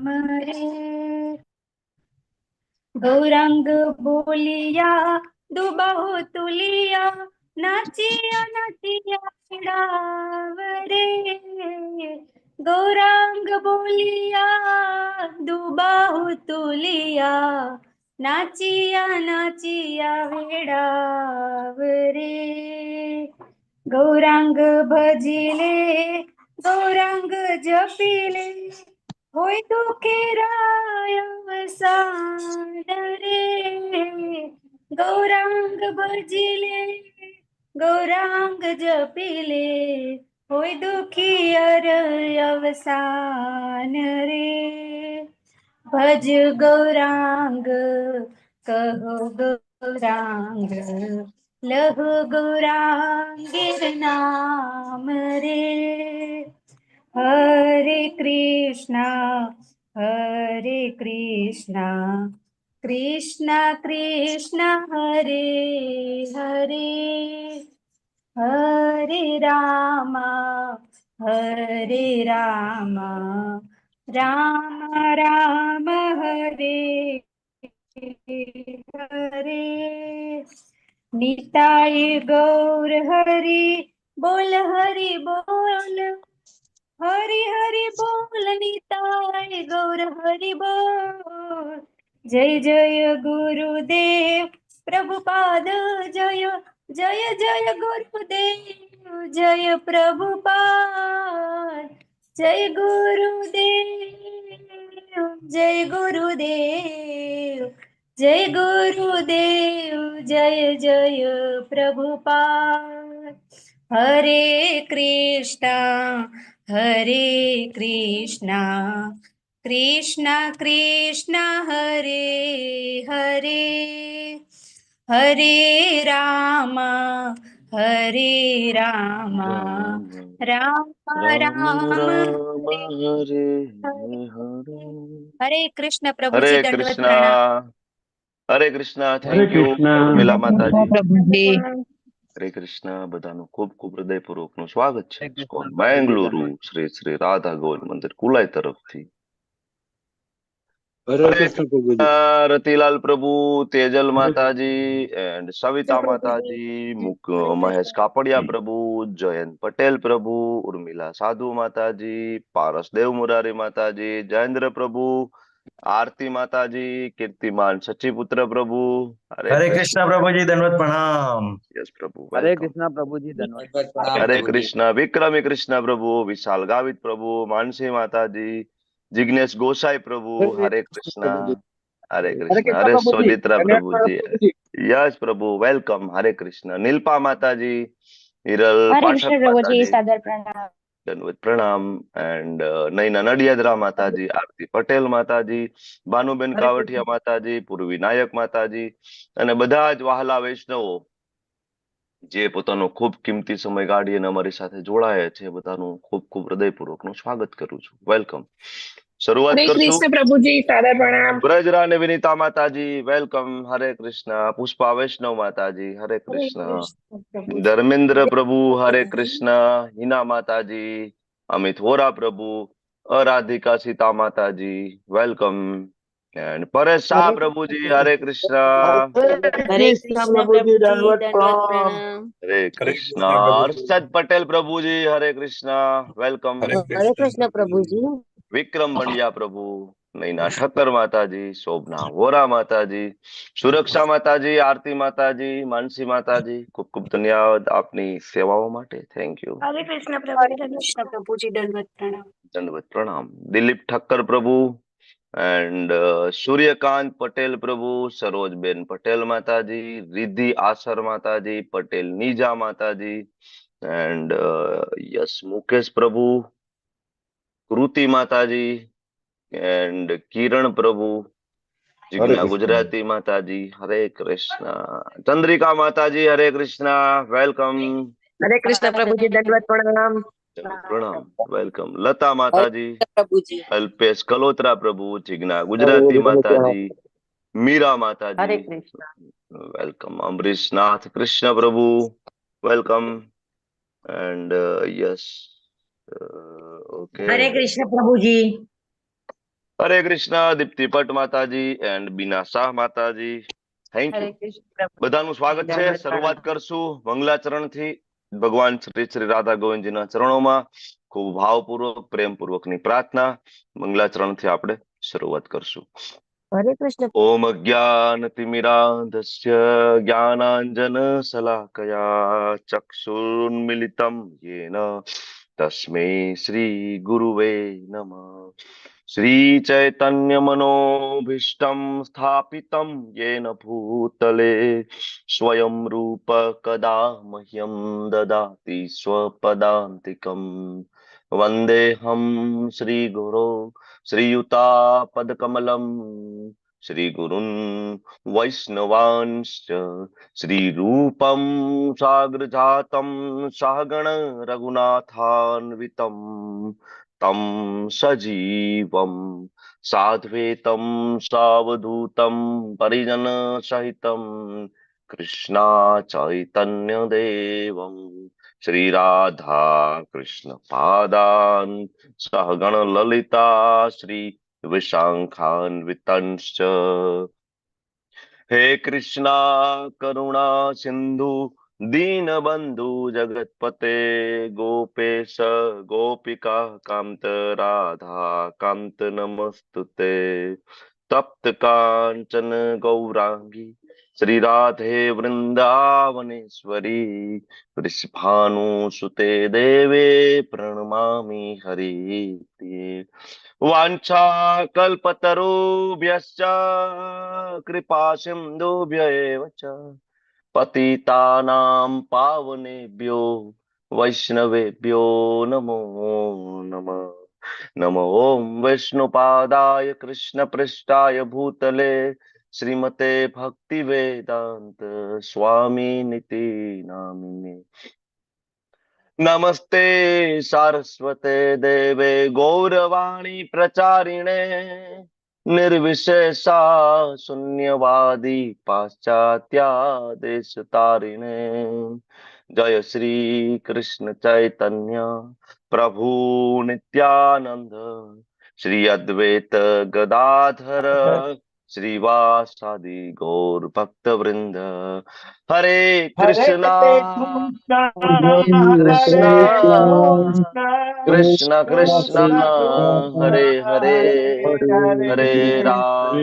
રે गौरांग बोलिया दुबाहु तुलिया नाचिया नाचिया डाव रे गौरांग बोलिया दुबाहु तुलिया नाचिया नाचिया वेडाव रे गौरांग भजिले गौरांग जपिले होय दुखेराय अवसान रे गौरांग भजिले गौरांग जपिले होय दुखियर अवसान रे भज गौरांग कहो गौरांग लहु गौरांगीर नाम रे हरे कृष्णा कृष्णा कृष्णा हरे हरे हरे रामा राम राम हरे हरे निताय गौर हरि बोल हरि बोल हरि हरि बोल निताय गौर हरि बोल जय जय गुरुदेव प्रभुपाद जय जय जय गुरुदेव जय प्रभुपाद जय गुरुदेव जय गुरुदेव जय गुरुदेव जय जय प्रभुपाद हरे कृष्णा कृष्णा कृष्णा हरे हरे हरे राम राम राम हरे हरे हरे कृष्ण प्रभु हरे जी दंडवत कृष्णा प्रणाम हरे कृष्णा थैंक यू उर्मिला माताजी हरे कृष्णा બધાનું ખૂબ ખૂબ હૃદયપૂર્વકનું સ્વાગત છે સ્કોન બેંગલુરુ શ્રી શ્રી રાધા ગોવિંદ મંદિર કુલાઈ તરફથી હરે કૃષ્ણ રતિલાલ પ્રભુ તેજલ માતાજી એન્ડ સવિતા માતાજી મહેશ કાપડિયા પ્રભુ જયંત પટેલ પ્રભુ ઉર્મિલા સાધુ માતાજી પારસદેવ મુરારી માતાજી જયેન્દ્ર પ્રભુ आरती माताजी कीर्तिमान सचिपुत्र प्रभु हरे कृष्णा प्रभु जी दंडवत प्रणाम यस प्रभु हरे कृष्णा प्रभु जी धन्यवाद प्रणाम हरे कृष्णा विक्रमी कृष्ण प्रभु विशाल गावित प्रभु मानसी माताजी जिग्नेश गोसाई प्रभु हरे कृष्णा हरे सोलित्रा प्रभु जी यस प्रभु वेलकम हरे कृष्णा नीलपा माताजी हिरल पाठक माताजी दंडवत प्रणाम एंड नैना नडियादरा माताजी आरती पटेल माताजी भानुबेन कावठिया माताजी पूर्वी नायक माताजी અને બધા જ વહાલા વૈષ્ણવો જે પોતાનો ખૂબ કિંમતી સમય કાઢી અને અમારી સાથે જોડાયા છે બધાનું ખૂબ ખૂબ હૃદયપૂર્વકનું સ્વાગત કરું છું વેલકમ શરૂઆત કરશું પ્રભુજી સાદર પ્રણામ ब्रजरा ने विनीता माताजी वेलकम हरे कृष्णा पुष्पा वैष्णव माताजी हरे कृष्णा धर्मेंद्र प्रभु हरे कृष्णा हिना माताजी अमित वोरा प्रभु अराधिका सीता माताजी वेलकम एंड परेश शाह प्रभु जी हरे कृष्णा हरे कृष्ण प्रभु जी दंडवत प्रणाम हरे कृष्णा हर्षद पटेल प्रभु जी हरे कृष्णा वेलकम हरे कृष्ण प्रभु जी विक्रम बंडिया प्रभु नैना ठक्कर माताजी शोभना वोरा माताजी सुरक्षा माताजी आरती माताजी मानसी माताजी खूब खूब धन्यवाद आपनी सेवाओं माटे थैंक यू हरे कृष्ण प्रभु जी दंडवत प्रणाम दिलीप ठक्कर प्रभु एंड सूर्यकांत पटेल प्रभु सरोजबेन पटेल माताजी रिद्धि आसर माताजी पटेल नीजा माताजी एंड यस मुकेश प्रभु कृति माताजी एंड किरण प्रभु जिग्ना गुजराती माताजी हरे कृष्णा चंद्रिका माताजी हरे कृष्णा वेलकम हरे कृष्ण प्रभु जी दंडवत प्रणाम प्रणाम वेलकम लता माताजी प्रभु जी अल्पेश कलोत्रा प्रभु Jigna Gujarati Mataji Meera Mataji Hare Krishna welcome Amrish Nath Krishna Prabhu welcome and yes okay Hare Krishna Prabhu ji Hare Krishna Deepti Bhatt માતાજી એન્ડ બીના શાહ માતાજી, થેન્ક યુ. બધાનું સ્વાગત છે. શરૂઆત કરશું મંગલાચરણ થી. ભગવાન શ્રી શ્રી રાધા ગોવિંદજીના ચરણોમાં ખૂબ ભાવપૂર્વક પ્રેમપૂર્વકની પ્રાર્થના. મંગલાચરણ થી આપણે શરૂઆત કરશું. હરે કૃષ્ણ. ઓમ અજ્ઞાનતિમિરાંધસ્ય જ્ઞાનાંજન શલાકયા ચક્ષુન્મિલિતમ યેન તસ્मै શ્રી ગુરુવે નમઃ. શ્રી ચૈતન્ય મનોભીષ્ટમ સ્થાપિતમ યેન ભૂતલે સ્વયં રૂપ કદા મહ્યમ દદાતિ સ્વપદાંતિકમ. વંદેહમ શ્રી ગુરો શ્રીયુતાપદકમલમ શ્રીગુરુન વૈષ્ણવાંશ્ચ શ્રીરૂપમ સાગ્રજાતમ સહગણ રઘુનાથાન્વિતમ તમ સજીવમ સાદ્વૈતમ સાવધૂતમ પરિજન સહિતમ કૃષ્ણા ચૈતન્ય દેવમ શ્રી રાધા કૃષ્ણ પાદાન સહગણ લલિતા શ્રી વિશાખાન્વિતંશ્ચ. હે કૃષ્ણા કરુણા સિંધુ दीनबंधु जगतपते गोपेश गोपिका कांत राधा कांत नमस्तुते. तप्त कांचन गौरांगी श्री राधे वृंदावनेश्वरी वृषभानुसुते देवे प्रणमामि हरिप्रिये. वाञ्छा कल्पतरुभ्यश्च कृपा सिन्धुभ्य एव च पतितानां पावनेभ्यो वैष्णवेभ्यो नमो नमः. नमो ओम वैष्णुपादाय कृष्ण पृष्ठाय भूतले श्रीमते भक्ति वेदांत स्वामी निति नामिने. नमस्ते सारस्वते देवे गौरवाणी प्रचारिणे निर्विशेषा शून्यवादी पाश्चात्या देश तारिणे. जय श्री कृष्ण चैतन्य प्रभु नित्यानंद श्री अद्वैत गदाधर श्रीवासादि गौर भक्त वृंद. हरे कृष्णा कृष्णा कृष्ण कृष्ण हरे हरे हरे राम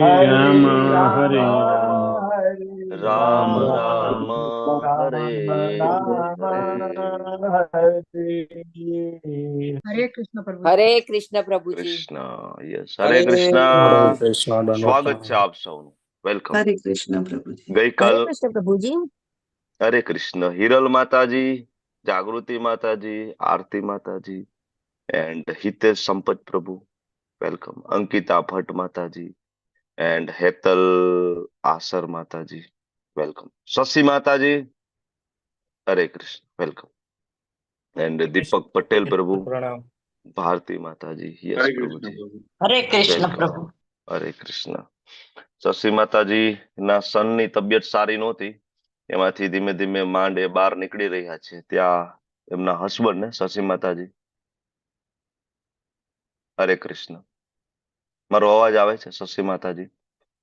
राम राम हरे हरे कृष्ण प्रभु. હરે કૃષ્ણ પ્રભુજી. कृष्ण. यस, हरे कृष्ण. स्वागत છે આપ સૌનું. વેલકમ. હરે કૃષ્ણ પ્રભુજી. હરે ગઈકાલ કૃષ્ણ પ્રભુજી. હરે કૃષ્ણ હિરલ માતાજી, જાગૃતિ માતાજી, આરતી માતાજી એન્ડ હિતેશ સંપત પ્રભુ વેલકમ. અંકિતા ભટ્ટ માતાજી એન્ડ હેતલ આસર માતાજી વેલકમ. શશી માતાજી હરે કૃષ્ણ વેલકમ. એન્ડ દીપક પટેલ પ્રભુ, ભારતી માતાજી યસ પ્રભુજી. हरे कृष्ण વેલકમ. प्रभु. હરે કૃષ્ણ. શશી માતાજી ના સનની તબિયત સારી નહોતી, એમાંથી ધીમે ધીમે માંડ એ બહાર નીકળી રહ્યા છે. ત્યાં એમના હસબન્ડ ને શશી માતાજી. હરે કૃષ્ણ. મારો અવાજ આવે છે શશી માતાજી?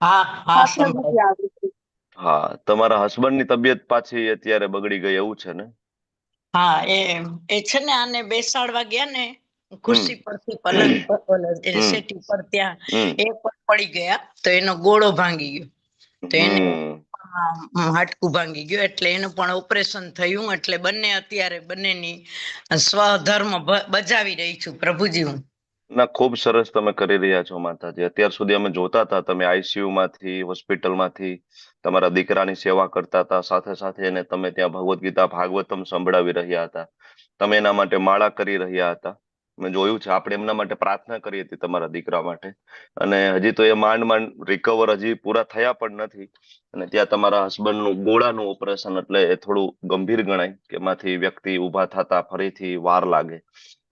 हाँ हाँ संभाल. હા, તમારા હસબન્ડ ની તબિયત પાછી અત્યારે બગડી ગઈ એવું છે ને? હા એ છે ને આને બેસાડવા ગયા ને ખુરશી પરથી પલંગ પર સેટી પર ત્યાં એ પણ પડી ગયા તો એનો ગોળો ભાંગી ગયો તો એને હાડકું ભાંગી ગયું એટલે એનું પણ ઓપરેશન થયું. એટલે બંને અત્યારે બંનેની સ્વધર્મ બજાવી રહી છું પ્રભુજી હું. ના, ખૂબ સરસ તમે કરી રહ્યા છો માતાજી. અત્યાર સુધી અમે જોતા હતા તમે આઈસીયુ માંથી, હોસ્પિટલમાંથી તમારા દીકરાની સેવા કરતા હતા, સાથે સાથે એને તમે ત્યાં ભગવદ્ ગીતા ભાગવતમ સંભળાવી રહ્યા હતા, તમે એના માટે માળા કરી રહ્યા હતા. મેં જોયું છે. આપણે એમના માટે પ્રાર્થના કરી હતી તમારા દીકરા માટે, અને હજી તો એ માંડ રિકવર હજી પૂરા થયા પણ નથી. અને ત્યાં તમારા હસબન્ડનું ગોળાનું ઓપરેશન એટલે એ થોડું ગંભીર ગણાય કે એમાંથી વ્યક્તિ ઊભા થતા ફરીથી વાર લાગે.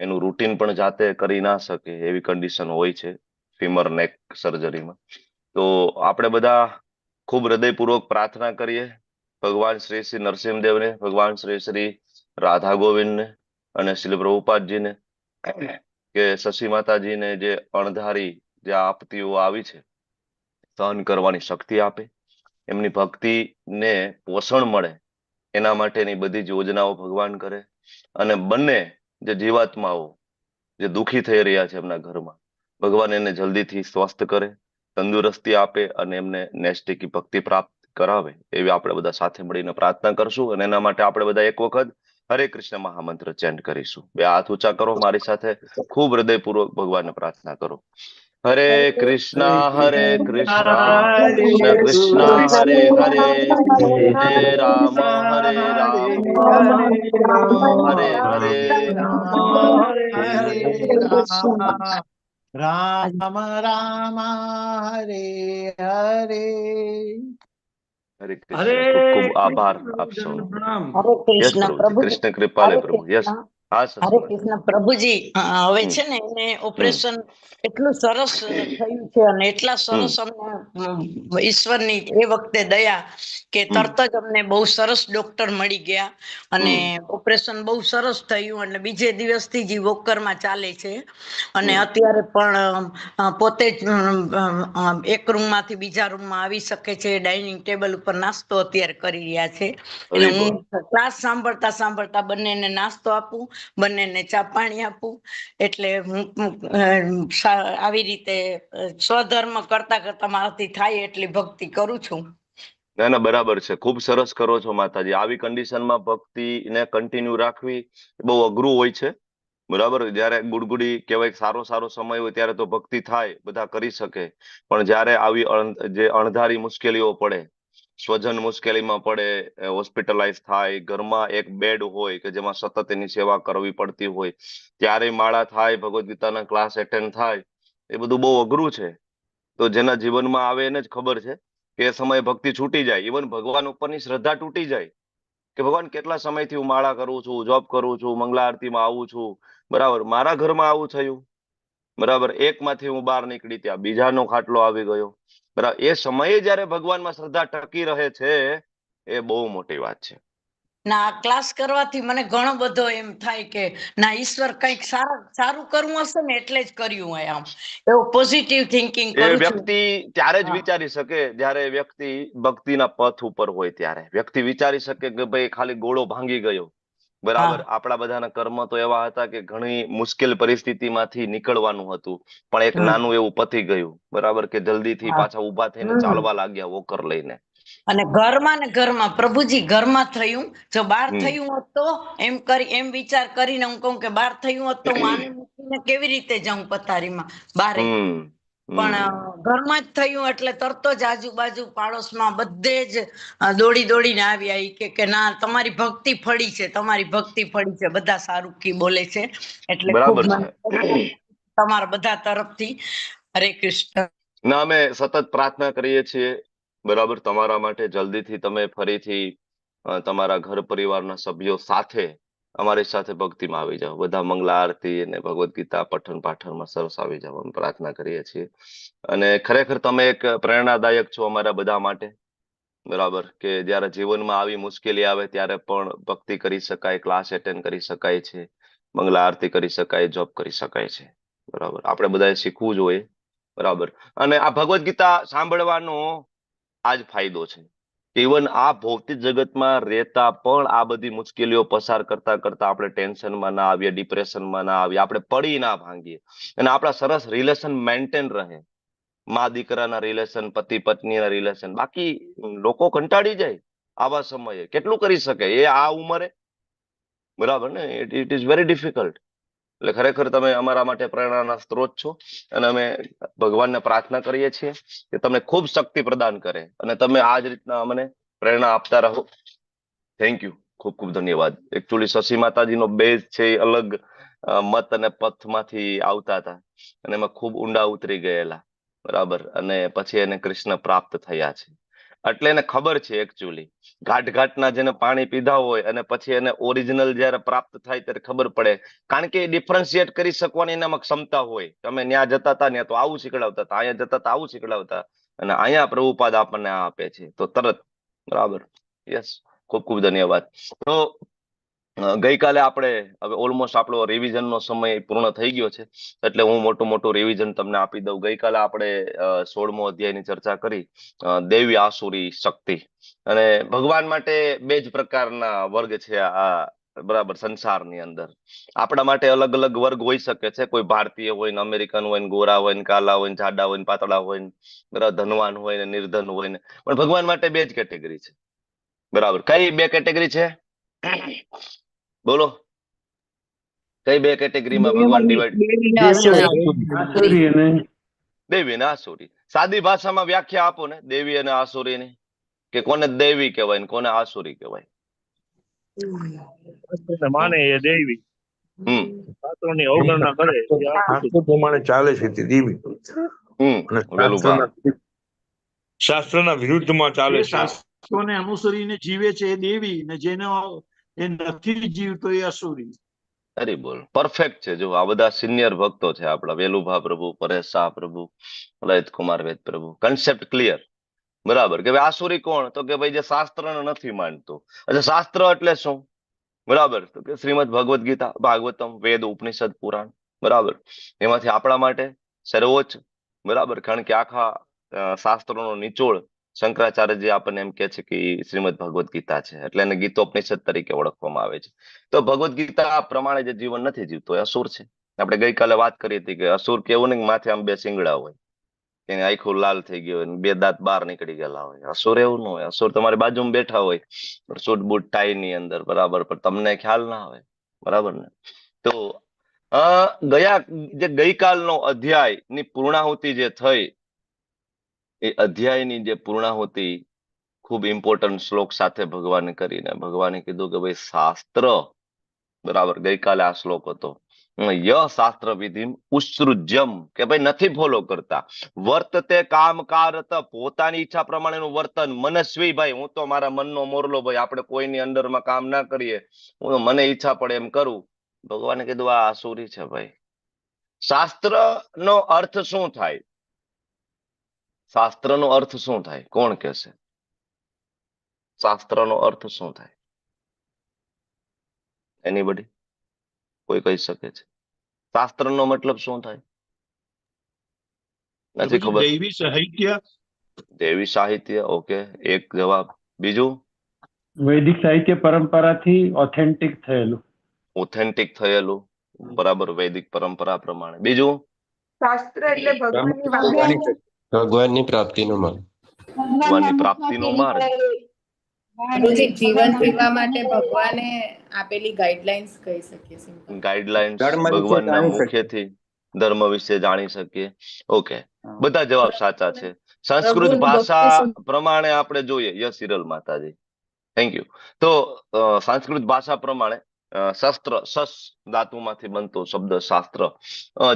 એનું રૂટીન પણ જાતે કરી ના શકે એવી કન્ડિશન હોય છે ફીમર નેક સર્જરીમાં. તો આપણે બધા ખૂબ હૃદયપૂર્વક પ્રાર્થના કરીએ ભગવાન શ્રી શ્રી નરસિંહદેવને, ભગવાન શ્રી શ્રી રાધા ગોવિંદને અને શ્રી પ્રભુપાદજીને કે શશી માતાજીને જે અણધારી જે આપતીઓ આવી છે સહન કરવાની શક્તિ આપે, એમની ભક્તિને પોષણ મળે એના માટેની બધી જ યોજનાઓ ભગવાન કરે, અને બંને જે જીવાત્માઓ જે દુખી થઈ રહ્યા છે એમના ઘરમાં, ભગવાન એને જલ્દીથી સ્વસ્થ કરે, તંદુરસ્તી આપે અને એમને નૈષ્ટિકી ભક્તિ પ્રાપ્ત કરાવે એવી આપણે બધા સાથે મળીને પ્રાર્થના કરશું. અને એના માટે આપણે બધા એક વખત હરે કૃષ્ણ મહામંત્ર ચેન્ટ કરીશું. બે હાથ ઊંચા કરો મારી સાથે, ખૂબ હૃદયપૂર્વક ભગવાનને પ્રાર્થના કરો. હરે કૃષ્ણ કૃષ્ણ કૃષ્ણ હરે હરે, હરે રામ હરે હરે રામ રામ હરે હરે. હરે કૃષ્ણ. ખૂબ ખૂબ આભાર આપ સૌનો. હરે યસ કૃષ્ણ પ્રભુજી, પ્રભુજી. કૃષ્ણ કૃપાલે હરે પ્રભુ. યસ. કૃષ્ણ. હા હરે સસુર. કૃષ્ણ પ્રભુજી. હવે હમ છે ને એને ઓપરેશન એટલું સરસ થયું છે અને એટલા સરસ અમને ઈશ્વરની એ વખતે દયા કે તરત જ અમને બહુ સરસ ડોક્ટર મળી ગયા અને ઓપરેશન બહુ સરસ થયું અને બીજે દિવસથી જ વોકરમાં ચાલે છે અને અત્યારે પણ પોતે જ એક રૂમમાંથી બીજા રૂમમાં આવી શકે છે, ડાઇનિંગ ટેબલ ઉપર નાસ્તો અત્યારે કરી રહ્યા છે. એટલે હું ક્લાસ સાંભળતા સાંભળતા બંનેને નાસ્તો આપું, બંનેને ચા પાણી આપું, એટલે હું આવી રીતે સ્વધર્મ કરતા કરતા મારાથી થાય એટલી ભક્તિ કરું છું. ના ના, બરાબર છે. ખૂબ સરસ કરો છો માતાજી. આવી કન્ડિશનમાં ભક્તિને કન્ટિન્યુ રાખવી બહુ અઘરું હોય છે. બરાબર, જયારે ગુડગુડી કહેવાય સારો સારો સમય હોય ત્યારે તો ભક્તિ થાય, બધા કરી શકે. પણ જયારે આવી જે અણધારી મુશ્કેલીઓ પડે, સ્વજન મુશ્કેલીમાં પડે, હોસ્પિટલાઇઝ થાય, ઘરમાં એક બેડ હોય કે જેમાં સતત એની સેવા કરવી પડતી હોય, ત્યારે માળા થાય, ભગવદ્ ગીતાના ક્લાસ એટેન્ડ થાય, એ બધું બહુ અઘરું છે. તો જેના જીવનમાં આવે એને જ ખબર છે કે એ સમયે ભક્તિ છૂટી જાય, ઇવન ભગવાન ઉપરની શ્રદ્ધા તૂટી જાય કે ભગવાન કેટલા સમયથી હું માળા કરું છું, જોબ કરું છું, મંગલા આરતીમાં આવું છું, બરાબર, મારા ઘરમાં આવું થયું, બરાબર, એકમાંથી હું બહાર નીકળી ત્યાં બીજાનો ખાટલો આવી ગયો, બરાબર. એ સમયે જયારે ભગવાનમાં શ્રદ્ધા ટકી રહે છે એ બહુ મોટી વાત છે. ના, આ ક્લાસ કરવાથી મને ઘણો બધો એમ થાય કે ના, ઈશ્વર કંઈક સારું કરવું હશે ને એટલે જ કર્યું હોય, આમ એવો પોઝિટિવ થિંકિંગ એ કરું છું. વ્યક્તિ ત્યારે જ હા. વિચારી શકે જ્યારે વ્યક્તિ ભક્તિના પથ ઉપર હોય, ત્યારે વ્યક્તિ વિચારી શકે કે ભાઈ ખાલી ગોળો ભાંગી ગયો, બરાબર. હા. આપણા બધાના કર્મ તો એવા હતા કે ઘણી મુશ્કેલ પરિસ્થિતિમાંથી નીકળવાનું હતું, પણ એક નાનું એવું પતી ગયું, બરાબર, કે જલ્દીથી હા. પાછા ઉભા થઈને ચાલવા લાગ્યા વોકર લઈને. અને ઘરમાં ને ઘરમાં પ્રભુજી, ઘરમાં થયું, જો બહાર હમ થયું હોત તો એમ વિચાર કરીને હું કહું કે બહાર થયું હોત તો હું આને મૂકીને કેવી રીતે જાઉં પથારીમાં બારે, હમ પણ હમ ઘરમાં જ થયું એટલે તરત જ આજુબાજુ પાડોશમાં બધે જ દોડી દોડીને આવ્યા કે ના, તમારી ભક્તિ ફળી છે, તમારી ભક્તિ ફળી છે, બધા સારું કી બોલે છે. એટલે ખૂબ બરાબર છે. મને તમારા બધા તરફથી હરે કૃષ્ણ. ના, અમે સતત પ્રાર્થના કરીએ છીએ, બરાબર, તમારા માટે જલ્દીથી તમે ફરીથી તમારા ઘર પરિવારના સભ્યો સાથે અમારી સાથે ભક્તિમાં આવી જાઓ, બધા મંગલા આરતી અને ભગવદ્ ગીતા પઠન પાઠનમાં સરસ આવી જાઓ, અમે પ્રાર્થના કરીએ છીએ. અને ખરેખર તમે એક પ્રેરણાદાયક છો અમારા બધા માટે, બરાબર, કે જયારે જીવનમાં આવી મુશ્કેલી આવે ત્યારે પણ ભક્તિ કરી શકાય, ક્લાસ એટેન્ડ કરી શકાય છે, મંગલા આરતી કરી શકાય, જોબ કરી શકાય છે, બરાબર. આપણે બધાએ શીખવું જોઈએ, બરાબર. અને આ ભગવદ્ ગીતા સાંભળવાનો આ જ ફાયદો છે. ઇવન આ ભૌતિક જગતમાં રહેતા પણ આ બધી મુશ્કેલીઓ પસાર કરતા કરતા આપણે ટેન્શનમાં ના આવીએ, ડિપ્રેશનમાં ના આવીએ, આપણે પડી ના ભાંગીએ અને આપણા સરસ રિલેશન મેન્ટેન રહે, મા દીકરાના રિલેશન, પતિ પત્નીના રિલેશન. બાકી લોકો કંટાળી જાય આવા સમયે, કેટલું કરી શકે એ આ ઉંમરે, બરાબર ને. It is very difficult. એટલે ખરેખર તમે અમારા માટે પ્રેરણાના સ્ત્રોત છો અને અમે ભગવાનને પ્રાર્થના કરીએ છીએ કે તમને ખૂબ શક્તિ પ્રદાન કરે અને તમે આ જ રીતના અમને પ્રેરણા આપતા રહો. થેન્ક યુ, ખૂબ ખૂબ ધન્યવાદ. એકચ્યુઅલી શશી માતાજીનો બેઝ છે એ અલગ મત અને પથમાંથી આવતા હતા અને એમાં ખૂબ ઊંડા ઉતરી ગયેલા, બરાબર, અને પછી એને કૃષ્ણ પ્રાપ્ત થયા છે. એટલે એને ખબર છે એકચ્યુઅલી, ઘાટના જેને પાણી પીધા હોય અને પછી એને ઓરિજિનલ જયારે પ્રાપ્ત થાય ત્યારે ખબર પડે, કારણ કે ડિફરન્શિએટ કરી શકવાની એનામાં ક્ષમતા હોય. તમે ત્યાં જતા હતા ત્યાં તો આવું શીખડાવતા હતા, અહીંયા જતા હતા આવું શીખડાવતા, અને અહીંયા પ્રભુપાદ આપણને આ આપે છે તો તરત, બરાબર. યસ, ખૂબ ખૂબ ધન્યવાદ. તો ગઈકાલે આપણે હવે ઓલમોસ્ટ આપણો રિવિઝનનો સમય પૂર્ણ થઈ ગયો છે, એટલે હું મોટું રિવિઝન તમને આપી દઉં. ગઈકાલે આપણે 16મો અધ્યાયની ચર્ચા કરી, દેવી આસુરી શક્તિ. અને ભગવાન માટે બે જ પ્રકારના વર્ગ છે આ બરાબર સંસારની અંદર. આપણા માટે અલગ અલગ વર્ગ હોઈ શકે છે. કોઈ ભારતીય હોય ને, અમેરિકન હોય ને, ગોરા હોય ને, કાલા હોય ને, જાડા હોય ને, પાતળા હોય ને, બરાબર, ધનવાન હોય ને, નિર્ધન હોય ને. પણ ભગવાન માટે બે જ કેટેગરી છે. બરાબર, કઈ બે કેટેગરી છે? બોલો, કઈ બે કેટેગરીમાં ભગવાન ડિવાઈડ? દેવી અને આસુરી. સાદી ભાષામાં વ્યાખ્યા આપો ને દેવી અને આસુરીની, કે કોને દેવી કહેવાય ને કોને આસુરી કહેવાય? માને એ દેવી, હમ શાસ્ત્રોની અવગણના કરે એ આસુરી. પ્રમાણે ચાલે છે તે દેવી, અને વેલુભા. શાસ્ત્રના વિરુદ્ધમાં ચાલે છે. શાસ્ત્રોને અનુસરીને જીવે છે એ દેવી, ને જેનો એ નથી જીવતો એ અસુરી. હરી બોલ, પરફેક્ટ છે. જો આ બધા સિનિયર ભક્તો છે આપણા, વેલુભા પ્રભુ, પરેશ શાહ પ્રભુ, લલિત કુમાર વેદ પ્રભુ. Concept clear. બરાબર, કે ભાઈ આસુરી કોણ? તો કે ભાઈ જે શાસ્ત્રને નથી માનતું. એટલે શાસ્ત્ર એટલે શું? બરાબર, તો કે શ્રીમદ ભગવદ્ ગીતા, ભાગવતમ, વેદ, ઉપનિષદ, પુરાણ. બરાબર, એમાંથી આપણા માટે સર્વોચ્ચ. બરાબર, કારણ કે આખા શાસ્ત્રોનો નિચોડ શંકરાચાર્યજી આપણને એમ કે છે કે શ્રીમદ ભગવદ્ ગીતા છે, એટલે એને ગીતોપનિષદ તરીકે ઓળખવામાં આવે છે. તો ભગવદ્ ગીતા પ્રમાણે જે જીવન નથી જીવતો એ અસુર છે. આપણે ગઈકાલે વાત કરી હતી કે અસુર કેવું નહીં માથે આમ બે શિંગડા હોય, એને આખું લાલ થઈ ગયું હોય, બે દાંત બહાર નીકળી ગયેલા હોય. અસુર એવું ન હોય. અસુર તમારી બાજુમાં બેઠા હોય, સૂટ બૂટ ટાઈ ની અંદર, બરાબર, પણ તમને ખ્યાલ ના આવે. બરાબર ને? તો ગઈકાલનો અધ્યાય ની પૂર્ણાહુતિ જે થઈ, એ અધ્યાયની જે પૂર્ણાહુતિ ખૂબ ઇમ્પોર્ટન્ટ શ્લોક સાથે ભગવાને કરીને ભગવાને કીધું કે ભાઈ શાસ્ત્ર, બરાબર, ગઈકાલે આ શ્લોક હતો, ય શાસ્ત્ર વિધિમ ઉત્સૃજ્યમ, કે ભાઈ નથી ફોલો કરતા. વર્તતે કામકારત, પોતાની ઈચ્છા પ્રમાણેનું વર્તન. મનસ્વી, ભાઈ હું તો મારા મનનો મોરલો, ભાઈ આપણે કોઈની અંડરમાં કામ ના કરીએ, હું તો મને ઈચ્છા પડે એમ કરું. ભગવાને કીધું આ આસુરી છે ભાઈ. શાસ્ત્ર નો અર્થ શું થાય? શાસ્ત્રનો અર્થ શું થાય? કોણ કહેશે? શાસ્ત્રનો અર્થ શું થાય? એનીબડી? કોઈ કહી શકે છે? શાસ્ત્રનો મતલબ શું થાય? નથી ખબર. દૈવી સાહિત્ય. દેવી સાહિત્ય, ઓકે, એક જવાબ. બીજું? વૈદિક સાહિત્ય પરંપરાથી ઓથેન્ટિક થયેલું. ઓથેન્ટિક થયેલું, બરાબર, વૈદિક પરંપરા પ્રમાણે. બીજું? શાસ્ત્ર એટલે ભગવાનની વાણી, ભગવાનની પ્રાપ્તિનો માર્ગ. ભગવાનની પ્રાપ્તિનો માર્ગ. જીવન જીવવા માટે ભગવાને આપેલી ગાઈડલાઇન્સ કહી શકીએ. ગાઈડલાઇન્સ, ભગવાનના મુખ્યથી ધર્મ વિશે જાણી શકીએ. ઓકે, બધા જવાબ સાચા છે. સંસ્કૃત ભાષા પ્રમાણે આપણે જોઈએ, યસ હિરલ માતાજી, થેન્ક યુ. તો સંસ્કૃત ભાષા પ્રમાણે શસ્ત્ર, શસ ધાતુમાંથી બનતો શબ્દ શાસ્ત્ર,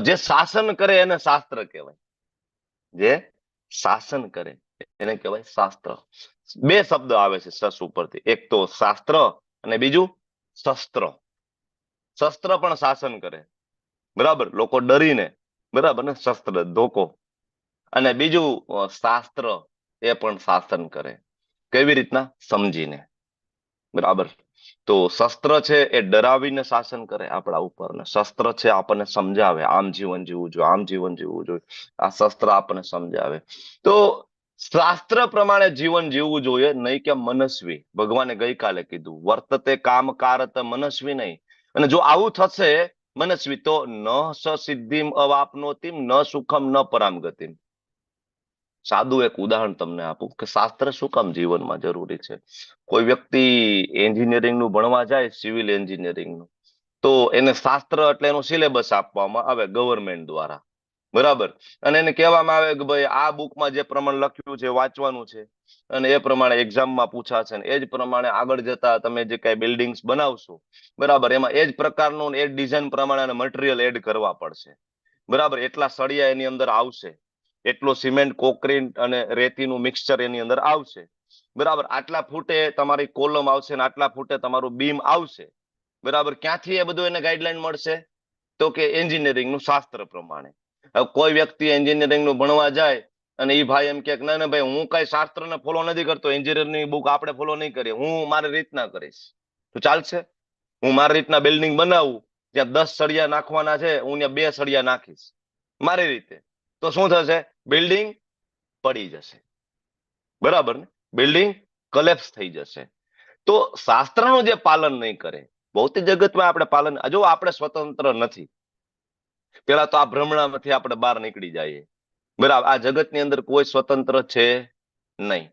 જે શાસન કરે એને શાસ્ત્ર કહેવાય. જે શાસન કરે એને કહેવાય શાસ્ત્ર. બે શબ્દ આવે છે શસ ઉપરથી, એક તો શાસ્ત્ર અને બીજું શસ્ત્ર. શસ્ત્ર પણ શાસન કરે, બરાબર, લોકો ડરીને, બરાબર ને, શસ્ત્ર ધોકો. અને બીજું શાસ્ત્ર, એ પણ શાસન કરે. કેવી રીતના? સમજીને, બરાબર. તો શસ્ત્ર છે એ ડરાવીને શાસન કરે આપણા ઉપર, ને શસ્ત્ર છે આપણને સમજાવે આમ જીવન જીવવું જોઈએ, આમ જીવન જીવવું જોઈએ. આ શસ્ત્ર આપણને સમજાવે. તો શાસ્ત્ર પ્રમાણે જીવન જીવવું જોઈએ, નહીં કે મનસ્વી. ભગવાને ગઈકાલે કીધું વર્તતે કામકારત, મનસ્વી નહીં. અને જો આવું થશે મનસ્વી, તો ન સ સિદ્ધિમ અવાપનોતિમ, ન સુખમ ન પરામગતિમ. સાદું એક ઉદાહરણ તમને આપું કે શાસ્ત્ર શું કામ જીવનમાં જરૂરી છે. કોઈ વ્યક્તિ એન્જિનિયરિંગનું ભણવા જાય, સિવિલ એન્જિનિયરિંગનું, તો એને શાસ્ત્ર એટલે એનું સિલેબસ આપવામાં આવે ગવર્મેન્ટ દ્વારા, બરાબર. અને એને કહેવામાં આવે કે ભાઈ આ બુકમાં જે પ્રમાણે લખ્યું છે વાંચવાનું છે, અને એ પ્રમાણે એક્ઝામમાં પૂછાશે, ને એ જ પ્રમાણે આગળ જતા તમે જે કઈ બિલ્ડિંગ્સ બનાવશો, બરાબર, એમાં એ જ પ્રકારનું એ ડિઝાઇન પ્રમાણે મટીરિયલ એડ કરવા પડશે, બરાબર. એટલા સળિયા એની અંદર આવશે, એટલો સિમેન્ટ, કોન્ક્રીટ અને રેતીનું મિક્સચર એની અંદર આવશે, બરાબર. આટલા ફૂટે તમારી કોલમ આવશે ને આટલા ફૂટે તમારું બીમ આવશે, બરાબર. ક્યાંથી એ બધું એને ગાઈડલાઈન મળશે? તો કે એન્જિનિયરિંગનું શાસ્ત્ર પ્રમાણે. હવે કોઈ વ્યક્તિ એન્જિનિયરિંગનું ભણવા જાય અને એ ભાઈ એમ કે ના ભાઈ હું કઈ શાસ્ત્રને ફોલો નથી કરતો, એન્જિનિયરની બુક આપણે ફોલો નહીં કરીએ, હું મારી રીતના કરીશ, તો ચાલશે? હું મારી રીતના બિલ્ડિંગ બનાવું, ત્યાં 10 સળિયા નાખવાના છે, હું ત્યાં 2 સળિયા નાખીશ મારી રીતે, તો શું થશે? બિલ્ડિંગ પડી જશે, બરાબર ને? બિલ્ડિંગ કોલેપ્સ થઈ જશે. તો શાસ્ત્રનું જે પાલન નહીં કરે, ભૌતિક જગતમાં આપણે પાલન, જો આપણે સ્વતંત્ર નથી, પેલા તો આ ભ્રમણામાંથી આપણે બહાર નીકળી જઈએ, બરાબર? આ જગતની અંદર કોઈ સ્વતંત્ર છે નહીં.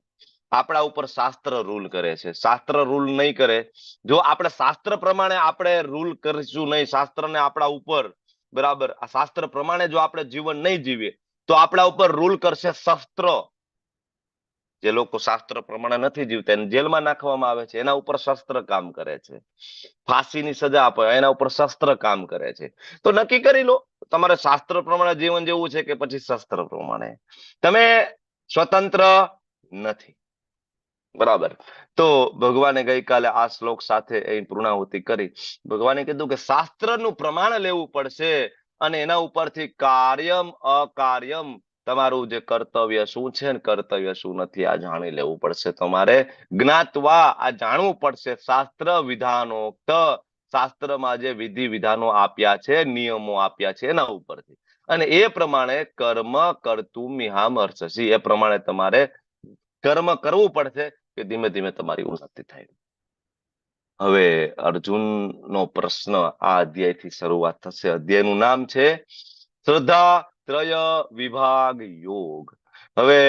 આપણા ઉપર શાસ્ત્ર રૂલ કરે છે. શાસ્ત્ર રૂલ નહીં કરે, જો આપણે શાસ્ત્ર પ્રમાણે આપણે રૂલ કરીશું નહીં, શાસ્ત્રને આપણા ઉપર, બરાબર, આ શાસ્ત્ર પ્રમાણે જો આપણે જીવન નહીં જીવીએ તો આપણા ઉપર રૂલ કરશે શસ્ત્ર. જે લોકો શાસ્ત્ર પ્રમાણે નથી જીવતા એને જેલમાં નાખવામાં આવે છે, એના ઉપર શસ્ત્ર કામ કરે છે. ફાંસીની સજા આપે, એના ઉપર શસ્ત્ર કામ કરે છે. તો નક્કી કરી લો તમારે શાસ્ત્ર પ્રમાણે જીવન જીવવું છે કે પછી શસ્ત્ર પ્રમાણે. તમે સ્વતંત્ર નથી, બરાબર? તો ભગવાને ગઈકાલે આ શ્લોક સાથે અહીં પૂર્ણાહુતિ કરી. ભગવાને કીધું કે શાસ્ત્રનું પ્રમાણ લેવું પડશે અને એના ઉપરથી કાર્યમ અકાર્યમ, તમારું જે કર્તવ્ય શું છે ને કર્તવ્ય શું નથી, આ જાણી લેવું પડશે. તમારે જ્ઞાત્વા, આ જાણવું પડશે. શાસ્ત્ર વિધાનોક્ત, શાસ્ત્રમાં જે વિધિ વિધાનો આપ્યા છે, નિયમો આપ્યા છે, એના ઉપરથી, અને એ પ્રમાણે કર્મ કર્તું મિહામર્ષસી, એ પ્રમાણે તમારે કર્મ કરવું પડશે કે ધીમે ધીમે તમારી ઉન્નતિ થાય. હવે અર્જુનનો પ્રશ્ન આ અધ્યાયથી શરૂઆત થશે. અધ્યાયનું નામ છે શ્રદ્ધા ત્રય વિભાગ યોગ. હવે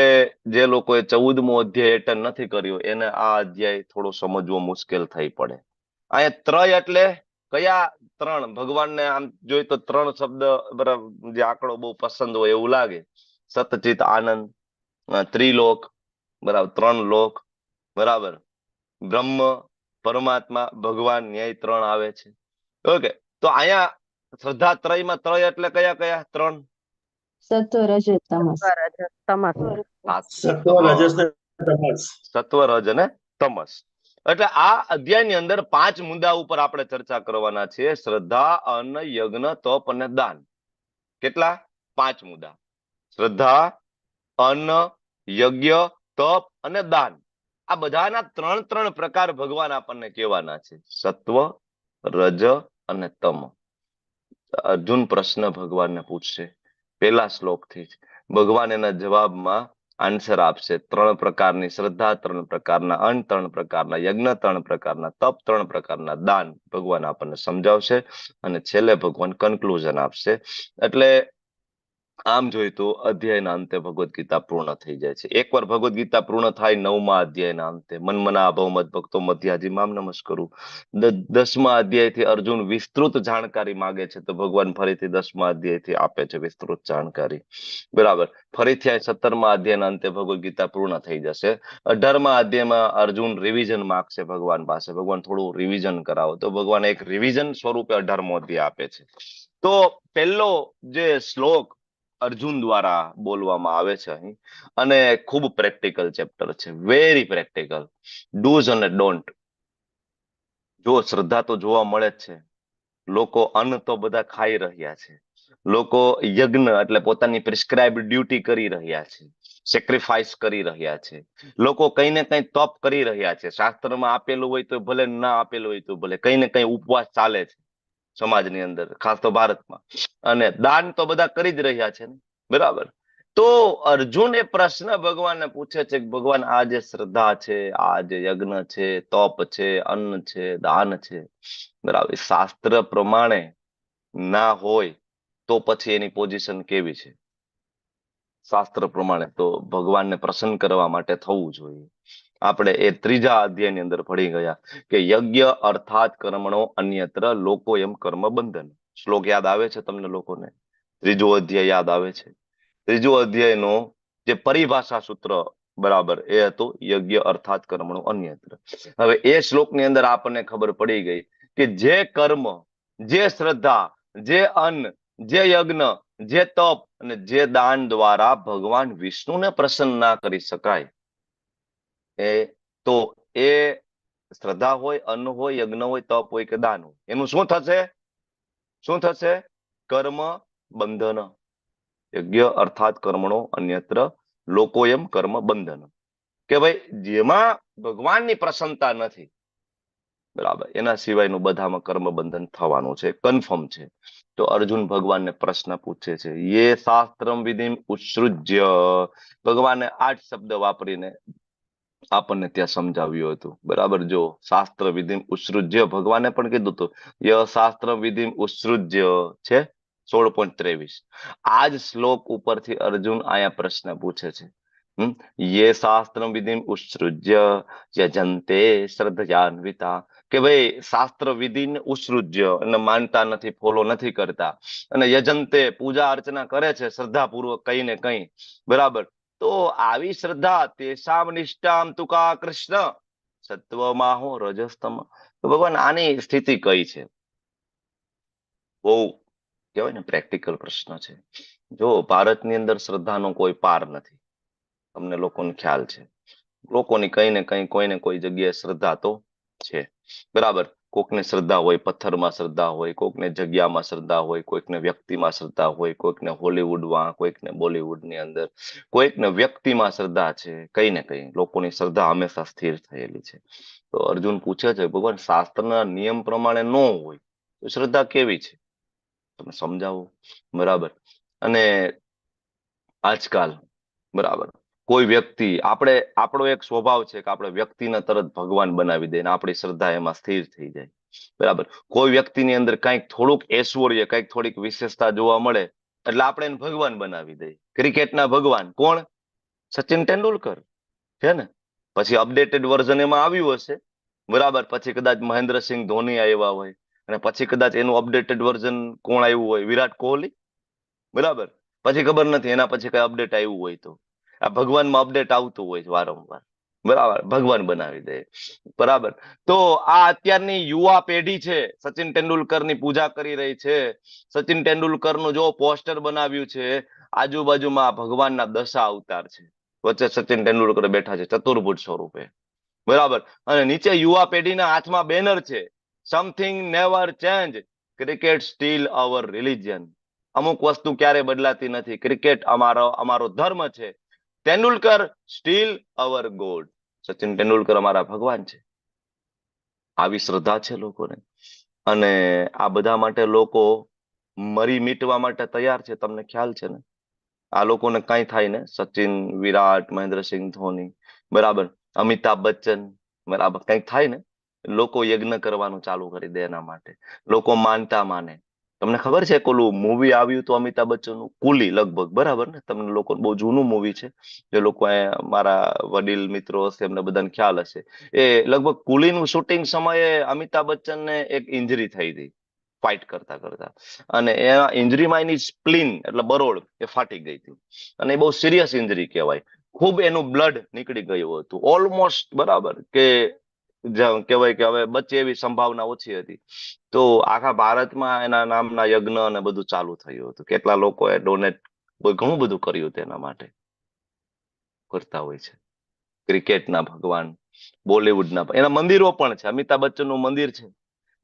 જે લોકોએ 14મો અધ્યાય એટેન્ડ નથી કર્યો એને આ અધ્યાય થોડો સમજવો મુશ્કેલ થઈ પડે. અહીંયા ત્રય એટલે કયા 3? ભગવાનને આમ જોઈ તો 3 શબ્દ, બરાબર, જે આંકડો બહુ પસંદ હોય એવું લાગે. સતચિત આનંદ, ત્રિલોક, બરાબર, 3 લોક, બરાબર, બ્રહ્મ, પરમાત્મા, ભગવાન, ન્યાય 3 આવે છે. ઓકે, તો અહીંયા શ્રદ્ધા ત્રયમાં ત્રય એટલે કયા કયા 3? સત્વ રજ તમસ. સત્વ રજ અને તમસ. એટલે આ અધ્યાયની અંદર 5 મુદ્દા ઉપર આપણે ચર્ચા કરવાના છીએ. શ્રદ્ધા, અન્ન, યજ્ઞ, તપ અને દાન. કેટલા? 5 મુદ્દા. શ્રદ્ધા, અન્ન, યજ્ઞ, તપ અને દાન. આ બધાના 3 પ્રકાર ભગવાન આપણને કહેવાના છે. સત્વ, રજ અને તમ. અર્જુન પ્રશ્ન ભગવાનને પૂછશે પહેલા શ્લોકથી જ. ભગવાન એના જવાબમાં આન્સર આપશે. 3 પ્રકારની શ્રદ્ધા, 3 પ્રકારના અન્ન, 3 પ્રકારના યજ્ઞ, 3 પ્રકારના તપ, 3 પ્રકારના દાન ભગવાન આપણને સમજાવશે અને છેલ્લે ભગવાન કન્ક્લુઝન આપશે. એટલે આમ જોઈએ તો અધ્યાયના અંતે ભગવદ્ ગીતા પૂર્ણ થઈ જાય છે. એકવાર ભગવદ્ ગીતા પૂર્ણ થાય 9મા અધ્યાયના અંતે, મન્મના અભવ મદ ભક્તો મધ્યાજી મામ નમસ્કરું. 10મા અધ્યાયથી અર્જુન વિસ્તૃત જાણકારી માંગે છે તો ભગવાન ફરીથી 10મા અધ્યાયથી આપે છે વિસ્તૃત જાણકારી, બરાબર. ફરીથી આ 17મા અધ્યાયના અંતે ભગવદ્ ગીતા પૂર્ણ થઈ જશે. 18મા અધ્યાયમાં અર્જુન રિવિઝન માંગશે ભગવાન પાસે. ભગવાન થોડું રિવિઝન કરાવો, તો ભગવાન એક રિવિઝન સ્વરૂપે 18મો અધ્યાય આપે છે. તો પહેલો જે શ્લોક અર્જુન દ્વારા બોલવામાં આવે છે અહીં, અને ખૂબ પ્રેક્ટિકલ ચેપ્ટર છે, વેરી પ્રેક્ટિકલ. ડૂઝ અને ડોન્ટ. જો શ્રદ્ધા તો જોવા મળે જ છે, લોકો અન્ન તો બધા ખાઈ રહ્યા છે, લોકો યજ્ઞ એટલે પોતાની પ્રિસ્ક્રાઇબ્ડ ડ્યુટી કરી રહ્યા છે, સેક્રિફાઈસ કરી રહ્યા છે, લોકો કઈ ને કઈ તપ કરી રહ્યા છે. શાસ્ત્રમાં આપેલું હોય તો ભલે, ના આપેલું હોય તો ભલે, કઈ ને કઈ ઉપવાસ ચાલે છે સમાજની અંદર, ખાસ તો ભારતમાં. અને દાન તો બધા કરી જ રહ્યા છે ને, બરાબર. તો અર્જુન એ પ્રશ્ન ભગવાનને પૂછે છે કે ભગવાન, આ જે શ્રદ્ધા છે, આ જે યજ્ઞ છે, તપ છે, અન્ન છે, દાન છે, બરાબર, શાસ્ત્ર પ્રમાણે ના હોય તો પછી એની પોઝિશન કેવી છે? શાસ્ત્ર પ્રમાણે તો ભગવાનને પ્રસન્ન કરવા માટે થવું જોઈએ. આપણે એ 3જા અધ્યાયની અંદર ભણી ગયા કે યજ્ઞ અર્થાત કર્મણો અન્યત્ર લોકો એમ કર્મ બંધન. શ્લોક યાદ આવે છે તમને લોકોને? 3જો અધ્યાય યાદ આવે છે? 3જો અધ્યાયનો જે પરિભાષા સૂત્ર, બરાબર, એ હતું યજ્ઞ અર્થાત કર્મણો અન્યત્ર. હવે એ શ્લોકની અંદર આપણને ખબર પડી ગઈ કે જે કર્મ, જે શ્રદ્ધા, જે અન્ન, જે યજ્ઞ, જે તપ અને જે દાન દ્વારા ભગવાન વિષ્ણુને પ્રસન્ન ના કરી શકાય, તો એ શ્રદ્ધા હોય, અન્ન હોય, યજ્ઞ હોય, તપ હોય કે દાન હોય, એનું શું થશે? શું થશે? કર્મ બંધન. યજ્ઞ અર્થાત કર્મણો અન્યત્ર લોકોયમ કર્મ બંધન. કે ભાઈ જેમાં ભગવાનની પ્રસન્નતા નથી, બરાબર, એના સિવાયનું બધામાં કર્મબંધન થવાનું છે, કન્ફર્મ છે. તો અર્જુન ભગવાનને પ્રશ્ન પૂછે છે, યે શાસ્ત્રમ વિધિમ ઉત્સૃજ્ય. ભગવાને 8 શબ્દ વાપરીને આપણને ત્યાં સમજાવ્યું હતું. બરાબર, જો શાસ્ત્ર વિધિમ ઉત્સૃજ્ય ભગવાને પણ કીધું હતું, ય શાસ્ત્ર વિધિમ ઉત્સૃજ્ય છે 16.23. આ જ શ્લોક ઉપરથી અર્જુન આયા પ્રશ્ન પૂછે છે. યે શાસ્ત્ર વિધિમ ઉત્સૃજ્ય યજન્તે શ્રદ્ધયાન્વિતા. કે ભાઈ શાસ્ત્ર વિધિને ઉત્સૃજ્ય અને માનતા નથી, ફોલો નથી કરતા, અને યજન્તે પૂજા અર્ચના કરે છે શ્રદ્ધાપૂર્વક કઈ ને કઈ. બરાબર, તો આવી શ્રદ્ધા તેષામ નિષ્ઠામ તુકા કૃષ્ણ સત્વમાહો રજસ્તમ. તો ભગવાન આની સ્થિતિ કઈ છે? બહુ કહેવાય ને પ્રેક્ટિકલ પ્રશ્ન છે. જો ભારતની અંદર શ્રદ્ધાનો કોઈ પાર નથી, તમને લોકોને ખ્યાલ છે. લોકોની કઈ ને કઈ કોઈ ને કોઈ જગ્યાએ શ્રદ્ધા તો છે. બરાબર, કોકને શ્રદ્ધા હોય પથ્થરમાં શ્રદ્ધા હોય, કોકને જગ્યામાં શ્રદ્ધા હોય, કોઈકને વ્યક્તિમાં શ્રદ્ધા હોય, કોઈકને હોલીવુડમાં, કોઈકને બોલીવુડની અંદર, કોઈકને વ્યક્તિમાં શ્રદ્ધા છે. કઈ ને કઈ લોકોની શ્રદ્ધા હંમેશા સ્થિર થયેલી છે. તો અર્જુન પૂછે છે, ભગવાન શાસ્ત્રના નિયમ પ્રમાણે ન હોય તો શ્રદ્ધા કેવી છે? તમે સમજાવો. બરાબર, અને આજકાલ બરાબર કોઈ વ્યક્તિ, આપણો એક સ્વભાવ છે કે આપણે વ્યક્તિને તરત ભગવાન બનાવી દઈએ, આપણી શ્રદ્ધા એમાં સ્થિર થઈ જાય. બરાબર, કોઈ વ્યક્તિની અંદર કંઈક થોડુંક ઐશ્વર્ય, કંઈક થોડીક વિશેષતા જોવા મળે એટલે આપણે એને ભગવાન બનાવી દઈએ. ક્રિકેટના ભગવાન કોણ? સચિન તેંડુલકર છે ને. પછી અપડેટેડ વર્ઝન એમાં આવ્યું હશે. બરાબર, પછી કદાચ મહેન્દ્રસિંહ ધોની આવ્યા હોય, અને પછી કદાચ એનું અપડેટેડ વર્ઝન કોણ આવ્યું હોય? વિરાટ કોહલી. બરાબર, પછી ખબર નથી એના પછી કઈ અપડેટ આવ્યું હોય તો. આ ભગવાનમાં અપડેટ આવતું હોય છે વારંવાર. બરાબર, ભગવાન બનાવી દે. બરાબર, તો આ અત્યારની યુવા પેઢી છે, સચિન તેંડુલકરની પૂજા કરી રહી છે. સચિન તેંડુલકરનું જો પોસ્ટર બનાવ્યું છે, આજુબાજુમાં ભગવાનના દશા અવતાર છે, વચ્ચે સચિન તેંડુલકર બેઠા છે ચતુર્ભુજ સ્વરૂપે. બરાબર, અને નીચે યુવા પેઢીના હાથમાં બેનર છે, something never change, cricket still our religion. અમુક વસ્તુ ક્યારે બદલાતી નથી, ક્રિકેટ અમારો ધર્મ છે. Tendulkar still our god. Sachin Tendulkar અમારા ભગવાન છે. આવી શ્રદ્ધા છે લોકોને, અને આ બધા માટે લોકો મરી મીટવા માટે તૈયાર છે. તમને ખ્યાલ છે ને, આ લોકોને કઈ થાય ને, સચિન, વિરાટ, મહેન્દ્રસિંહ ધોની, બરાબર, અમિતાભ બચ્ચન, બરાબર, કઈક થાય ને, લોકો યજ્ઞ કરવાનું ચાલુ કરી દે એના માટે. લોકો માનતા માને. તમને ખબર છે ઓલું મૂવી આવ્યું હતું અમિતાભ બચ્ચનનું, કુલી, લગભગ, બરાબર ને? તમને લોકો બહુ જૂનું મૂવી છે, જે લોકો મારા વડીલ મિત્રો હશે એમને બધાને ખ્યાલ હશે. એ લગભગ કુલીનું શૂટિંગ સમયે અમિતાભ બચ્ચનને એક ઇન્જરી થઈ હતી ફાઇટ કરતા કરતા, અને એના ઇન્જરીમાં એની સ્પ્લીન એટલે બરોળ એ ફાટી ગઈ હતી, અને એ બહુ સિરિયસ ઇન્જરી કહેવાય. ખૂબ એનું બ્લડ નીકળી ગયું હતું ઓલમોસ્ટ. બરાબર, કે કહેવાય કે હવે બચે એવી સંભાવના ઓછી હતી. તો આખા ભારતમાં એના નામના યજ્ઞ અને બધું ચાલુ થયું હતું. કેટલા લોકોએ ડોનેટ, ઘણું બધું કર્યું તેના માટે. કરતા હોય છે ક્રિકેટના ભગવાન, બોલિવૂડના, એના મંદિરો પણ છે. અમિતાભ બચ્ચનનું મંદિર છે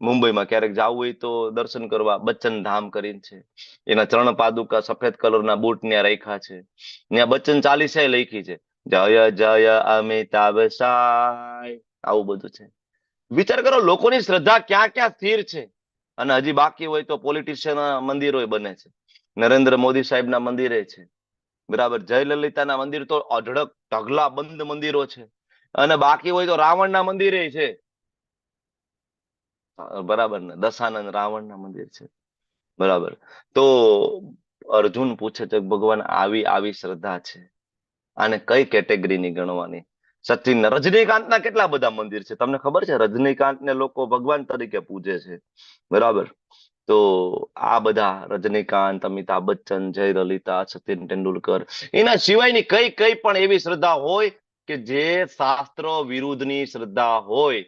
મુંબઈમાં, ક્યારેક જવું હોય તો દર્શન કરવા, બચ્ચન ધામ કરીને છે. એના ચરણ પાદુકા સફેદ કલરના બૂટ ત્યાં રાખ્યા છે. ત્યાં બચ્ચન ચાલીસાય લખી છે, જય જય અમિતાભ સાય, આવું બધું છે. વિચાર કરો લોકોની શ્રદ્ધા ક્યાં ક્યાં સ્થિર છે. અને હજી બાકી હોય તો પોલિટિશિયનના મંદિરો બને છે, નરેન્દ્ર મોદી સાહેબના મંદિરે છે. બરાબર, જયલલિતાના મંદિર તો અઢળક ઢગલા બંધ મંદિરો છે. અને બાકી હોય તો રાવણના મંદિરે છે. બરાબર ને, દશાનંદ રાવણના મંદિર છે. બરાબર, તો અર્જુન પૂછે છે ભગવાન આવી શ્રદ્ધા છે, આને કઈ કેટેગરીની ગણવાની? સચિન, રજનીકાંતના કેટલા બધા મંદિર છે તમને ખબર છે? રજનીકાંતને લોકો ભગવાન તરીકે પૂજે છે. બરાબર, તો આ બધા રજનીકાંત, અમિતાભ બચ્ચન, જયલલિતા, સચિન તેંડુલકર, એના સિવાયની કઈ પણ એવી શ્રદ્ધા હોય કે જે શાસ્ત્ર વિરુદ્ધની શ્રદ્ધા હોય,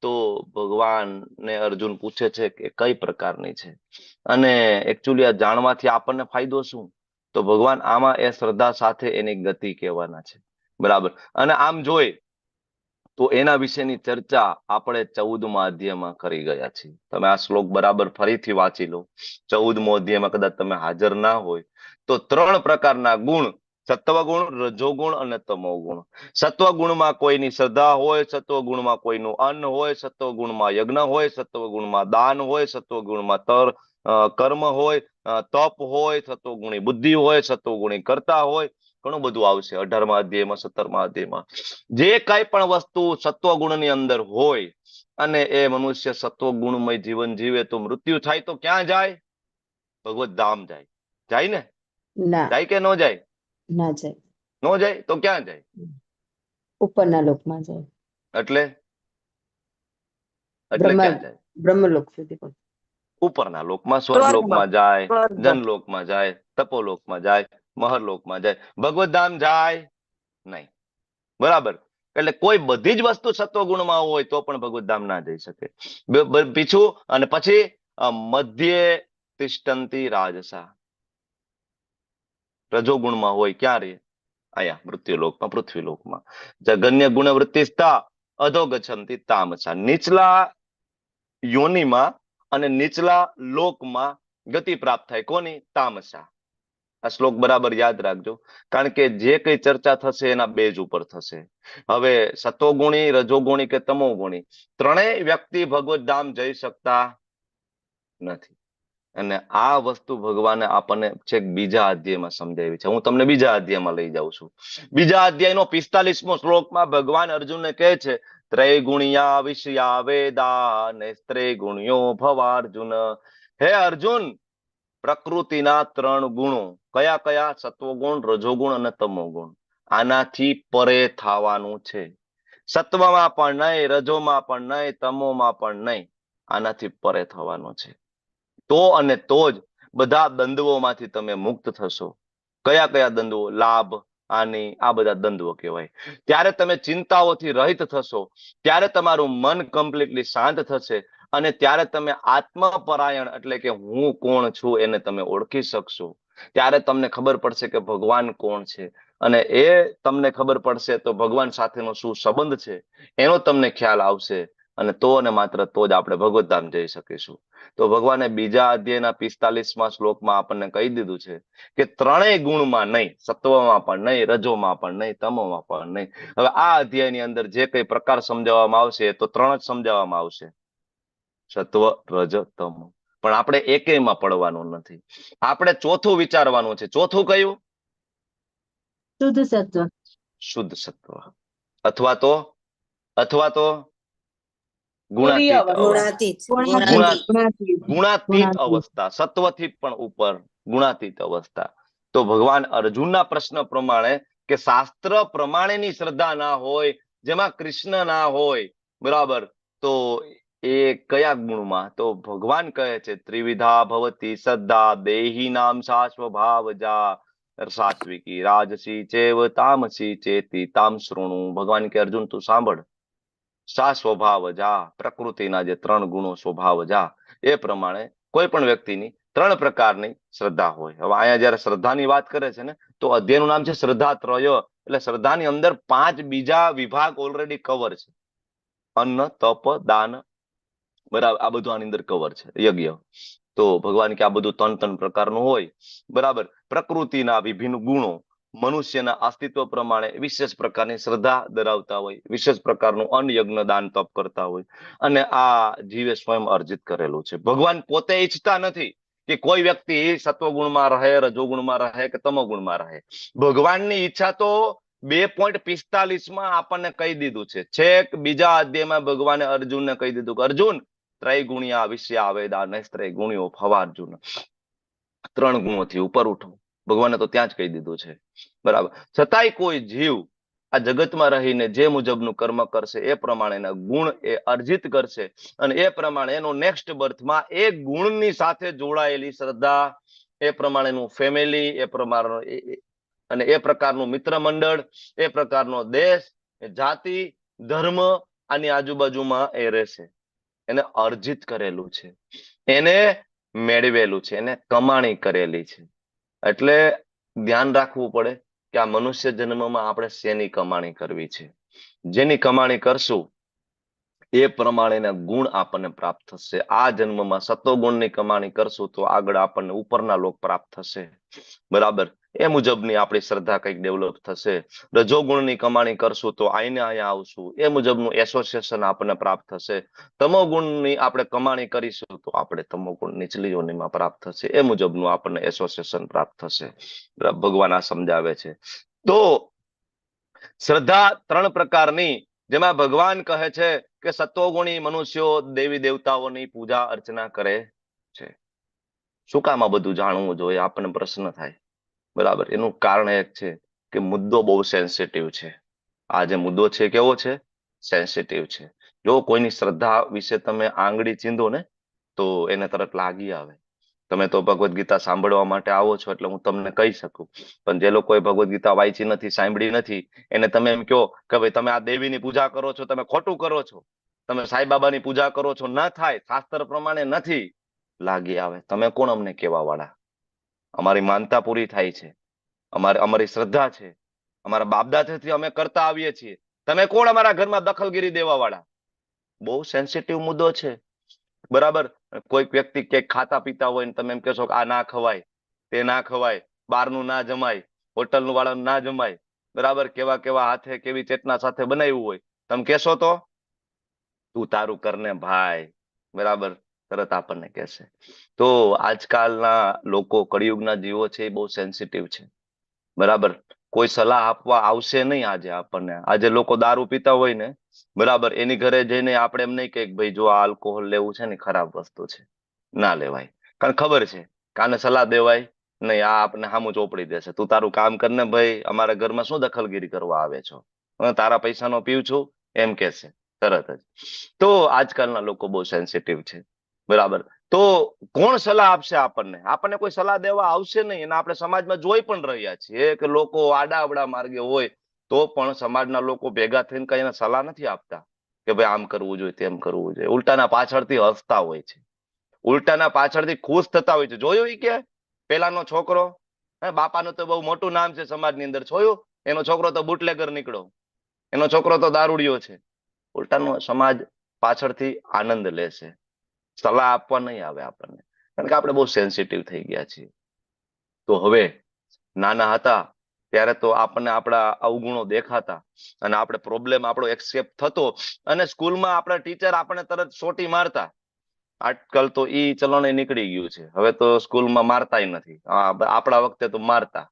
તો ભગવાનને અર્જુન પૂછે છે કે કઈ પ્રકારની છે. અને એકચ્યુઅલી આ જાણવાથી આપણને ફાયદો શું? તો ભગવાન આમાં એ શ્રદ્ધા સાથે એની ગતિ કહેવાના છે. બરાબર, અને આમ જોઈ તો એના વિશેની ચર્ચા આપણે 14મા અધ્યાયમાં કરી ગયા છીએ. તમે આ શ્લોક બરાબર ફરીથી વાંચી લો. 14મો અધ્યાયમાં કદાચ તમે હાજર ના હોય તો 3 પ્રકારના ગુણ સત્વગુણ, રજોગુણ અને તમોગુણ. સત્વગુણમાં કોઈની શ્રદ્ધા હોય, સત્વગુણમાં કોઈનું અન્ન હોય, સત્વગુણમાં યજ્ઞ હોય, સત્વગુણમાં દાન હોય, સત્વગુણમાં કર્મ હોય, તપ હોય, સત્વગુણી બુદ્ધિ હોય, સત્વગુણી કર્તા હોય, ઘણું બધું આવશે 18મા અધ્યાયમાં, 17મા અધ્યાયમાં. જે કઈ પણ વસ્તુ સત્વગુણની અંદર હોય અને એ મનુષ્ય સત્વગુણમય જીવન જીવે તો મૃત્યુ થાય તો ક્યાં જાય? ભગવત ધામ જાય. જાય ને? ના, જાય કે ન જાય? ના જાય. ન જાય તો ક્યાં જાય? ઉપરના લોકમાં જાય. એટલે ક્યાં જાય? બ્રહ્મલોક સુધી પહોંચે. ઉપરના લોકમાં, સ્વર્ગલોકમાં જાય, જનલોકમાં જાય, તપોલોકમાં જાય, મહરલોકમાં જાય. ભગવત ધામ જાય નહીં. બરાબર. એટલે કોઈ બધી જ વસ્તુ સત્વગુણમાં હોય તો પણ ભગવત ધામ ના જઈ શકે. પીછું અને પછી મધ્યે તિષ્ઠંતી રાજસા. રજોગુણમાં હોય ક્યારે? અહીંયા મૃત્યુલોકમાં, પૃથ્વીલોકમાં. જગન્ય ગુણ વૃત્તિસ્થા અધો ગચ્છન્તિ તામસા. નીચલા યોનિમાં અને નીચલા લોકમાં ગતિ પ્રાપ્ત થાય. કોની? તામસા. આ શ્લોક બરાબર યાદ રાખજો, કારણ કે જે કઈ ચર્ચા થશે એના બેઝ ઉપર થશે. હવે સતોગુણી, રજોગુણી કે તમોગુણી ત્રણેય વ્યક્તિ ભગવત ધામ જઈ શકતા નથી. અને આ વસ્તુ ભગવાને આપણને છેક બીજા અધ્યાયમાં સમજાવી છે. હું તમને બીજા અધ્યાયમાં લઈ જાઉં છું. બીજા અધ્યાયનો 45મો શ્લોકમાં ભગવાન અર્જુનને કહે છે, ત્રૈગુણ્યા વિષયા વેદા નેસ્ત્રૈગુણ્યો ભવાર્જુન. હે અર્જુન, પ્રકૃતિના 3 ગુણો કયા કયા? સત્વગુણ, રજોગુણ અને તમોગુણ. આનાથી પરે થવાનું છે. સત્વમાં પણ નહીં, રજોમાં પણ નહીં, તમોમાં પણ નહીં. આનાથી પરે થવાનું છે. તો અને તો જ બધા દ્વંદ્વોમાંથી તમે મુક્ત થશો. કયા કયા દ્વંદ્વો? લાભ, હાનિ, આ બધા દ્વંદ્વો કહેવાય. ત્યારે તમે ચિંતાઓથી રહિત થશો. ત્યારે તમારું મન કમ્પ્લીટલી શાંત થશે અને ત્યારે તમે આત્મપરાયણ એટલે કે હું કોણ છું એને તમે ઓળખી શકશો. ત્યારે તમને ખબર પડશે કે ભગવાન કોણ છે, અને એ તમને ખબર પડશે તો ભગવાન સાથેનો શું સંબંધ છે એનો તમને ખ્યાલ આવશે. અને તો અને માત્ર તો જ આપણે ભગવત ધામ જઈ શકીશું. તો ભગવાને બીજા અધ્યાયના 45મા શ્લોકમાં આપણને કહી દીધું છે કે ત્રણેય ગુણમાં નહીં, સત્વમાં પણ નહીં, રજોમાં પણ નહીં, તમોમાં પણ નહીં. હવે આ અધ્યાયની અંદર જે કઈ પ્રકાર સમજાવવામાં આવશે તો 3 જ સમજાવવામાં આવશે, સત્વ, રજ, તમો. પણ આપણે એકેયમાં પડવાનું નથી. આપણે ચોથું વિચારવાનું છે. ચોથું કયું? શુદ્ધ સત્વ. શુદ્ધ સત્વ. અથવા તો ગુણાતીત અવસ્થા. સત્વથી પણ ઉપર ગુણાતીત અવસ્થા. તો ભગવાન અર્જુનના પ્રશ્ન પ્રમાણે કે શાસ્ત્ર પ્રમાણેની શ્રદ્ધા ના હોય, જેમાં કૃષ્ણ ના હોય, બરાબર, તો એ કયા ગુણમાં? તો ભગવાન કહે છે, ત્રિવિધા ભવતી શ્રદ્ધા દેહી નામ સ્વભાવજા સાત્વિકી રાજસી ચેવ તામસી ચેતી તામ શૃણુ. ભગવાન કે અર્જુન તું સાંભળ, સા સ્વભાવ જા, પ્રકૃતિના જે 3 ગુણો સ્વભાવ જા, એ પ્રમાણે કોઈ પણ વ્યક્તિની 3 પ્રકારની શ્રદ્ધા હોય. હવે અહીંયા જયારે શ્રદ્ધાની વાત કરે છે ને, તો અધ્યાયનું નામ છે શ્રદ્ધાત્રય. એટલે શ્રદ્ધાની અંદર 5 બીજા વિભાગ ઓલરેડી કવર છે. અન્ન, તપ, દાન, બરાબર, આ બધું આની અંદર કવર છે. યજ્ઞ. તો ભગવાન કે આ બધું 3 પ્રકારનું હોય. બરાબર. પ્રકૃતિના વિભિન્ન ગુણો મનુષ્યના અસ્તિત્વ પ્રમાણે વિશેષ પ્રકારની શ્રદ્ધા ધરાવતા હોય, વિશેષ પ્રકારનું અન્ન, યજ્ઞ, દાન, તપ કરતા હોય, અને આ જીવે સ્વયં અર્જિત કરેલું છે. ભગવાન પોતે ઈચ્છતા નથી કે કોઈ વ્યક્તિ સત્વગુણમાં રહે, રજોગુણમાં રહે કે તમોગુણમાં રહે. ભગવાનની ઈચ્છા તો 2.45માં આપણને કહી દીધું છે. છેક બીજા અધ્યાયમાં ભગવાને અર્જુનને કહી દીધું કે અર્જુન, ત્રૈગુણ્યા વિષયા વેદા નેસ્ત્રૈગુણ્યો ભવાર્જુન. 3 ગુણોથી ઉપર ઉઠો. ભગવાને તો ત્યાં જ કહી દીધું છે. બરાબર. છતાંય કોઈ જીવ આ જગતમાં રહીને જે મુજબનું કર્મ કરશે એ પ્રમાણેના ગુણ એ અર્જિત કરશે, અને એ પ્રમાણે એનો નેક્સ્ટ બર્થમાં એ ગુણની સાથે જોડાયેલી શ્રદ્ધા, એ પ્રમાણેનું ફેમિલી, એ પ્રમાણનું અને એ પ્રકારનું મિત્ર મંડળ, એ પ્રકારનો દેશ, જાતિ, ધર્મ આની આજુબાજુમાં એ રહેશે. એને અર્જિત કરેલું છે, એને મેળવેલું છે, એને કમાણી કરેલી છે. એટલે ધ્યાન રાખવું પડે કે આ મનુષ્ય જન્મમાં આપણે શેની કમાણી કરવી છે. જેની કમાણી કરશું એ પ્રમાણેના ગુણ આપણને પ્રાપ્ત થશે. આ જન્મમાં સત્વગુણની કમાણી કરશું તો આગળ આપણને ઉપરના લોક પ્રાપ્ત થશે. બરાબર. એ મુજબની આપણી શ્રદ્ધા કંઈક ડેવલપ થશે. રજોગુણની કમાણી કરશું તો આઈને અહીંયા આવશું, એ મુજબનું એસોસિએશન આપણને પ્રાપ્ત થશે. તમોગુણની આપણે કમાણી કરીશું તો આપણે તમોગુણ નીચલી યોનિમાં પ્રાપ્ત થશે, એ મુજબનું આપણને એસોસિએશન પ્રાપ્ત થશે. ભગવાન આ સમજાવે છે. તો શ્રદ્ધા 3 પ્રકારની, જેમાં ભગવાન કહે છે કે સત્વગુણી મનુષ્યો દેવી દેવતાઓની પૂજા અર્ચના કરે છે. શું કામ આ બધું જાણવું જોઈએ? આપણને પ્રશ્ન થાય. બરાબર, એનું કારણ એક છે કે મુદ્દો બહુ સેન્સિટિવ છે. આ જે મુદ્દો છે કેવો છે? સેન્સિટિવ છે. જો કોઈની શ્રદ્ધા વિશે તમે આંગળી ચીંધો ને તો એને તરત લાગી આવે. તમે તો ભગવદ્ ગીતા સાંભળવા માટે આવો છો એટલે હું તમને કહી શકું, પણ જે લોકોએ ભગવદ્ ગીતા વાંચી નથી, સાંભળી નથી, એને તમે એમ કહો કે ભાઈ તમે આ દેવીની પૂજા કરો છો, તમે ખોટું કરો છો, તમે સાંઈબાબાની પૂજા કરો છો, ન થાય, શાસ્ત્ર પ્રમાણે નથી, લાગી આવે. તમે કોણ અમને કહેવા વાળા? અમારી માનતા પૂરી થાય છે, અમારી શ્રદ્ધા છે, અમારા બાપદાદાથી અમે કરતા આવીએ છીએ. તમે કોણ અમારા ઘરમાં દખલગીરી દેવા વાળા? બહુ સેન્સિટિવ મુદ્દો છે. બરાબર, કોઈક વ્યક્તિ ક્યાંક ખાતા પીતા હોય ને તમે એમ કહેશો કે આ ના ખવાય, તે ના ખવાય, બહારનું ના જમાય, હોટલનું વાળાનું ના જમાય. બરાબર, કેવા કેવા હાથે કેવી ચેતના સાથે બનાવ્યું હોય, તમે કહેશો તો તું તારું કરને ભાઈ. બરાબર, તરત આપણને કહેશે. તો આજકાલના લોકો, કળિયુગના જીવો છે, એ બહુ સેન્સિટિવ છે. બરાબર, કોઈ સલાહ આપવા આવશે નહીં આજે આપણને. આજે લોકો દારૂ પીતા હોય ને, બરાબર, એની ઘરે જઈને આપણે એમ નહીં કે ભાઈ જો આ આલ્કોહોલ લેવું છે ને ખરાબ વસ્તુ છે, ના લેવાય. કારણ ખબર છે કે આને સલાહ દેવાય નહીં, આ આપણને સામું ચોપડી દેશે. તું તારું કામ કરને ભાઈ, અમારા ઘરમાં શું દખલગીરી કરવા આવે છો? તારા પૈસાનો પીવું છું એમ કહેશે તરત જ. તો આજકાલના લોકો બહુ સેન્સિટિવ છે. બરાબર, તો કોણ સલાહ આપશે આપણને? આપણને કોઈ સલાહ દેવા આવશે નહીં. અને આપણે સમાજમાં જોઈ પણ રહ્યા છીએ કે લોકો આડા અવડા માર્ગે હોય તો પણ સમાજના લોકો ભેગા થઈને કઈ એને સલાહ નથી આપતા કે ભાઈ આમ કરવું જોઈએ, તેમ કરવું જોઈએ. ઉલટાના પાછળથી હસતા હોય છે, ઉલટાના પાછળથી ખુશ થતા હોય છે. જોયું કે પેલાનો છોકરો, બાપાનું તો બહુ મોટું નામ છે સમાજની અંદર, જોયું એનો છોકરો તો બુટલેગર નીકળો, એનો છોકરો તો દારૂડિયો છે. ઉલટાનો સમાજ પાછળથી આનંદ લેશે, સલાહ આપવા નહીં આવે આપણને, કારણ કે આપણે બહુ સેન્સિટિવ થઈ ગયા છીએ. તો હવે નાના હતા ત્યારે તો આપણને આપણા અવગુણો દેખાતા અને આપણે પ્રોબ્લેમ આપણો એક્સેપ્ટ થતો અને સ્કૂલમાં આપણા ટીચર આપણને તરત સોટી મારતા. આજકાલ તો ઈ ચલણ નીકળી ગયું છે. હવે તો સ્કૂલમાં મારતાય નથી. આપણા વખતે તો મારતા,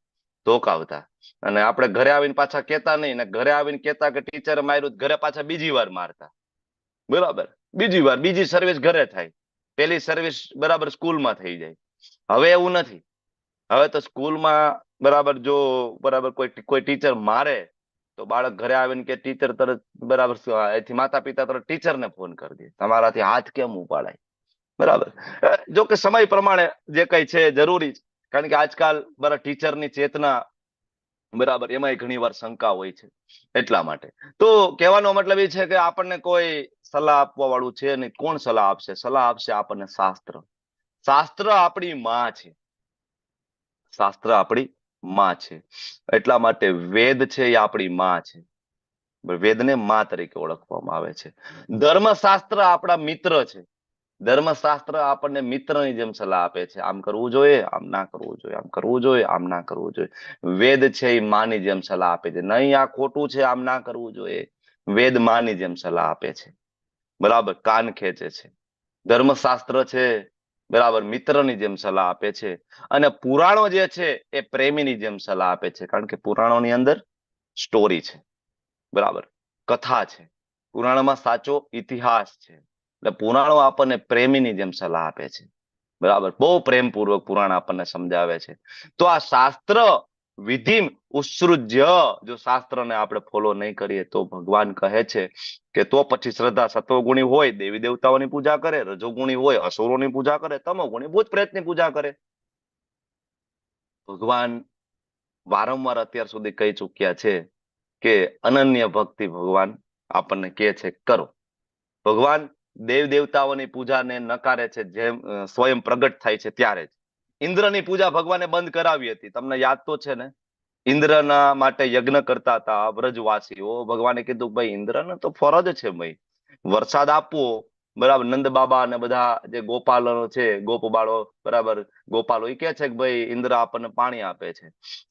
ધોકાવતા, અને આપણે ઘરે આવીને પાછા કેતા નહીં, ને ઘરે આવીને કેતા કે ટીચરે માર્યું, ઘરે પાછા બીજી વાર મારતા. બરાબર, બીજી વાર, બીજી સર્વિસ ઘરે થાય, પેલી સર્વિસ બરાબર સ્કૂલમાં થઈ જાય. હવે એવું નથી. હવે તો સ્કૂલમાં બરાબર જો બરાબર કોઈ ટીચર મારે તો બાળક ઘરે આવીને કે ટીચર તરત બરાબર એથી માતા પિતા તરત ટીચરને ફોન કરી દે, તમારાથી હાથ કેમ ઉપાડાય? બરાબર, જો કે સમય પ્રમાણે જે કઈ છે જરૂરી, કારણ કે આજકાલ બરાબર ટીચરની ચેતના બરાબર એમાંય ઘણી વાર શંકા હોય છે. એટલા માટે તો કહેવાનો મતલબ એ છે કે આપણને કોઈ સલાહ આપવા વાળું છે નહીં. કોણ સલાહ આપશે? સલાહ આપશે આપણને શાસ્ત્ર. શાસ્ત્ર આપણી માં છે, શાસ્ત્ર આપણી માં છે. એટલા માટે વેદ છે એ આપણી માં છે. વેદને માં તરીકે ઓળખવામાં આવે છે. ધર્મશાસ્ત્ર આપણા મિત્ર છે. ધર્મશાસ્ત્ર આપણને મિત્રની જેમ સલાહ આપે છે, આમ કરવું જોઈએ, આમ ના કરવું જોઈએ, આમ કરવું જોઈએ, આમ ના કરવું જોઈએ. વેદ છે એ માની જેમ સલાહ આપે છે, નહીં આ ખોટું છે, આમ ના કરવું જોઈએ. વેદ માની જેમ સલાહ આપે છે. બરાબર, કાન ખેંચે છે. ધર્મશાસ્ત્ર છે બરાબર મિત્રની જેમ સલાહ આપે છે. અને પુરાણો જે છે એ પ્રેમીની જેમ સલાહ આપે છે, કારણ કે પુરાણોની અંદર સ્ટોરી છે, બરાબર, કથા છે. પુરાણમાં સાચો ઇતિહાસ છે. એટલે પુરાણો આપણને પ્રેમીની જેમ સલાહ આપે છે. બરાબર, બહુ પ્રેમપૂર્વક પુરાણ આપણને સમજાવે છે. તો આ શાસ્ત્ર વિધિ ઉત્સૃજ્ય, જો શાસ્ત્રને આપણે ફોલો નહીં કરીએ તો ભગવાન કહે છે કે તો પછી શ્રદ્ધા સત્વગુણી હોય દેવી દેવતાઓની પૂજા કરે, રજોગુણી હોય અસુરોની પૂજા કરે, તમોગુણી ભૂત પ્રેતની પૂજા કરે. ભગવાન વારંવાર અત્યાર સુધી કહી ચુક્યા છે કે અનન્ય ભક્તિ ભગવાન આપણને કહે છે કરો. ભગવાન દેવ દેવતાઓની પૂજાને નકારે છે જેમ સ્વયં પ્રગટ થાય છે ત્યારે જ. ઇન્દ્રની પૂજા ભગવાને બંધ કરાવી હતી, તમને યાદ તો છે ને? ઇન્દ્રના માટે યજ્ઞ કરતા હતા વ્રજવાસીઓ. ભગવાને કીધું ભાઈ ઇન્દ્રને તો ફરજ છે ભાઈ વરસાદ આપવો, બરાબર, નંદ બાબા અને બધા જે ગોપાલો છે, ગોપબાળો, બરાબર, ગોપાલો એ કે છે કે ભાઈ ઇન્દ્ર આપણને પાણી આપે છે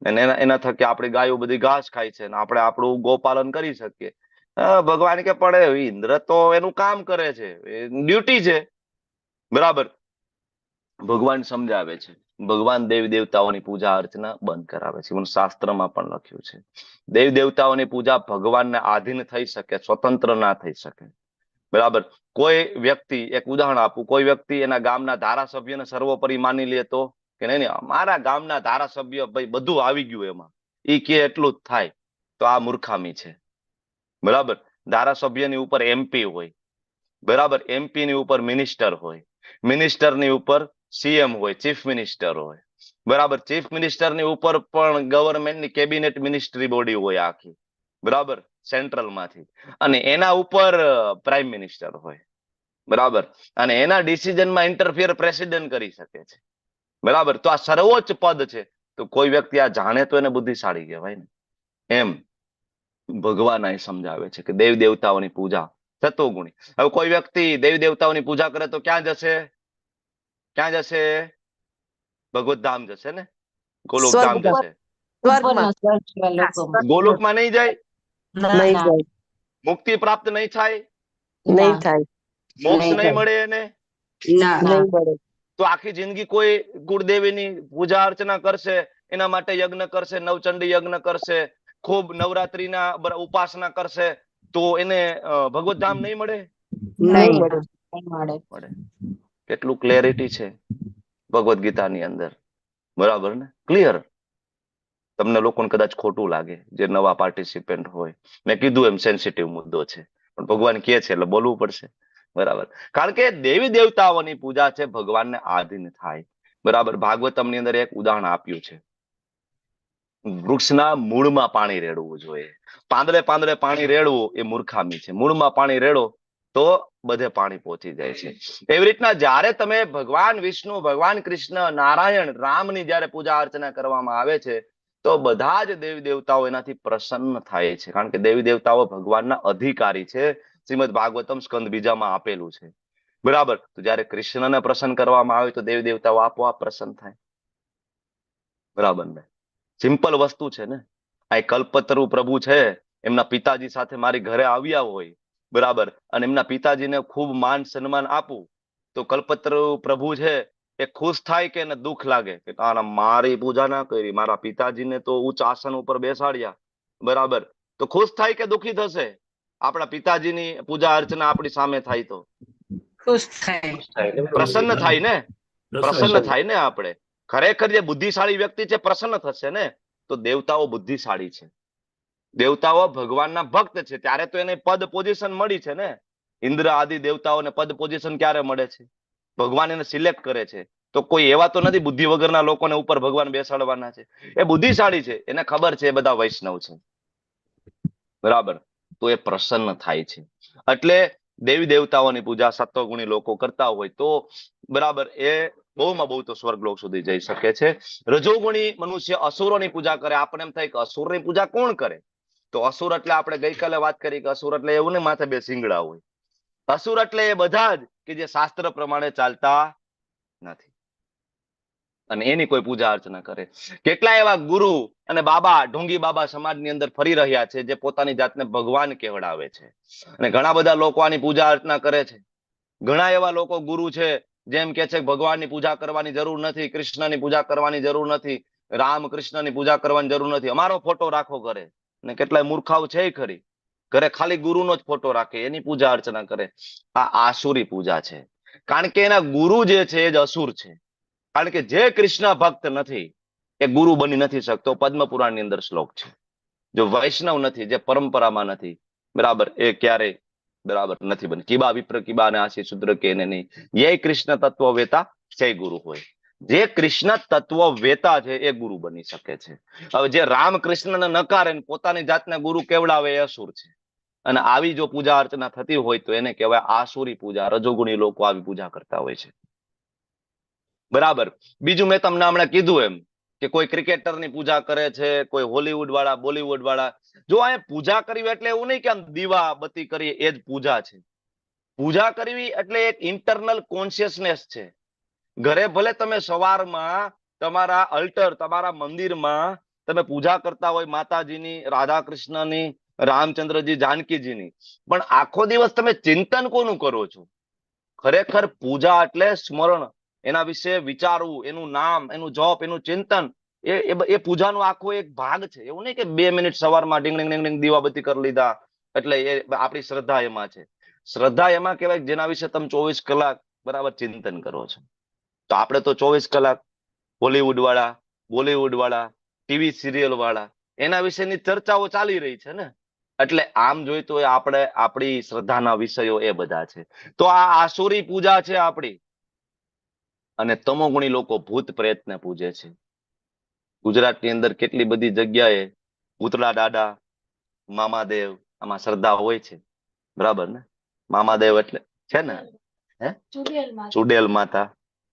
અને એના થકી આપણી ગાયો બધી ઘાસ ખાય છે અને આપણે આપણું ગોપાલન કરી શકીએ. ભગવાન કે પડે ઇન્દ્ર તો એનું કામ કરે છે, ડ્યુટી છે, બરાબર. ભગવાન સમજાવે છે, ભગવાન દેવી દેવતાઓની પૂજા અર્ચના બંધ કરાવે છે. મને શાસ્ત્રમાં પણ લખ્યું છે દેવી દેવતાઓની પૂજા ભગવાનને આધીન થઈ શકે, સ્વતંત્ર ના થઈ શકે, બરાબર. કોઈ વ્યક્તિ, એક ઉદાહરણ આપું, કોઈ વ્યક્તિ એના ગામના ધારાસભ્યને સર્વોપરી માની લે તો કે નહીં, મારા ગામના ધારાસભ્ય ભાઈ બધું આવી ગયું એમાં, એ કે એટલું જ થાય, તો આ મૂર્ખામી છે, બરાબર. ધારાસભ્યની ઉપર MP હોય, બરાબર, MP ની ઉપર મિનિસ્ટર હોય, મિનિસ્ટરની ઉપર CM હોય, ચીફ મિનિસ્ટર હોય, બરાબર. ચીફ મિનિસ્ટરની ઉપર પણ ગવર્મેન્ટની કેબિનેટ મિનિસ્ટ્રી બોડી હોય આખી, બરાબર, સેન્ટ્રલમાંથી, અને એના ઉપર પ્રાઇમ મિનિસ્ટર હોય, બરાબર. અને એના ડિસિઝનમાં ઇન્ટરફિયર પ્રેસિડેન્ટ કરી શકે છે, બરાબર. તો આ સર્વોચ્ચ પદ છે, તો કોઈ વ્યક્તિ આ જાણે તો એને બુદ્ધિશાળી કહેવાય ને. એમ ભગવાન અહીં સમજાવે છે કે દેવી દેવતાઓની પૂજા સત્વગુણી. હવે કોઈ વ્યક્તિ દેવી દેવતાઓની પૂજા કરે તો ક્યાં જશે? ક્યાં જશે? ભગવત ધામ જશે ને, ગોલોક ધામ જશે. ગોલોકમાં નહીં જાય, મુક્તિ પ્રાપ્ત નહીં થાય, મોક્ષ નહીં મળે એને, તો આખી જિંદગી કોઈ કુળદેવીની પૂજા અર્ચના કરશે, એના માટે યજ્ઞ કરશે, નવચંડી યજ્ઞ કરશે, ખૂબ નવરાત્રીના ઉપાસના કરશે, તો એને ભગવત ધામ નહીં મળે? મળે. કેટલું ક્લેરિટી છે ભગવદ ગીતાની અંદર, બરાબર ને, ક્લિયર. તમને લોકોને કદાચ ખોટું લાગે જે નવા પાર્ટિસિપન્ટ હોય, મેં કીધું એમ સેન્સિટિવ મુદ્દો છે, પણ ભગવાન કહે છે એટલે બોલવું પડશે, બરાબર. કારણ કે દેવી દેવતાઓની પૂજા છે ભગવાનને આધીન થાય, બરાબર. ભાગવતમની અંદર એક ઉદાહરણ આપ્યું છે, વૃક્ષના મૂળમાં પાણી રેડવું જોઈએ. પાંદડે પાંદડે પાણી રેડવું એ મૂર્ખામી છે. મૂળમાં પાણી રેડો તો બધે પાણી પહોંચી જાય છે. એવી રીતના જ્યારે તમે ભગવાન વિષ્ણુ, ભગવાન કૃષ્ણ, નારાયણ, રામની જ્યારે પૂજા અર્ચના કરવામાં આવે છે તો બધા જ દેવી દેવતાઓ એનાથી પ્રસન્ન થાય છે, કારણ કે દેવી દેવતાઓ ભગવાનના અધિકારી છે. શ્રીમદ ભાગવતમ સ્કંદ બીજામાં આપેલું છે, બરાબર. તો જ્યારે કૃષ્ણને પ્રસન્ન કરવામાં આવે તો દેવી દેવતાઓ આપોઆપ પ્રસન્ન થાય, બરાબર ને. સિમ્પલ વસ્તુ છે ને. આ કલ્પતરુ પ્રભુ છે, એમના પિતાજી સાથે મારી ઘરે આવ્યા હોય, બરાબર, અને એમના પિતાજીને ખૂબ માન સન્માન આપું તો કલ્પતરુ પ્રભુ છે એ ખુશ થાય કે એને દુઃખ લાગે કે મારી પૂજા ના કરી, મારા પિતાજીને તો ઉચ્ચ આસન ઉપર બેસાડ્યા, બરાબર, તો ખુશ થાય કે દુઃખી થશે? આપણા પિતાજીની પૂજા અર્ચના આપણી સામે થાય તો ખુશ થાય, પ્રસન્ન થાય ને, પ્રસન્ન થાય ને. આપણે ખરેખર જે બુદ્ધિશાળી વ્યક્તિ છે પ્રસન્ન થશે ને. તો દેવતાઓ બુદ્ધિશાળી છે, દેવતાઓ ભગવાનના ભક્ત છે, ત્યારે તો એને પદ પોઝિશન મળી છે ને. ઇન્દ્ર આદિ દેવતાઓને પદ પોઝિશન ક્યારે મળે છે? ભગવાન એને સિલેક્ટ કરે છે. તો કોઈ એવા તો નથી બુદ્ધિ વગરના લોકોને ઉપર ભગવાન બેસાડવાના છે. એ બુદ્ધિશાળી છે, એને ખબર છે એ બધા વૈષ્ણવ છે, બરાબર. તો એ પ્રસન્ન થાય છે. એટલે દેવી દેવતાઓની પૂજા સત્વગુણી લોકો કરતા હોય તો, બરાબર, એ બહુમાં બહુ તો સ્વર્ગલોક સુધી જઈ શકે છે. રજોગુણી મનુષ્ય અસુરોની પૂજા કરે. આપણે એમ થાય કે અસુરની પૂજા કોણ કરે? તો અસુર એટલે આપણે ગઈકાલે વાત કરી કે અસુર એટલે એવું ને માથે બે શિંગડા હોય. અસુર એટલે એ બધા જ કે જે શાસ્ત્ર પ્રમાણે ચાલતા નથી અને એની કોઈ પૂજા અર્ચના કરે. કેટલા એવા ગુરુ અને બાબા, ઢોંગી બાબા સમાજની અંદર ફરી રહ્યા છે જે પોતાની જાતને ભગવાન કહેવડાવે છે, અને ઘણા બધા લોકો આની પૂજા અર્ચના કરે છે. ઘણા એવા લોકો ગુરુ છે જેમ કે છે ભગવાનની પૂજા કરવાની જરૂર નથી, કૃષ્ણની પૂજા કરવાની જરૂર નથી, રામ કૃષ્ણની પૂજા કરવાની જરૂર નથી, અમારો ફોટો રાખો ઘરે. અને કેટલાય મૂર્ખાઓ છે ખરી, ઘરે ખાલી ગુરુનો જ ફોટો રાખે, એની પૂજા અર્ચના કરે. આ આસુરી પૂજા છે, કારણ કે એના ગુરુ જે છે એ જ અસુર છે. કારણ કે જે કૃષ્ણ ભક્ત નથી એ ગુરુ બની નથી શકતો. પદ્મ પુરાણની અંદર શ્લોક છે. જો વૈષ્ણવ નથી, જે પરંપરામાં નથી, બરાબર, એ ક્યારેય બરાબર નથી બની. કીબા વિપ્ર કીબા અને આશી શુદ્ર કે નહીં, એ કૃષ્ણ તત્વ વેતા છે ગુરુ હોય. જે કૃષ્ણ તત્વ વેતા છે એ ગુરુ બની શકે છે. હવે જે રામ કૃષ્ણને નકારે પોતાની જાતને ગુરુ કેવડાવે એ અસુર છે. અને આવી જો પૂજા અર્ચના થતી હોય તો એને કહેવાય આસુરી પૂજા. રજોગુણી લોકો આવી પૂજા કરતા હોય છે, બરાબર. બીજું મેં તમને હમણાં કીધું એમ કે કોઈ ક્રિકેટરની પૂજા કરે છે, કોઈ હોલીવુડ વાળા, બોલીવુડ વાળા. જો આ પૂજા કરી એટલે એવું નહીં કે આમ દીવા બત્તી કરીએ એ જ પૂજા છે. પૂજા કરવી એટલે એક ઇન્ટરનલ કોન્શિયસનેસ છે. ઘરે ભલે તમે સવારમાં તમારા અલ્ટર, તમારા મંદિરમાં તમે પૂજા કરતા હોય માતાજીની, રાધા કૃષ્ણની, રામચંદ્રજી, જાનકીજીની, પણ આખો દિવસ તમે ચિંતન કોનું કરો છો? ખરેખર પૂજા એટલે સ્મરણ, એના વિશે વિચારવું, એનું નામ, એનું જપ, એનું ચિંતન, એ પૂજાનો આખો એક ભાગ છે. એવું નહીં કે 2 મિનિટ સવારમાં ડીંગ ડીંગ ડીંગ દીવાબત્તી કરી લીધા એટલે એ આપણી શ્રદ્ધા એમાં છે. શ્રદ્ધા એમાં કહેવાય જેના વિશે તમે 24 કલાક બરાબર ચિંતન કરો છો. તો આપણે તો 24 કલાક હોલીવુડ વાળા, ટીવી સિરિયલ વાળા, એના વિશેની ચર્ચાઓ ચાલી રહી છે ને. એટલે આમ જોઈએ તો આપણે આપણી શ્રદ્ધાના વિષયો એ બધા છે. તો આ આસુરી પૂજા છે આપણી. અને તમોગુણી લોકો ભૂત પ્રેતને પૂજે છે. ગુજરાતની અંદર કેટલી બધી જગ્યાએ ભૂતળા દાદા, મામાદેવ, આમાં શ્રદ્ધા હોય છે. બરાબર ને? મામાદેવ એટલે છે ને, ચુડેલ માતા.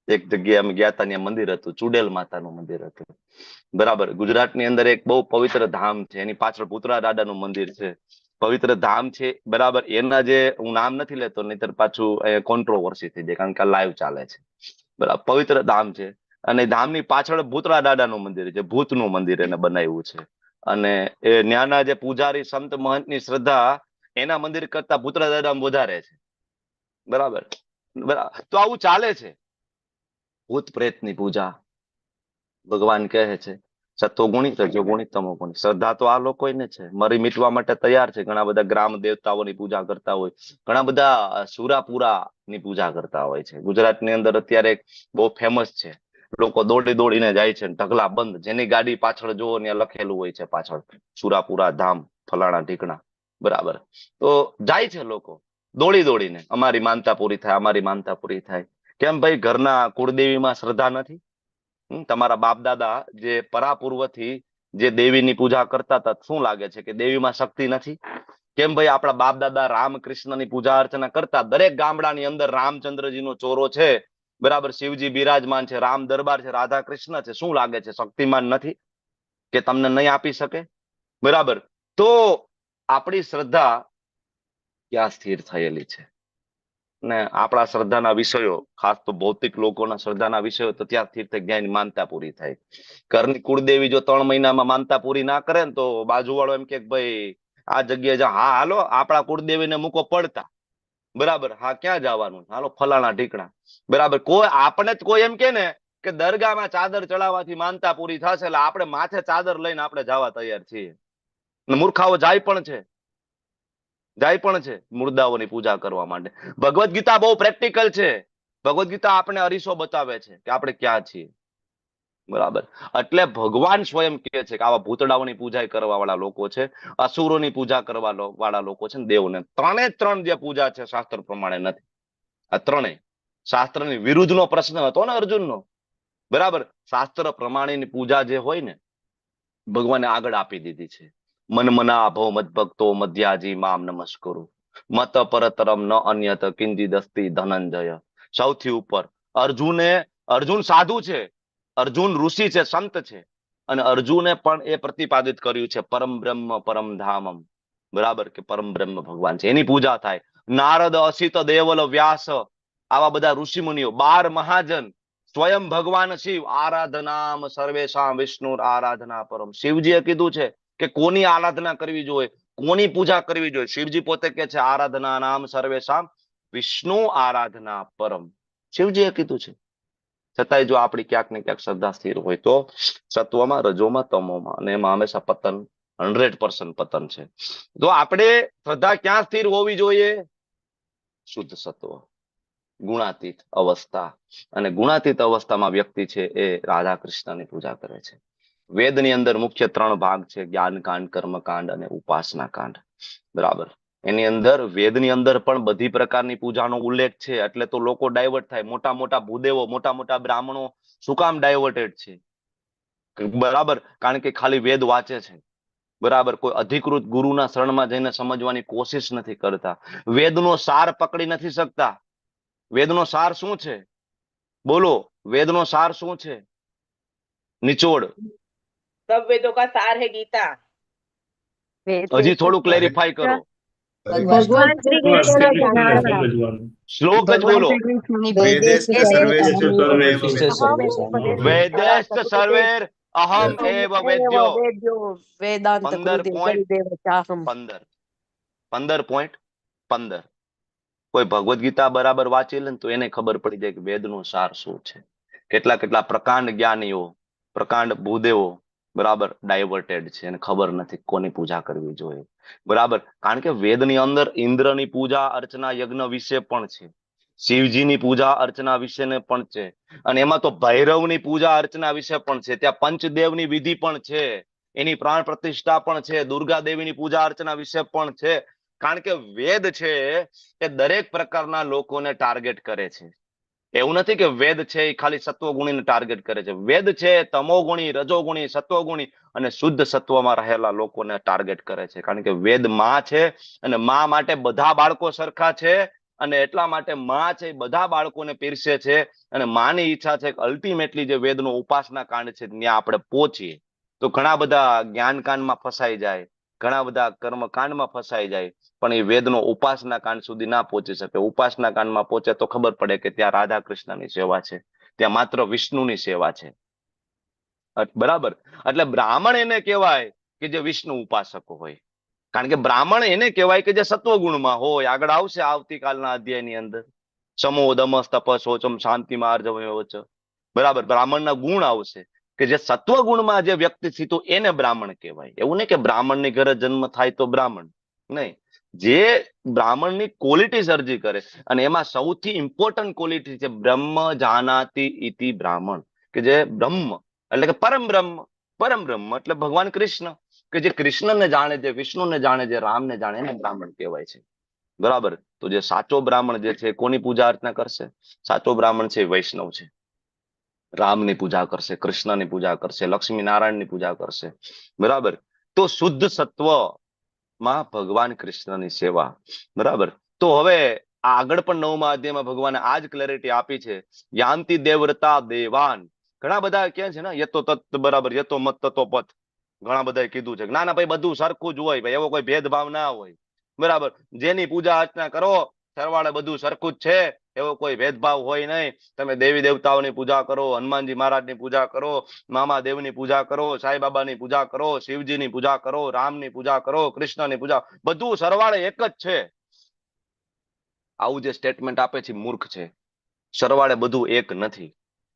એક જગ્યાએ અમે ગયા હતા, ત્યાં મંદિર હતું, ચુડેલ માતાનું મંદિર હતું. બરાબર. ગુજરાતની અંદર એક બહુ પવિત્ર ધામ છે, એની પાછળ ભૂતળા દાદાનું મંદિર છે, પવિત્ર ધામ છે. બરાબર. એના જે હું નામ નથી લેતો, નહીતર પાછું કોન્ટ્રોવર્સી થઈ જાય, કારણ કે લાઈવ ચાલે છે. બરાબર. પવિત્ર ધામ છે અને ધામની પાછળ ભૂતળા દાદાનું મંદિર છે, ભૂતનું મંદિર એને બનાવ્યું છે. અને એ ન્યાના જે પૂજારી સંત મહંતની શ્રદ્ધા એના મંદિર કરતા ભૂતળા દાદામાં વધારે છે. બરાબર. તો આવું ચાલે છે. ભૂત પ્રેતની પૂજા. ભગવાન કહે છે સત્વગુણી, રજોગુણી, તમોગુણી. શ્રદ્ધા તો આ લોકોને છે, મરી મીટવા માટે તૈયાર છે. ઘણા બધા ગ્રામ દેવતાઓની પૂજા કરતા હોય, ઘણા બધા સુરાપુરાની પૂજા કરતા હોય છે. ગુજરાતની અંદર અત્યારે બહુ ફેમસ છે. લોકો દોડી દોડીને જાય છે, ઢગલા બંધ. જેની ગાડી પાછળ જોવો ત્યાં લખેલું હોય છે પાછળ સુરાપુરા ધામ ફલાણા ઢીકણા. બરાબર. તો જાય છે લોકો દોડી દોડીને, અમારી માનતા પૂરી થાય, અમારી માનતા પૂરી થાય. કેમ ભાઈ? ઘરના કુળદેવીમાં શ્રદ્ધા નથી? તમારા બાપ દાદા જે પરાપૂર્વથી જે દેવીની પૂજા કરતા હતા, શું લાગે છે કે દેવીમાં શક્તિ નથી? કેમ ભાઈ? આપણા બાપ દાદા રામકૃષ્ણની પૂજા અર્ચના કરતા. દરેક ગામડાની અંદર રામચંદ્રજીનો ચોરો છે. બરાબર. શિવજી બિરાજમાન છે, રામ દરબાર છે, રાધા કૃષ્ણ છે. શું લાગે છે શક્તિમાન નથી કે તમને નહીં આપી શકે? બરાબર. તો આપણી શ્રદ્ધા ક્યાં સ્થિર થયેલી છે? ને આપણા શ્રદ્ધાના વિષયો, ખાસ તો ભૌતિક લોકોના શ્રદ્ધાના વિષયો તો ત્યાં સ્થિર થઈ ગયા, માનતા પૂરી થાય. ઘરની કુળદેવી જો 3 મહિનામાં માનતા પૂરી ના કરે ને, તો બાજુવાળો એમ કે ભાઈ આ જગ્યાએ જા. હા હાલો, આપણા કુળદેવીને મૂકો પડતા. બરાબર. હા ક્યાં જવાનું? હાલો ફલાણા ઢીકણા. બરાબર. કોઈ આપણે જ કોઈ એમ કે ને કે દરગાહમાં ચાદર ચડાવવાથી માનતા પૂરી થશે, એટલે આપણે માથે ચાદર લઈને આપણે જવા તૈયાર છીએ. મૂર્ખાઓ જાય પણ છે મુર્દાઓની પૂજા કરવા માટે. ભગવદ ગીતા બહુ પ્રેક્ટિકલ છે. ભગવદ ગીતા આપણે અરીસો બતાવે છે કે આપણે ક્યાં છીએ. બરાબર. એટલે ભગવાન સ્વયં કહે છે કે આવા ભૂતડાઓની પૂજા કરવા વાળા લોકો છે, અસુરોની પૂજા કરવા વાળા લોકો છે, દેવને. 3 જે પૂજા છે શાસ્ત્ર પ્રમાણે નથી. આ 3 શાસ્ત્રની વિરુદ્ધનો પ્રશ્ન હતો ને અર્જુનનો. બરાબર. શાસ્ત્ર પ્રમાણેની પૂજા જે હોય ને, ભગવાને આગળ આપી દીધી છે. મન મના ભવ મદ ભક્તો મધ્યાજી મામ નમસ્કુરુ મત પરતરમ ન અન્યત કિંચિદસ્તિ ધનંજય. સૌથી ઉપર અર્જુન સાધુ છે, અર્જુન ઋષિ છે, સંત છે, અને અર્જુને પણ એ પ્રતિપાદિત કર્યું છે પરમ બ્રહ્મ પરમ ધામમ. બરાબર. કે પરમ બ્રહ્મ ભગવાન છે, એની પૂજા થાય. નારદ, અસિત, દેવલ, વ્યાસ, આવા બધા ઋષિ મુનિઓ, 12 મહાજન, સ્વયં ભગવાન શિવ. આરાધનામ સર્વેશામ વિષ્ણુ આરાધના પરમ. શિવજીએ કીધું છે કે કોની આરાધના કરવી જોઈએ, કોની પૂજા કરવી જોઈએ. શિવજી પોતે કે છે આરાધના નામ સર્વેશામ વિષ્ણુ આરાધના પરમ. શિવજીએ કીધું છે. છતાંય જો આપણી ક્યાંક ને ક્યાંક શ્રદ્ધા સ્થિર હોય તો સત્વમાં, રજોમાં, તમોમાં, અને એમાં હંમેશા પતન, 100% પતન છે. તો આપણે શ્રદ્ધા ક્યાં સ્થિર હોવી જોઈએ? શુદ્ધ સત્વ, ગુણાતીત અવસ્થા. અને ગુણાતીત અવસ્થામાં વ્યક્તિ છે એ રાધા કૃષ્ણની પૂજા કરે છે. વેદની અંદર મુખ્ય 3 ભાગ છે, જ્ઞાનકાંડ, કર્મકાંડ અને ઉપાસના કાંડ. બરાબર. એની અંદર વેદની અંદર પણ બધી પ્રકારની પૂજાનો ઉલ્લેખ છે. એટલે તો લોકો ડાયવર્ટ થાય. મોટા મોટા ભૂદેવો, મોટા મોટા બ્રાહ્મણો શું કામ ડાયવર્ટેડ છે? બરાબર. કારણ કે ખાલી વેદ વાંચે છે. બરાબર. કોઈ અધિકૃત ગુરુના શરણમાં જઈને સમજવાની કોશિશ નથી કરતા. વેદનો સાર પકડી નથી શકતા. વેદનો સાર શું છે? બોલો, વેદનો સાર શું છે? નિચોડ. सब वेदों का सार है गीता. હજી થોડું ક્લેરિફાઈ કરો. ભગવાન શ્રી ભગવાન કૃષ્ણ શ્રી કૃષ્ણને જાણવા. સમજવાનું. શ્લોક જ બોલો. વેદેસ્ત સર્વેષુ વેદેસ્ત સર્વેર અહમ એવ વેદ્યો. વેદાંત 15.15 કોઈ ભગવદ ગીતા બરાબર વાંચી લે ને તો એને ખબર પડી જાય કે વેદનો સાર શું છે. કેટલા કેટલા પ્રકાંડ જ્ઞાનીઓ, પ્રકાંડ ભૂદેવો બરાબર ડાયવર્ટેડ છે, એને ખબર નથી કોની પૂજા કરવી જોઈએ. બરાબર, કારણ કે વેદની અંદર ઇન્દ્રની પૂજા અર્ચના યજ્ઞ વિશે પણ છે, શિવજીની પૂજા અર્ચના વિશે ને પણ છે, અને એમાં તો ભૈરવની પૂજા અર્ચના વિશે પણ છે. ત્યાં પંચદેવની વિધિ પણ છે, એની પ્રાણ પ્રતિષ્ઠા પણ છે, દુર્ગા દેવીની પૂજા અર્ચના વિશે પણ છે. કારણ કે વેદ છે એ દરેક પ્રકારના લોકોને ટાર્ગેટ કરે છે. એવું નથી કે વેદ છે એ ખાલી સત્વગુણીને ટાર્ગેટ કરે છે. વેદ છે તમોગુણી, રજોગુણી, સત્વગુણી અને શુદ્ધ સત્વમાં રહેલા લોકોને ટાર્ગેટ કરે છે. કારણ કે વેદ માં છે, અને માં માટે બધા બાળકો સરખા છે, અને એટલા માટે માં છે બધા બાળકોને પીરસે છે. અને માની ઈચ્છા છે કે અલ્ટિમેટલી જે વેદનો ઉપાસના કાંડ છે ત્યાં આપણે પહોંચીએ. તો ઘણા બધા જ્ઞાનકાંડમાં ફસાઈ જાય, ઘણા બધા કર્મકાંડમાં ફસાઈ જાય, પણ એ વેદનો ઉપાસના કાંડ સુધી ના પહોંચી શકે. ઉપાસના કાંડમાં પહોંચે તો ખબર પડે કે ત્યાં રાધા કૃષ્ણની સેવા છે, ત્યાં માત્ર વિષ્ણુની સેવા છે. બરાબર, એટલે બ્રાહ્મણ એને કહેવાય કે જે વિષ્ણુ ઉપાસકો હોય. કારણ કે બ્રાહ્મણ એને કહેવાય કે જે સત્વગુણમાં હોય. આગળ આવશે આવતીકાલના અધ્યાયની અંદર, સમો દમસ તપસ ઓચમ શાંતિ માર્જવ. બરાબર, બ્રાહ્મણના ગુણ આવશે કે જે સત્વગુણમાં જે વ્યક્તિ થતું એને બ્રાહ્મણ કહેવાય. એવું નહીં કે બ્રાહ્મણની ઘરે જન્મ થાય તો બ્રાહ્મણ નહીં. જે બ્રાહ્મણની ક્વોલિટી સર્જી કરે, અને એમાં સૌથી ઇમ્પોર્ટન્ટ ક્વોલિટી છે બ્રહ્મ જાનાતિ ઇતિ બ્રાહ્મણ, કે જે બ્રહ્મ એટલે કે પરમ બ્રહ્મ. પરમ બ્રહ્મ એટલે ભગવાન કૃષ્ણ, કે જે કૃષ્ણને જાણે, જે વિષ્ણુને જાણે, જે રામને જાણે, એને બ્રાહ્મણ કહેવાય છે. બરાબર, તો જે સાચો બ્રાહ્મણ જે છે કોની પૂજા અર્ચના કરશે? સાચો બ્રાહ્મણ છે વૈષ્ણવ છે, રામની પૂજા કરશે, કૃષ્ણની પૂજા કરશે, લક્ષ્મી નારાયણની પૂજા કરશે. બરાબર, તો શુદ્ધ સત્વ માં ભગવાન કૃષ્ણની સેવા. બરાબર, તો હવે આગળ પણ 9મા અધ્યાયમાં ભગવાને આ જ ક્લેરિટી આપી છે. યાંતિ દેવવ્રતા દેવાન. ઘણા બધા કહે છે ને યતો તત્ બરાબર, યતો મત તતો પથ. ઘણા બધા કીધું છે ના ના ભાઈ બધું સરખું જ હોય ભાઈ, એવો કોઈ ભેદભાવ ના હોય. બરાબર, જેની પૂજા અર્ચના કરો સરવાળે બધું સરખું જ છે, એવો કોઈ ભેદભાવ હોય નહીં. તમે દેવી દેવતાઓની પૂજા કરો, હનુમાનજી મહારાજની પૂજા કરો, મામા દેવની પૂજા કરો, સાંઈ બાબાની પૂજા કરો, શિવજીની પૂજા કરો, રામની પૂજા કરો, કૃષ્ણની પૂજા, બધું સરવાળે એક જ છે. આવું જે સ્ટેટમેન્ટ આપે છે મૂર્ખ છે. સરવાળે બધું એક નથી.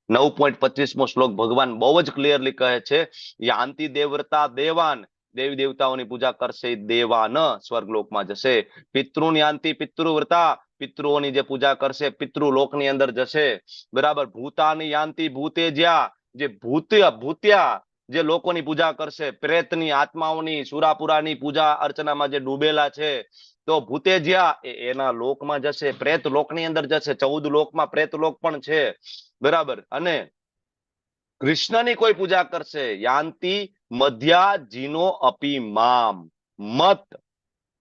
9.25મો શ્લોક ભગવાન બહુ જ ક્લિયરલી કહે છે, યાંતિ દેવવ્રતા દેવાન. દેવી દેવતાઓની પૂજા કરશે દેવાન સ્વર્ગલોકમાં જશે. પિતૃની યાંતિ પિતૃવ્રતા. પિતૃઓની જે પૂજા કરશે પિતૃલોકની અંદર જશે. બરાબર, ભૂતાની યાંતિ ભૂતેજ્યા. જે ભૂત્યા જે લોકોની પૂજા કરશે, પ્રેતની આત્માઓની, સુરાપુરાની પૂજા અર્ચનામાં જે ડૂબેલા છે, તો ભૂતેજ્યા એના લોકમાં જશે, પ્રેત લોકની અંદર જશે. 14 લોકમાં પ્રેત લોક પણ છે. બરાબર, અને કૃષ્ણની કોઈ પૂજા કરશે, યાંતિ મધ્યા જીનો અપી મામ. મત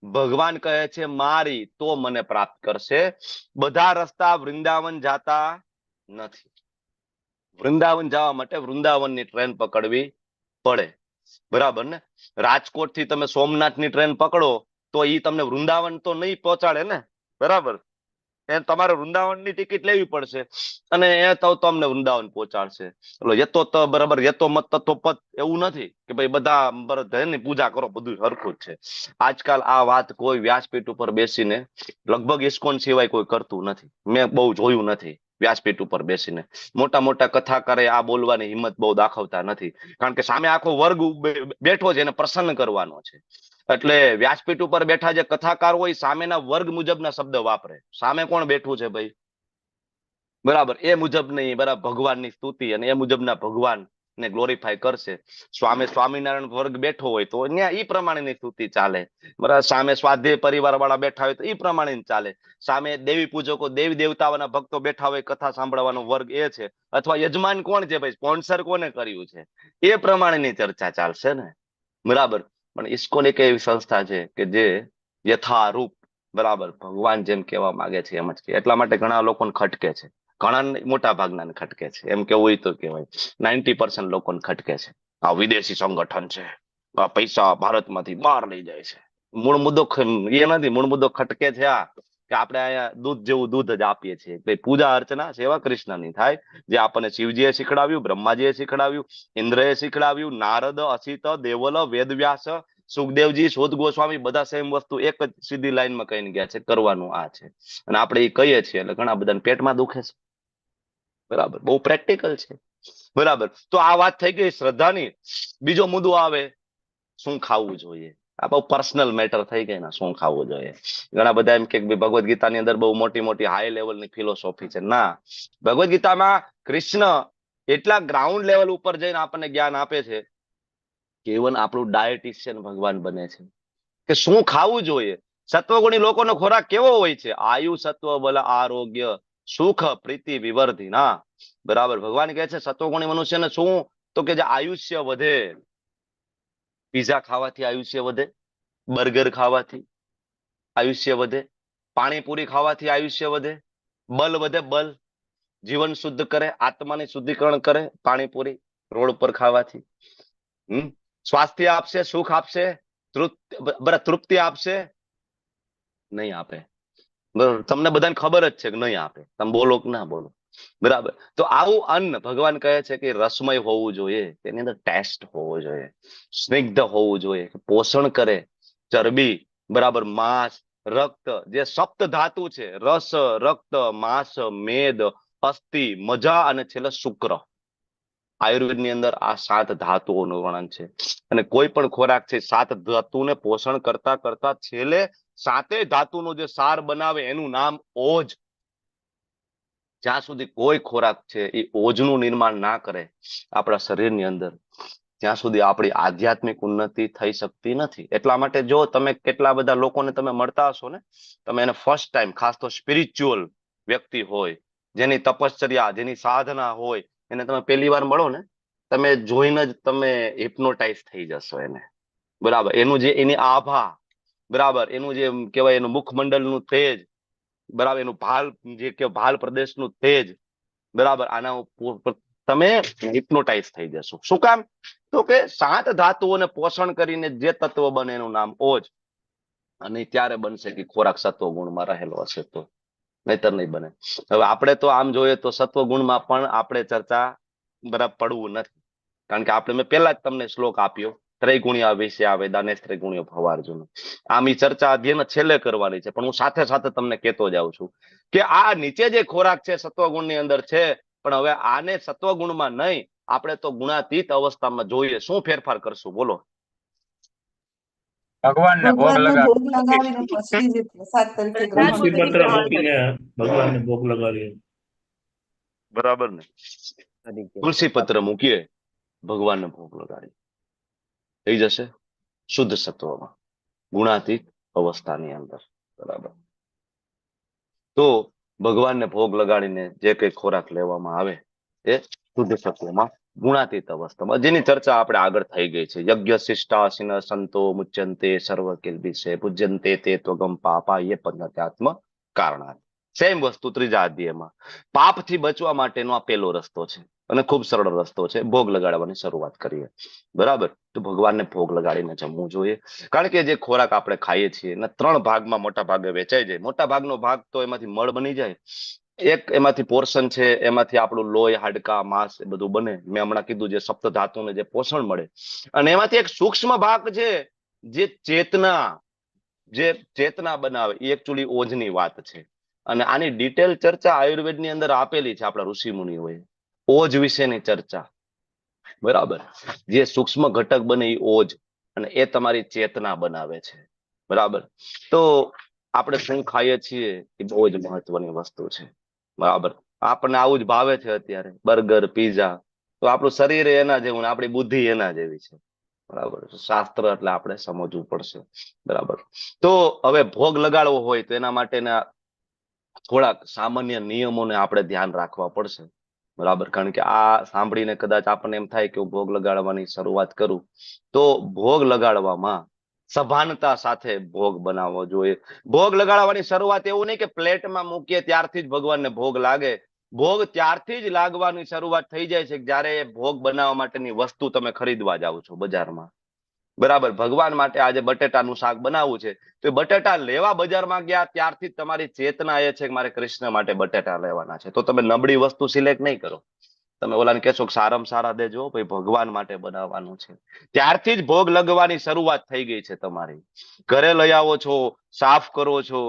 ભગવાન કહે છે મારી તો મને પ્રાપ્ત કરશે. બધા રસ્તા વૃંદાવન જાતા નથી. વૃંદાવન જવા માટે વૃંદાવનની ટ્રેન પકડવી પડે. બરાબર ને, રાજકોટ થી તમે સોમનાથની ટ્રેન પકડો તો ઈ તમને વૃંદાવન તો નહીં પહોંચાડે ને. બરાબર, તમારે વૃંદાવનની ટિકિટ લેવી પડશે, અને એ તો તમને વૃંદાવન પહોંચાડશે. યતો ત બરાબર, યતો મત તત્વ પત. એવું નથી કે ભાઈ બધા એની પૂજા કરો બધું સરખું જ છે. આજકાલ આ વાત કોઈ વ્યાસપીઠ ઉપર બેસીને, લગભગ ઇસ્કોન સિવાય કોઈ કરતું નથી. મેં બહુ જોયું નથી વ્યાસપીઠ ઉપર બેસીને. મોટા મોટા કથાકારે આ બોલવાની હિંમત બહુ દાખવતા નથી, કારણ કે સામે આખો વર્ગ બેઠો છે, એને પ્રસન્ન કરવાનો છે. એટલે વ્યાસપીઠ ઉપર બેઠા જે કથાકાર હોય સામેના વર્ગ મુજબના શબ્દ વાપરે. સામે કોણ બેઠું છે ભાઈ, બરાબર, એ મુજબ નહીં. બરાબર, ભગવાનની સ્તુતિ અને એ મુજબના ભગવાન ને ગ્લોરીફાય કરશે. સ્વામિનારાયણ વર્ગ બેઠો હોય તો ત્યાં ઈ પ્રમાણેની સ્તુતિ ચાલે. બરાબર, સામે સ્વાધ્યાય પરિવાર વાળા બેઠા હોય તો ઈ પ્રમાણે ચાલે. સામે દેવી પૂજકો, દેવી દેવતાઓના ભક્તો બેઠા હોય, કથા સાંભળવાનો વર્ગ એ છે, અથવા યજમાન કોણ છે ભાઈ, સ્પોન્સર કોને કર્યું છે, એ પ્રમાણેની ચર્ચા ચાલશે ને. બરાબર, પણ ઇસ્કોન એક એવી સંસ્થા છે કે જે યથારૂપ, બરાબર, ભગવાન જેમ કહેવા માંગે છે એમ જ કે. એટલા માટે ઘણા લોકોને ખટકે છે, ઘણા મોટા ભાગના ખટકે છે. એમ કેવું હોય તો કહેવાય 90% લોકોને ખટકે છે. આ વિદેશી સંગઠન છે, આ પૈસા ભારતમાંથી બહાર લઈ જાય છે. મૂળ મુદ્દો એ નથી, મૂળ મુદ્દો ખટકે છે આ કે આપણે અહીંયા દૂધ જેવું દૂધ જ આપીએ છીએ. ભાઈ પૂજા અર્ચના સેવા કૃષ્ણની થાય, જે આપણને શિવજીએ શીખડાવ્યું, બ્રહ્માજીએ શીખડાવ્યું, ઇન્દ્રએ શીખડાવ્યું, નારદ, અસિત, દેવલ, વેદવ્યાસ, સુખદેવજી, શોધ ગોસ્વામી બધા સેમ વસ્તુ એક જ સીધી લાઈનમાં કહીને ગયા છે, કરવાનું આ છે. અને આપણે એ કહીએ છીએ એટલે ઘણા બધાને પેટમાં દુખે છે. બરાબર, બહુ પ્રેક્ટિકલ છે. બરાબર, તો આ વાત થઈ ગઈ શ્રદ્ધાની. બીજો મુદ્દો આવે, શું ખાવું જોઈએ. આ બહુ પર્સનલ મેટર થઈ ગઈ ને, શું ખાવું જોઈએ. ઘણા બધા એમ કે ભગવદ ગીતાની અંદર બહુ મોટી મોટી હાઈ લેવલની ફિલોસોફી છે. ના, ભગવદ ગીતામાં કૃષ્ણ એટલા ગ્રાઉન્ડ લેવલ ઉપર જઈને આપણને જ્ઞાન આપે છે કે ઇવન આપણું ડાયટિશિયન ભગવાન બને છે કે શું ખાવું જોઈએ. સત્વગુણી લોકોનો ખોરાક કેવો હોય છે? આયુ, સત્વ, બલ, આરોગ્ય, સુખ, પ્રીતિ, વિવર્ધી. ના, બરાબર, ભગવાન કહે છે સત્વગુણી મનુષ્યને શું, તો કે જે આયુષ્ય વધે. પીઝા ખાવાથી આયુષ્ય વધે, બર્ગર ખાવાથી આયુષ્ય વધે, પાણીપુરી ખાવાથી આયુષ્ય વધે, બલ વધે, બલ જીવન શુદ્ધ કરે, આત્માની શુદ્ધિકરણ કરે પાણીપુરી રોડ પર ખાવાથી. સ્વાસ્થ્ય આપશે, સુખ આપશે, તૃપ્તિ આપશે? નહીં આપે. બરાબર, તમને બધાને ખબર જ છે કે નહીં આપે. તમે બોલો કે ના બોલો, બરાબર. તો આવું અન્ન ભગવાન કહે છે કે રસમય હોવું જોઈએ, તેની અંદર ટેસ્ટ હોવો જોઈએ, સ્નિગ્ધ હોવું જોઈએ, પોષણ કરે. ચરબી, બરાબર, માંસ, રક્ત, જે સપ્ત ધાતુ છે, રસ, રક્ત, માંસ, મેદ, અસ્થિ, મજા અને છેલ્લે શુક્ર. આયુર્વેદની અંદર આ 7 ધાતુઓનું વર્ણન છે. અને કોઈ પણ ખોરાક છે 7 ધાતુને પોષણ કરતા કરતા છેલ્લે 7 ધાતુનો જે સાર બનાવે એનું નામ ઓજ. જ્યાં સુધી કોઈ ખોરાક છે એ ઓજનું નિર્માણ ના કરે આપણા શરીરની અંદર, ત્યાં સુધી આપણી આધ્યાત્મિક ઉન્નતિ થઈ શકતી નથી. એટલા માટે જો તમે કેટલા બધા લોકોને તમે મળતા હશો ને, તમે એને ફર્સ્ટ ટાઈમ, ખાસ તો સ્પિરિચ્યુઅલ વ્યક્તિ હોય, જેની તપશ્ચર્યા, જેની સાધના હોય, એને તમે પહેલી વાર મળો ને, તમે જોઈને જ તમે હિપ્નોટાઇઝ થઈ જશો એને. બરાબર, એનું જે એની આભા, બરાબર, એનું જે કહેવાય એનું મુખમંડળનું તેજ, બરાબર, એનું ભાલ, જે કે ભાલ પ્રદેશનું તેજ, બરાબર, આના તમે હિપ્નોટાઇઝ થઈ જશો. શું કામ? તો કે 7 ધાતુઓને પોષણ કરીને જે તત્વ બને એનું નામ ઓજ. અને ત્યારે બનશે કે ખોરાક સત્વ ગુણમાં રહેલો હશે તો, નહીતર નહીં બને. હવે આપણે તો આમ જોઈએ તો સત્વ ગુણમાં પણ આપણે ચર્ચા બરાબર પડવું નથી, કારણ કે આપણે મેં પહેલા જ તમને શ્લોક આપ્યો, ત્રૈગુણ્ય વિશે વેદાને ત્રૈગુણ્ય ભવાર્જુન. આમ ઈ ચર્ચા અધ્યયન છેલ્લે કરવાની છે, પણ હું સાથે સાથે તમને કહેતો જાઉં છું કે આ નીચે જે ખોરાક છે સત્વગુણની અંદર છે, પણ હવે આને સત્વગુણમાં નહીં, આપણે તો ગુણાતીત અવસ્થામાં જોઈએ. શું ફેરફાર કરશું બોલો? ભગવાનને ભોગ લગાવીને પછી જ પ્રસાદ તરીકે ગ્રહણ પત્ર મૂકીને ભગવાનને ભોગ લગાવીએ. બરાબર ને, તુલસી પત્ર મૂકીએ, ભગવાનને ભોગ લગાડીએ, થઈ જશે શુદ્ધ સત્વમાં, ગુણાતીત અવસ્થાની અંદર. બરાબર, તો ભગવાનને ભોગ લગાડીને જે કઈ ખોરાક લેવામાં આવે એ શુદ્ધ સત્વમાં, ગુણાતીત અવસ્થામાં, જેની ચર્ચા આપણે આગળ થઈ ગઈ છે. યજ્ઞ શિષ્ટાસીન સંતો મુચ્યંતે સર્વ કિલ્બિષે પૂજ્યંતે તે ત્વગમ પાપા એ પદ્ધત્યાત્મ કારણાત. સેમ વસ્તુ ત્રીજા અધ્યાયમાં. પાપથી બચવા માટેનો આ પહેલો રસ્તો છે અને ખૂબ સરળ રસ્તો છે. ભોગ લગાડવાની શરૂઆત કરીએ. બરાબર, તો ભગવાનને ભોગ લગાડીને જમવું જોઈએ. કારણ કે જે ખોરાક આપણે ખાઈએ છીએ એના 3 ભાગમાં મોટા ભાગે વેચાઈ જાય. મોટા ભાગનો ભાગ તો એમાંથી મળ બની જાય, એક એમાંથી પોર્શન છે, એમાંથી આપણું લોહી, હાડકા, માંસ એ બધું બને. મેં હમણાં કીધું જે સપ્ત ધાતુને જે પોષણ મળે, અને એમાંથી એક સૂક્ષ્મ ભાગ છે જે ચેતના બનાવે, એ એકચ્યુઅલી ઓજની વાત છે. અને આની ડિટેલ ચર્ચા આયુર્વેદની અંદર આપેલી છે આપણા ઋષિ મુનિઓએ, ઓજ વિશેની ચર્ચા. બરાબર, જે સૂક્ષ્મ ઘટક બને એ ઓજ, અને એ તમારી ચેતના બનાવે છે. બરાબર, તો આપણે શું ખાઈએ છીએ એ બહુ જ મહત્વની વસ્તુ છે. બરાબર, આપણને આવું જ ભાવે છે અત્યારે, બર્ગર, પીઝા. તો આપણું શરીર એના જેવું ને આપણી બુદ્ધિ એના જેવી છે. બરાબર, શાસ્ત્ર એટલે આપણે સમજવું પડશે. બરાબર, તો હવે ભોગ લગાડવો હોય તો એના માટેના થોડાક સામાન્ય નિયમોને આપણે ધ્યાન રાખવા પડશે. બરાબર, કારણ કે આ સાંભળીને કદાચ આપણને એમ થાય કે હું ભોગ લગાડવાની શરૂઆત કરું, તો ભોગ લગાડવામાં સભાનતા સાથે ભોગ બનાવવો જોઈએ. ભોગ લગાડવાની શરૂઆત એવું નહીં કે પ્લેટમાં મૂકીએ ત્યારથી જ ભગવાનને ભોગ લાગે. ભોગ ત્યારથી જ લાગવાની શરૂઆત થઈ જાય છે જ્યારે ભોગ બનાવવા માટેની વસ્તુ તમે ખરીદવા જાઓ છો બજારમાં. બરાબર. ભગવાન માટે આજે બટેટાનું શાક બનાવવું છે, તો બટેટા લેવા બજારમાં ગયા ત્યારથી તમારી ચેતના એ છે કે મારે કૃષ્ણ માટે બટેટા લેવાના છે. તો તમે નબળી વસ્તુ સિલેક્ટ નહીં કરો. તમે ઓલાને કહેશો કે સારામાં સારા દેજો, ભાઈ ભગવાન માટે બનાવવાનું છે. ત્યારથી જ ભોગ લગવાની શરૂઆત થઈ ગઈ છે તમારી. ઘરે લઈ આવો છો, સાફ કરો છો,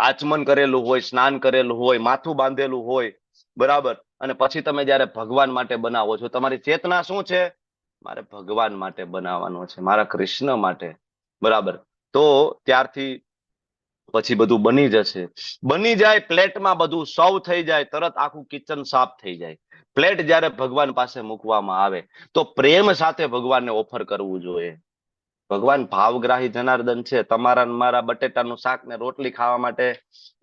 આચમન કરેલું હોય, સ્નાન કરેલું હોય, માથું બાંધેલું હોય, બરાબર. અને પછી તમે જયારે ભગવાન માટે બનાવો છો, તમારી ચેતના શું છે? મારે ભગવાન માટે બનાવવાનો છે, મારા કૃષ્ણ માટે, બરાબર. તો ત્યારથી પછી બધું બની જશે. બની જાય, પ્લેટમાં બધું સર્વ થઈ જાય, તરત આખું કિચન સાફ થઈ જાય. પ્લેટ જયારે ભગવાન પાસે મૂકવામાં આવે તો પ્રેમ સાથે ભગવાનને ઓફર કરવું જોઈએ. ભગવાન ભાવગ્રાહી જનાર્દન છે. તમારા મારા બટેટાનું શાક ને રોટલી ખાવા માટે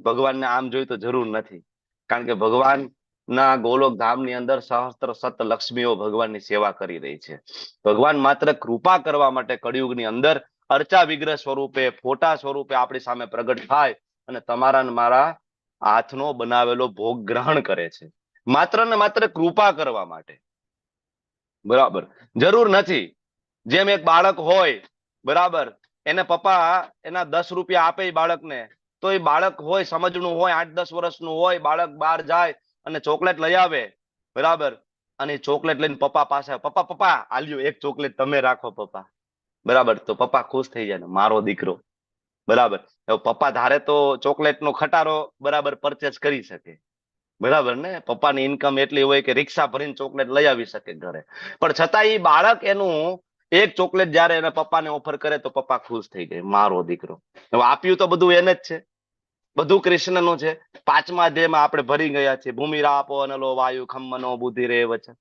ભગવાનને આમ જોઈ તો જરૂર નથી. કારણ કે ભગવાન ના ગોલોક ધામની અંદર સહસ્ત્ર સત લક્ષ્મીઓ ભગવાનની સેવા કરી રહી છે. ભગવાન માત્ર કૃપા કરવા માટે કળિયુગની અંદર અર્ચા વિગ્રહ સ્વરૂપે, ફોટા સ્વરૂપે આપણી સામે પ્રગટ થાય અને તમારા ને મારા હાથનો બનાવેલો ભોગ ગ્રહણ કરે છે, માત્ર ને માત્ર કૃપા કરવા માટે, બરાબર. જરૂર નથી જેમ એક બાળક હોય, બરાબર, એને પપ્પા એના 10 રૂપિયા આપે બાળકને, તો એ બાળક હોય, સમજણું હોય, 8-10 વર્ષનું હોય, બાળક બહાર જાય અને ચોકલેટ લઈ આવે, બરાબર. અને ચોકલેટ લઈને પપ્પા પાસે, પપ્પા પપ્પા આલ્યો એક ચોકલેટ તમે રાખો પપ્પા, બરાબર. તો પપ્પા ખુશ થઈ જાય, મારો દીકરો, બરાબર. પપ્પા ધારે તો ચોકલેટ નો ખટારો, બરાબર, પરચેસ કરી શકે, બરાબર ને. પપ્પાની ઇન્કમ એટલી હોય કે રિક્ષા ભરીને ચોકલેટ લઈ આવી શકે ઘરે, પણ છતાં એ બાળક એનું એક ચોકલેટ જયારે એને પપ્પાને ઓફર કરે તો પપ્પા ખુશ થઈ જાય, મારો દીકરો. હવે આપ્યું તો બધું એને જ છે, બધું કૃષ્ણનું છે. 5મા અધ્યાયમાં આપણે ભરી ગયા છીએ, ભૂમિરાપો અનલો વાયુ ખમ્મનો બુદ્ધિ રે વચન,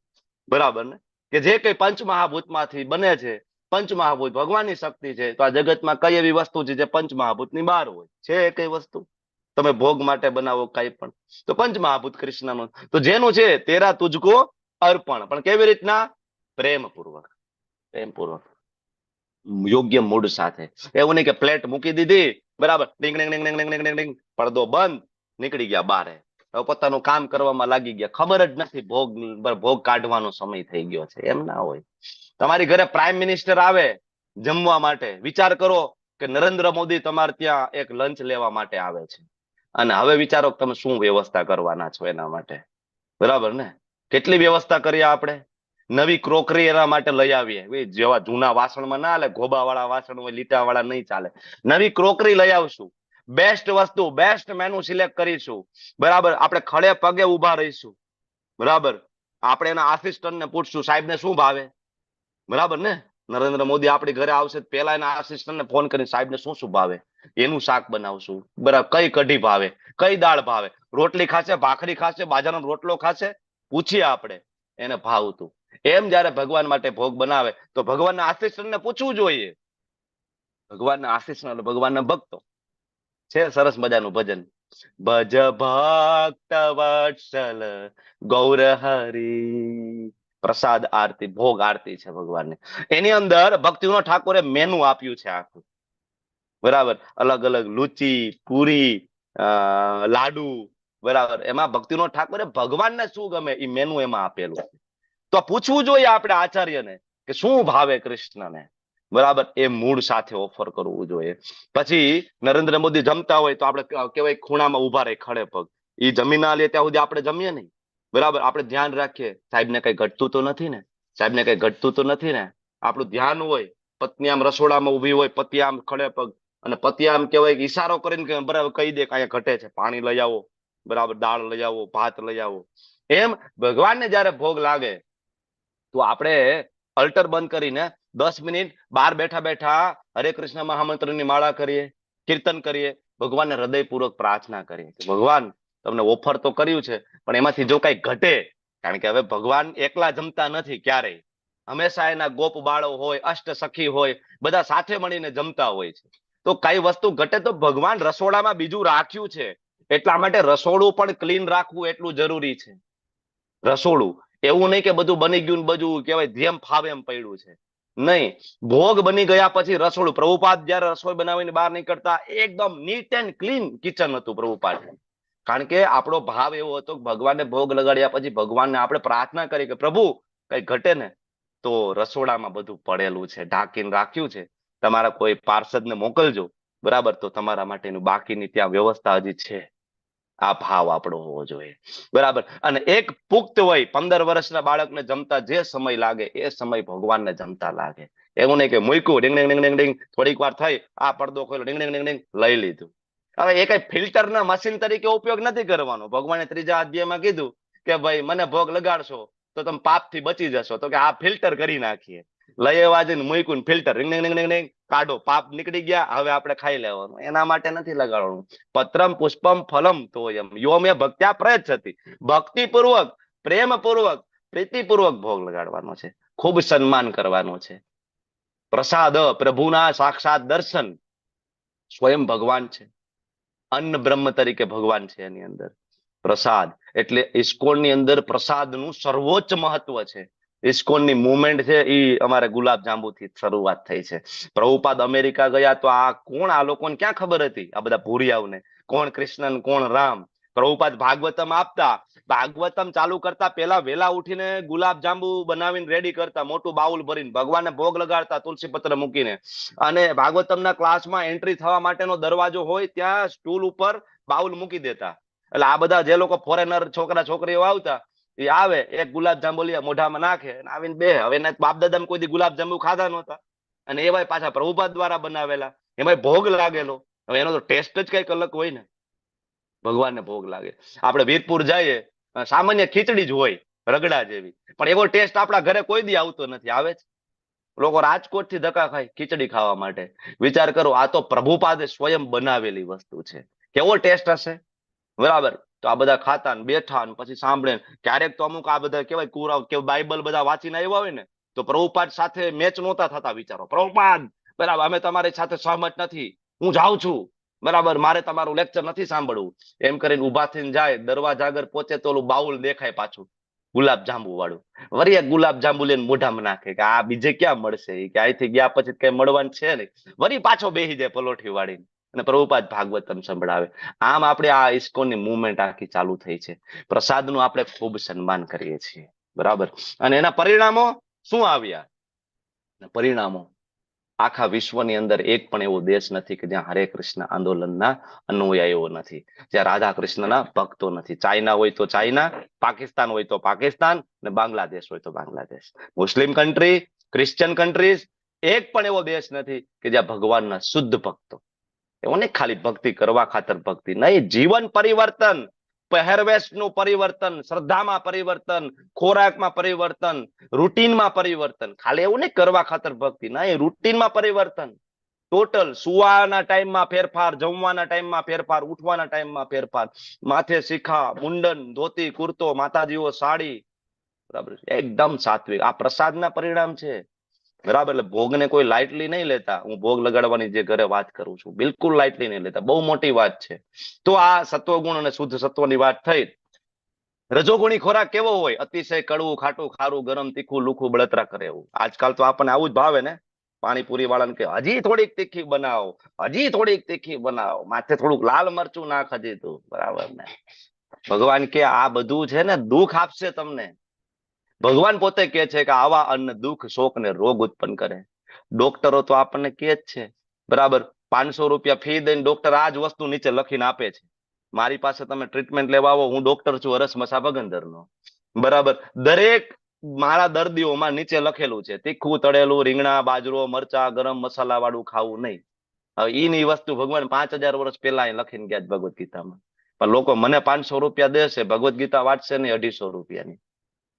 બરાબર ને. કે જે કઈ પંચમહાભૂતમાંથી બને છે, પંચમહાભૂત ભગવાનની શક્તિ છે. તો આ જગતમાં કઈ એવી વસ્તુ છે જે પંચમહાભૂતની બહાર હોય છે? કઈ વસ્તુ તમે ભોગ માટે બનાવો કઈ પણ, તો પંચમહાભૂત કૃષ્ણનું. તો જેનું છે તેરા તુજકો અર્પણ, પણ કેવી રીતના? પ્રેમપૂર્વક, પ્રેમપૂર્વક, યોગ્ય મૂડ સાથે. એવું નહીં કે પ્લેટ મૂકી દીધી, બરાબર, ડીંગ ડીંગ ડીંગ ડીંગ ડીંગ ડીંગ ડીંગ, પડદો બંધ, નીકળી ગયા બારે, પોતાનું કામ કરવામાં લાગી ગયા, ખબર જ નથી ભોગ કાઢવાનો સમય થઈ ગયો છે. એમ ના હોય. તમારી ઘરે પ્રાઇમ મિનિસ્ટર આવે જમવા માટે, વિચાર કરો કે નરેન્દ્ર મોદી તમારે ત્યાં એક લંચ લેવા માટે આવે છે, અને હવે વિચારો કે તમે શું વ્યવસ્થા કરવાના છો એના માટે, બરાબર ને. કેટલી વ્યવસ્થા કરીએ આપણે. નવી ક્રોકરી એના માટે લઈ આવીએ, જેવા જૂના વાસણમાં ના હાલે, ગોબા વાળા વાસણ હોય, લીટા વાળા નહીં ચાલે. નવી ક્રોકરી લઈ આવશું, બેસ્ટ વસ્તુ, બેસ્ટ મેનુ સિલેક્ટ કરીશું, બરાબર. આપણે ખડે પગે ઉભા રહીશું, બરાબર. આપણે એના આસિસ્ટન્ટને પૂછશું સાહેબને શું ભાવે, બરાબર ને. નરેન્દ્ર મોદી આપણી ઘરે આવશે પેલા એના આસિસ્ટન્ટને ફોન કરીને સાહેબને શું શું ભાવે, એનું શાક બનાવશું, બરાબર. કઈ કઢી ભાવે, કઈ દાળ ભાવે, રોટલી ખાશે, ભાખરી ખાશે, બાજરાનો રોટલો ખાશે, પૂછીએ આપણે એને ભાવતું. એમ જયારે ભગવાન માટે ભોગ બનાવે તો ભગવાનના આસિસ્ટન્ટને પૂછવું જોઈએ. ભગવાનના આસિસ્ટન્ટ, ભગવાનના ભક્તો છે. સરસ મજાનું ભજન, ભજ ભક્ત વત્સલ ગૌર હરી, પ્રસાદ આરતી, ભોગ આરતી છે ભગવાનને. એની અંદર ભક્તિનો ઠાકોરે મેનુ આપ્યું છે આખું, બરાબર. અલગ અલગ લુચી, પૂરી, લાડુ, બરાબર. એમાં ભક્તિનો ઠાકોરે ભગવાનને શું ગમે એ મેનુ એમાં આપેલું છે. તો પૂછવું જોઈએ આપણે આચાર્યને કે શું ભાવે કૃષ્ણને, બરાબર. એ મૂળ સાથે ઓફર કરવું જોઈએ. પછી નરેન્દ્ર મોદી જમતા હોય તો આપણે કહેવાય ખૂણામાં ઉભા રહે ખડે પગ. એ જમી ના લે ત્યાં સુધી આપણે જમીએ નહીં, બરાબર. આપણે ધ્યાન રાખીએ સાહેબને કઈ ઘટતું તો નથી ને, સાહેબને કઈ ઘટતું તો નથી ને. આપણું ધ્યાન હોય. પત્ની આમ રસોડામાં ઉભી હોય, પતિ આમ ખડે પગ, અને પતિ આમ કહેવાય ઈશારો કરીને બરાબર કહી દે કે અહીંયા ઘટે છે, પાણી લઈ આવો, બરાબર, દાળ લઈ આવો, ભાત લઈ આવો. એમ ભગવાનને જયારે ભોગ લાગે તો આપણે અલ્ટર બંધ કરીને 10 મિનિટ બહાર બેઠા બેઠા હરે કૃષ્ણ મહામંત્રની માળા કરીએ, કીર્તન કરીએ, ભગવાનને હૃદયપૂર્વક પ્રાર્થના કરીએ કે ભગવાન તમને ઓફર તો કર્યું છે, પણ એમાંથી જો કઈ ઘટે, કારણ કે હવે ભગવાન એકલા જમતા નથી ક્યારેય, હંમેશા એના ગોપ બાળો હોય, અષ્ટ સખી હોય, બધા સાથે મળીને જમતા હોય છે. તો કઈ વસ્તુ ઘટે તો ભગવાન રસોડામાં બીજું રાખ્યું છે, એટલા માટે રસોડું પણ ક્લીન રાખવું એટલું જરૂરી છે. રસોડું એવું નહીં કે બધું બની ગયું ને બધું કહેવાય જેમ ફાવે એમ પડ્યું છે, નહીં. ભોગ બની ગયા પછી રસોડું, પ્રભુપાદ જયારે રસોઈ બનાવીને બહાર નીકળતા એકદમ નીટ એન્ડ ક્લીન કિચન હતું પ્રભુપાદ. કારણ કે આપણો ભાવ એવો હતો કે ભગવાનને ભોગ લગાડ્યા પછી ભગવાનને આપણે પ્રાર્થના કરી કે પ્રભુ કઈ ઘટે ને તો રસોડામાં બધું પડેલું છે, ઢાંકીને રાખ્યું છે. તમારા કોઈ પાર્ષદને મોકલજો, બરાબર, તો તમારા માટેનું બાકીની ત્યાં વ્યવસ્થા હજી છે. આ ભાવ આપણો હોવો જોઈએ, બરાબર. અને એક પુખ્ત વય 15 વર્ષના બાળકને જમતા જે સમય લાગે એ સમય ભગવાનને જમતા લાગે. એવું નહીં કે મૂક્યું ડીંગ ડીંગ ડીંગ ડીંગ, થોડીક વાર થઈ, આ પડદો ખોલ્યો, ડીંગ ડીંગ ડીંગ ડીંગ, લઈ લીધું. હવે એ કઈ ફિલ્ટરના મશીન તરીકે ઉપયોગ નથી કરવાનો. ભગવાને 3જા અધ્યાયમાં કીધું કે ભાઈ મને ભોગ લગાડશો તો તમે પાપથી બચી જશો. તો કે આ ફિલ્ટર કરી નાખીએ, લઈ આવવા જઈને મૂક્યું ફિલ્ટર, ડીંગ ડીંગ ડીંગ ડીંગ, કાઢો, પાપ નીકળી ગયા, હવે આપણે ખાઈ લેવાનું. એના માટે નથી લગાડવાનું. પત્રમ પુષ્પમ ફલમ તોયમ યો મે ભક્ત્યા પ્રયચ્છતિ. ભક્તિપૂર્વક, પ્રેમપૂર્વક, પ્રીતિપૂર્વક ભોગ લગાડવાનો છે, ખૂબ સન્માન કરવાનો છે. પ્રસાદ પ્રભુના સાક્ષાત દર્શન, સ્વયં ભગવાન છે. અન્ન બ્રહ્મ તરીકે ભગવાન છે એની અંદર. પ્રસાદ એટલે ઇસ્કોનની અંદર પ્રસાદનું સર્વોચ્ચ મહત્વ છે. ઇસ્કોનની મુવમેન્ટ છે એ અમારે ગુલાબ જાંબુથી શરૂઆત થઈ છે. પ્રભુપાદ અમેરિકા ગયા તો આ કોણ, આ લોકોને ક્યાં ખબર હતી, આ બધા ભૂરિયાઓને, કોણ કૃષ્ણ કોણ રામ. પ્રભુપાદ ભાગવતમ આપતા, ભાગવતમ ચાલુ કરતા પહેલા વેલા ઉઠીને ગુલાબ જાંબુ બનાવીને રેડી કરતા, મોટું બાઉલ ભરીને ભગવાનને ભોગ લગાડતા તુલસી પત્ર મૂકીને. અને ભાગવતમના ક્લાસમાં એન્ટ્રી થવા માટેનો દરવાજો હોય ત્યાં સ્ટૂલ ઉપર બાઉલ મૂકી દેતા. એટલે આ બધા જે લોકો ફોરેનર છોકરા છોકરીઓ આવતા, એ આવે, એક ગુલાબ જાંબુ મોઢામાં નાખે, આવીને બે. હવે એના બાપ દાદા કોઈ દી ગુલાબ જાંબુ ખાધા નહોતા, અને એવાય પાછા પ્રભુપાદ દ્વારા બનાવેલા, એમાં ભોગ લાગેલો. હવે એનો તો ટેસ્ટ જ કઈક અલગ હોય ને, ભગવાનને ભોગ લાગે. આપણે વીરપુર જઈએ, સામાન્ય ખીચડી જ હોય રગડા જેવી, પણ એવો ટેસ્ટ આપણા ઘરે કોઈ દી આવતો નથી. આવે છે, લોકો રાજકોટ થી ધક્કા ખાય ખીચડી ખાવા માટે. વિચાર કરો, આ તો પ્રભુપાદે સ્વયં બનાવેલી વસ્તુ છે, કેવો ટેસ્ટ હશે, બરાબર. તો આ બધા ખાતા ને બેઠા ને પછી સાંભળે. ક્યારેક તો અમુક આ બધા કેવાય કુરાવ કે બાઇબલ બધા વાંચીને આવ્યા હોય ને, તો પ્રભુપાદ સાથે મેચ નહોતા થતા. વિચારો, પ્રભુપાદ બરાબર, અમે તમારી સાથે સહમત નથી, હું જાઉં છું, બરાબર, મારે તમારું લેક્ચર નથી સાંભળવું. એમ કરીને ઉભા થઈને જાય, દરવાજા આગળ પહોંચે તો ઓલું બાઉલ દેખાય પાછું ગુલાબ જાંબુ વાળું, વળી એક ગુલાબ જાંબુ લઈને મોઢામાં નાખે કે આ બીજે ક્યાં મળશે, કે અહીંથી ગયા પછી કઈ મળવાનું છે નહીં. વળી પાછો બેસી જાય પલોઠી વાળીને, અને પ્રભુપાદ ભાગવતમ સંભળાવે. આમ આપણે આ ઇસ્કોનની મુવમેન્ટ આખી ચાલુ થઈ છે. પ્રસાદનું આપણે ખૂબ સન્માન કરીએ છીએ, બરાબર. અને એના પરિણામો શું આવ્યા? પરિણામો આખા વિશ્વની અંદર એક પણ એવો દેશ નથી કે જ્યાં હરે કૃષ્ણ આંદોલનના અનુયાયીઓ નથી, જ્યાં રાધા કૃષ્ણના ભક્તો નથી. ચાઇના હોય તો ચાઇના, પાકિસ્તાન હોય તો પાકિસ્તાન, ને બાંગ્લાદેશ હોય તો બાંગ્લાદેશ. મુસ્લિમ કન્ટ્રી, ક્રિશ્ચિયન કન્ટ્રીઝ, એક પણ એવો દેશ નથી કે જ્યાં ભગવાનના શુદ્ધ ભક્તો. એવું નહીં ખાલી ભક્તિ કરવા ખાતર ભક્તિ નહીં, જીવન પરિવર્તન, પહેરવેશનું પરિવર્તન, શ્રદ્ધામાં પરિવર્તન, ખોરાકમાં પરિવર્તન, રૂટીનમાં પરિવર્તન. ખાલી એવું નહીં કરવા ખાતર ભક્તિ નહીં, રૂટીનમાં પરિવર્તન ટોટલ. સુવાના ટાઈમમાં ફેરફાર, જમવાના ટાઈમમાં ફેરફાર, ઉઠવાના ટાઈમમાં ફેરફાર, માથે શિખા, મુંડન, ધોતી, કુર્તો, માતાજીઓ સાડી, બરાબર, એકદમ સાત્વિક. આ પ્રસાદના પરિણામ છે, બરાબર. એટલે ભોગને કોઈ લાઇટલી નહીં લેતા. હું ભોગ લગાડવાની જે ઘરે વાત કરું છું, બિલકુલ લાઇટલી નહીં લેતા, બહુ મોટી વાત છે. તો આ સત્વગુણ અને શુદ્ધ સત્વની વાત થઈ. રજોગુણી ખોરાક કેવો હોય? અતિશય કડવું, ખાટું, ખારું, ગરમ, તીખું, લુખું, બળતરા કરે એવું. આજકાલ તો આપણને આવું જ ભાવે ને. પાણીપુરી વાળાને કે હજી થોડીક તીખી બનાવો, હજી થોડીક તીખી બનાવો, માથે થોડુંક લાલ મરચું નાખ હજી તું, બરાબર ને. ભગવાન કે આ બધું છે ને દુઃખ આપશે તમને. ભગવાન પોતે કે છે કે આવા અન્ન દુઃખ, શોક ને રોગ ઉત્પન્ન કરે. ડોક્ટરો તો આપણને કે જ છે, બરાબર, 500 રૂપિયા ફી દઈને ડોક્ટર આ જ વસ્તુ નીચે લખીને આપે છે. મારી પાસે તમે ટ્રીટમેન્ટ લેવા આવો, હું ડોક્ટર છું હરસ મસા ભગંદરનો, બરાબર. દરેક મારા દર્દીઓમાં નીચે લખેલું છે તીખું, તળેલું, રીંગણા, બાજરો, મરચા, ગરમ મસાલા વાળું ખાવું નહીં. હવે એની વસ્તુ ભગવાન 5000 વર્ષ પહેલા લખીને ગયા ભગવદ્ ગીતામાં. પણ લોકો મને 500 રૂપિયા દેશે, ભગવદ્ ગીતા વાંચશે નહીં 250 રૂપિયાની,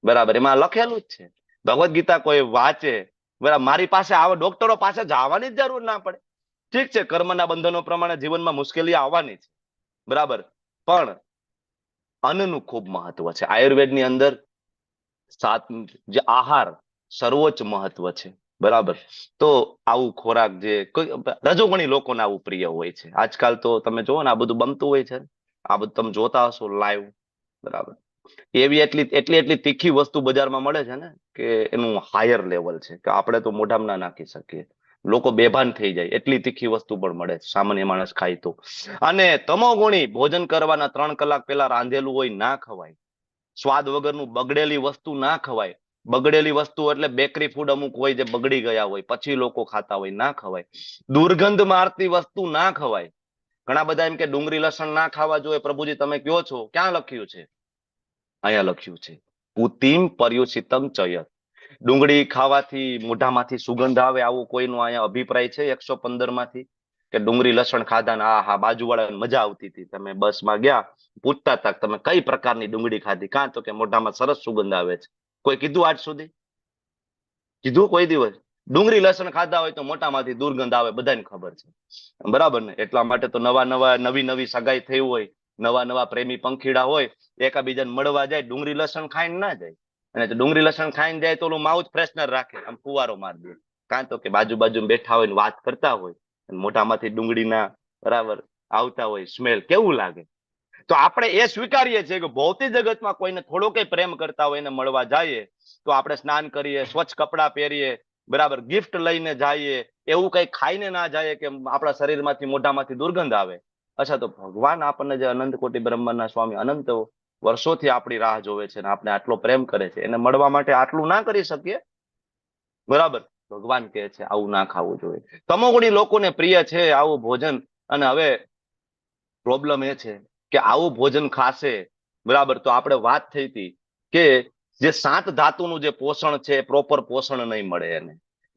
બરાબર. એમાં લખેલું જ છે. ભગવદ્ ગીતા કોઈ વાંચે, બરાબર. મારી પાસે આવા ડોક્ટરો પાસે જવાની જ જરૂર ના પડે. ઠીક છે, કર્મના બંધનો પ્રમાણે જીવનમાં મુશ્કેલી આવવાની છે, બરાબર, પણ અન્નનું ખૂબ મહત્વ છે. આયુર્વેદની અંદર જે આહાર સર્વોચ્ચ મહત્વ છે, બરાબર. તો આવું ખોરાક જે રજોગણી લોકોને આવું પ્રિય હોય છે. આજકાલ તો તમે જુઓ ને આ બધું બનતું હોય છે, આ બધું તમે જોતા હશો લાઈવ, બરાબર. એવી એટલી તીખી વસ્તુ બજારમાં મળે છે ને કે એનું હાયર લેવલ છે કે આપણે તો મોઢામાં ના નાખી શકીએ. લોકો બેભાન થઈ જાય એટલી તીખી વસ્તુ પણ મળે છે, સામાન્ય માણસ ખાય તો. અને તમોગુણી ભોજન કરવાના 3 કલાક પહેલા રાંધેલું હોય ના ખવાય. સ્વાદ વગરનું બગડેલી વસ્તુ ના ખવાય. બગડેલી વસ્તુ એટલે બેકરી ફૂડ અમુક હોય જે બગડી ગયા હોય પછી લોકો ખાતા હોય, ના ખવાય. દુર્ગંધ મારતી વસ્તુ ના ખવાય. ઘણા બધા એમ કે ડુંગળી લસણ ના ખાવા જોઈએ. પ્રભુજી તમે કયો છો, ક્યાં લખ્યું છે? અહીંયા લખ્યું છે, પૂતિમ પર્યુષિતમ ચયત. ડુંગળી ખાવાથી મોઢામાંથી સુગંધ આવે આવું કોઈનો અહીંયા અભિપ્રાય છે 115 માંથી? કે ડુંગળી લસણ ખાધા ને હા બાજુવાળાને મજા આવતી હતી, તમે બસમાં ગયા પૂછતા હતા તમે કઈ પ્રકારની ડુંગળી ખાધી, કાં તો કે મોઢામાં સરસ સુગંધ આવે છે. કોઈ કીધું આજ સુધી? કીધું કોઈ દિવસ? ડુંગળી લસણ ખાધા હોય તો મોટામાંથી દુર્ગંધ આવે, બધાને ખબર છે, બરાબર ને? એટલા માટે તો નવી સગાઈ થઈ હોય, નવા પ્રેમી પંખીડા હોય, એકાબીજાને મળવા જાય, ડુંગળી લસણ ખાઈને ના જાય. અને ડુંગળી લસણ ખાઈને જાય તો ઓલું માઉથ ફ્રેશનર રાખે, આમ ફુવારો મારી દે. કાં તો કે બાજુ બેઠા હોય ને વાત કરતા હોય, મોઢામાંથી ડુંગળીના બરાબર આવતા હોય સ્મેલ, કેવું લાગે? તો આપણે એ સ્વીકારીએ છીએ કે ભૌતિક જગતમાં કોઈને થોડો કઈ પ્રેમ કરતા હોય એને મળવા જઈએ તો આપણે સ્નાન કરીએ, સ્વચ્છ કપડાં પહેરીએ, બરાબર, ગિફ્ટ લઈને જઈએ, એવું કઈ ખાઈને ના જાય કે આપણા શરીરમાંથી મોઢામાંથી દુર્ગંધ આવે. અચ્છા, તો ભગવાન આપણને જે અનંત કોટી બ્રહ્માંડના સ્વામી અનંત વર્ષોથી આપણી રાહ જોવે છે ને આપણે આટલો પ્રેમ કરે છે, એને મળવા માટે આટલું ના કરી શકીએ? બરાબર. ભગવાન કહે છે આવું ના ખાવું જોઈએ. તમોગુણી લોકોને પ્રિય છે આવું ભોજન. અને હવે પ્રોબ્લેમ એ છે કે આવું ભોજન ખાશે, બરાબર, તો આપણે વાત થઈ હતી કે જે 7 ધાતુનું જે પોષણ છે પ્રોપર પોષણ નહીં મળે, એને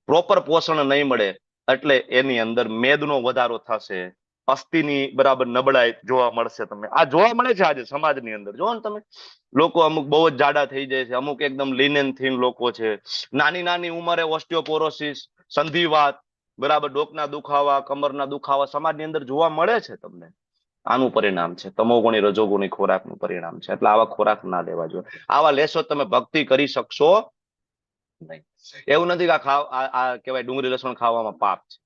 પ્રોપર પોષણ નહીં મળે એટલે એની અંદર મેદનો વધારો થશે, અસ્થિની બરાબર નબળાઈ જોવા મળશે. તમને આ જોવા મળે છે આજે સમાજની અંદર. જોવો ને તમે, લોકો અમુક બહુ જ જાડા થઈ જાય છે, અમુક એકદમ લીન થીન લોકો છે, નાની ઉંમરે ઓસ્ટિયોપોરોસિસ, સંધિવાત, બરાબર, ડોકના દુખાવા, કમરના દુખાવા સમાજની અંદર જોવા મળે છે તમને. આનું પરિણામ છે તમોગુણી રજોગુણી ખોરાકનું પરિણામ છે. એટલે આવા ખોરાક ના લેવા જોઈએ. આવા લેશો તમે ભક્તિ કરી શકશો નહીં. એવું નથી કે આ કહેવાય ડુંગળી લસણ ખાવામાં પાપ છે.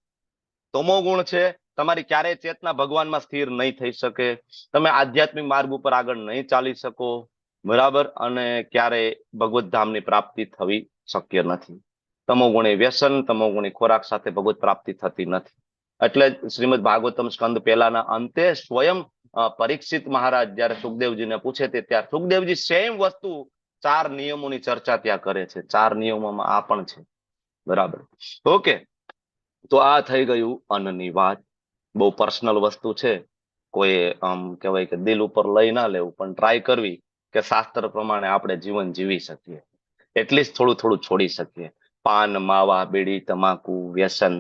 તમોગુણ છે, તમારી ક્યારેય ચેતના ભગવાનમાં સ્થિર નહીં થઈ શકે, તમે આધ્યાત્મિક માર્ગ ઉપર આગળ નહીં ચાલી શકો, બરાબર, અને ક્યારેય ભગવત ધામની પ્રાપ્તિ થવી શક્ય નથી. તમોગુણી વ્યસન, તમોગુણી ખોરાક સાથે ભગવત પ્રાપ્તિ થતી નથી. એટલે શ્રીમદ ભાગવતમ સ્કંદ પહેલાના અંતે સ્વયં પરીક્ષિત મહારાજ જયારે સુખદેવજીને પૂછે તે ત્યારે સુખદેવજી સેમ વસ્તુ 4 નિયમોની ચર્ચા ત્યાં કરે છે. 4 નિયમોમાં આ પણ છે, બરાબર. ઓકે, તો આ થઈ ગયું અન્નની વાત. બહુ પર્સનલ વસ્તુ છે, કોઈ આમ કહેવાય કે દિલ ઉપર લઈ ના લેવું, પણ ટ્રાય કરવી કે શાસ્ત્ર પ્રમાણે આપણે જીવન જીવી શકીએ, એટલીસ્ટ થોડું છોડી શકીએ. પાન, માવા, બીડી, તમાકુ, વ્યસન,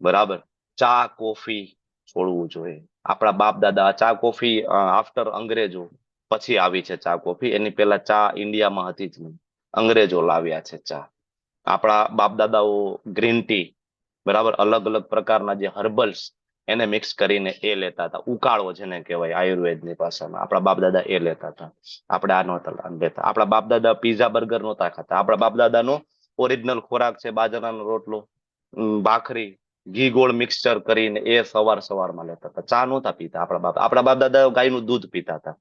બરાબર, ચા કોફી છોડવું જોઈએ. આપણા બાપ દાદા ચા કોફી આફ્ટર અંગ્રેજો પછી આવી છે ચા કોફી, એની પહેલા ચા ઇન્ડિયામાં હતી જ નહીં, અંગ્રેજો લાવ્યા છે ચા. આપણા બાપ દાદાઓ ગ્રીન ટી, બરાબર, અલગ અલગ પ્રકારના જે હર્બલ્સ એને મિક્સ કરીને એ લેતા હતા. ઉકાળો જેને કહેવાય આયુર્વેદની ભાષામાં, આપણા બાપ દાદા એ લેતા હતા. આપણે આ નહોતા લેતા. આપણા બાપ દાદા પીઝા બર્ગર નહોતા ખાતા. આપણા બાપ દાદાનો ઓરિજિનલ ખોરાક છે બાજરાનો રોટલો, ભાખરી, ઘી ગોળ મિક્સચર કરીને એ સવારમાં લેતા હતા. ચા નહોતા પીતા આપણા બાપ દાદા ગાયનું દૂધ પીતા હતા,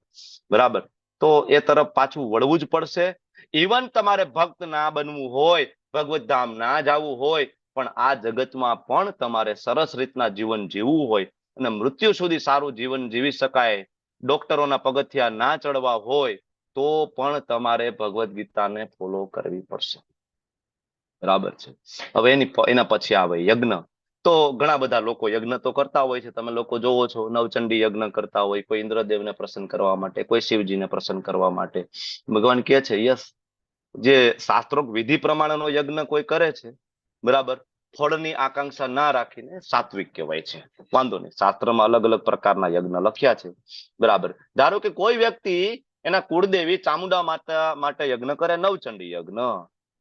બરાબર. તો એ તરફ પાછું વળવું જ પડશે. ઇવન તમારે ભક્ત ના બનવું હોય, ભગવત ધામ ના જવું હોય, પણ આ જગતમાં પણ તમારે સરસ રીતના જીવન જીવવું હોય અને મૃત્યુ સુધી સારું જીવન જીવી શકાય, ડોક્ટરોના પગથિયા ના ચડવા હોય, તો પણ તમારે ભગવદ્ ગીતાને ફોલો કરવી પડશે, બરાબર છે. હવે એના પછી આવે યજ્ઞ. તો ઘણા બધા લોકો યજ્ઞ તો કરતા હોય છે, તમે લોકો જોવો છો, નવચંડી યજ્ઞ કરતા હોય, કોઈ ઇન્દ્રદેવને પ્રસન્ન કરવા માટે, કોઈ શિવજીને પ્રસન્ન કરવા માટે. ભગવાન કહે છે યસ, જે શાસ્ત્રોક વિધિ પ્રમાણેનો યજ્ઞ કોઈ કરે છે, બરાબર, ફળની આકાંક્ષા ના રાખીને સાત્વિક કહેવાય છે. વાંધો નહીં, શાસ્ત્રમાં અલગ અલગ પ્રકારના યજ્ઞ લખ્યા છે, બરાબર. ધારો કે કોઈ વ્યક્તિ એના કુળદેવી ચામુંડા માતા માટે યજ્ઞ કરે, નવચંડી યજ્ઞ,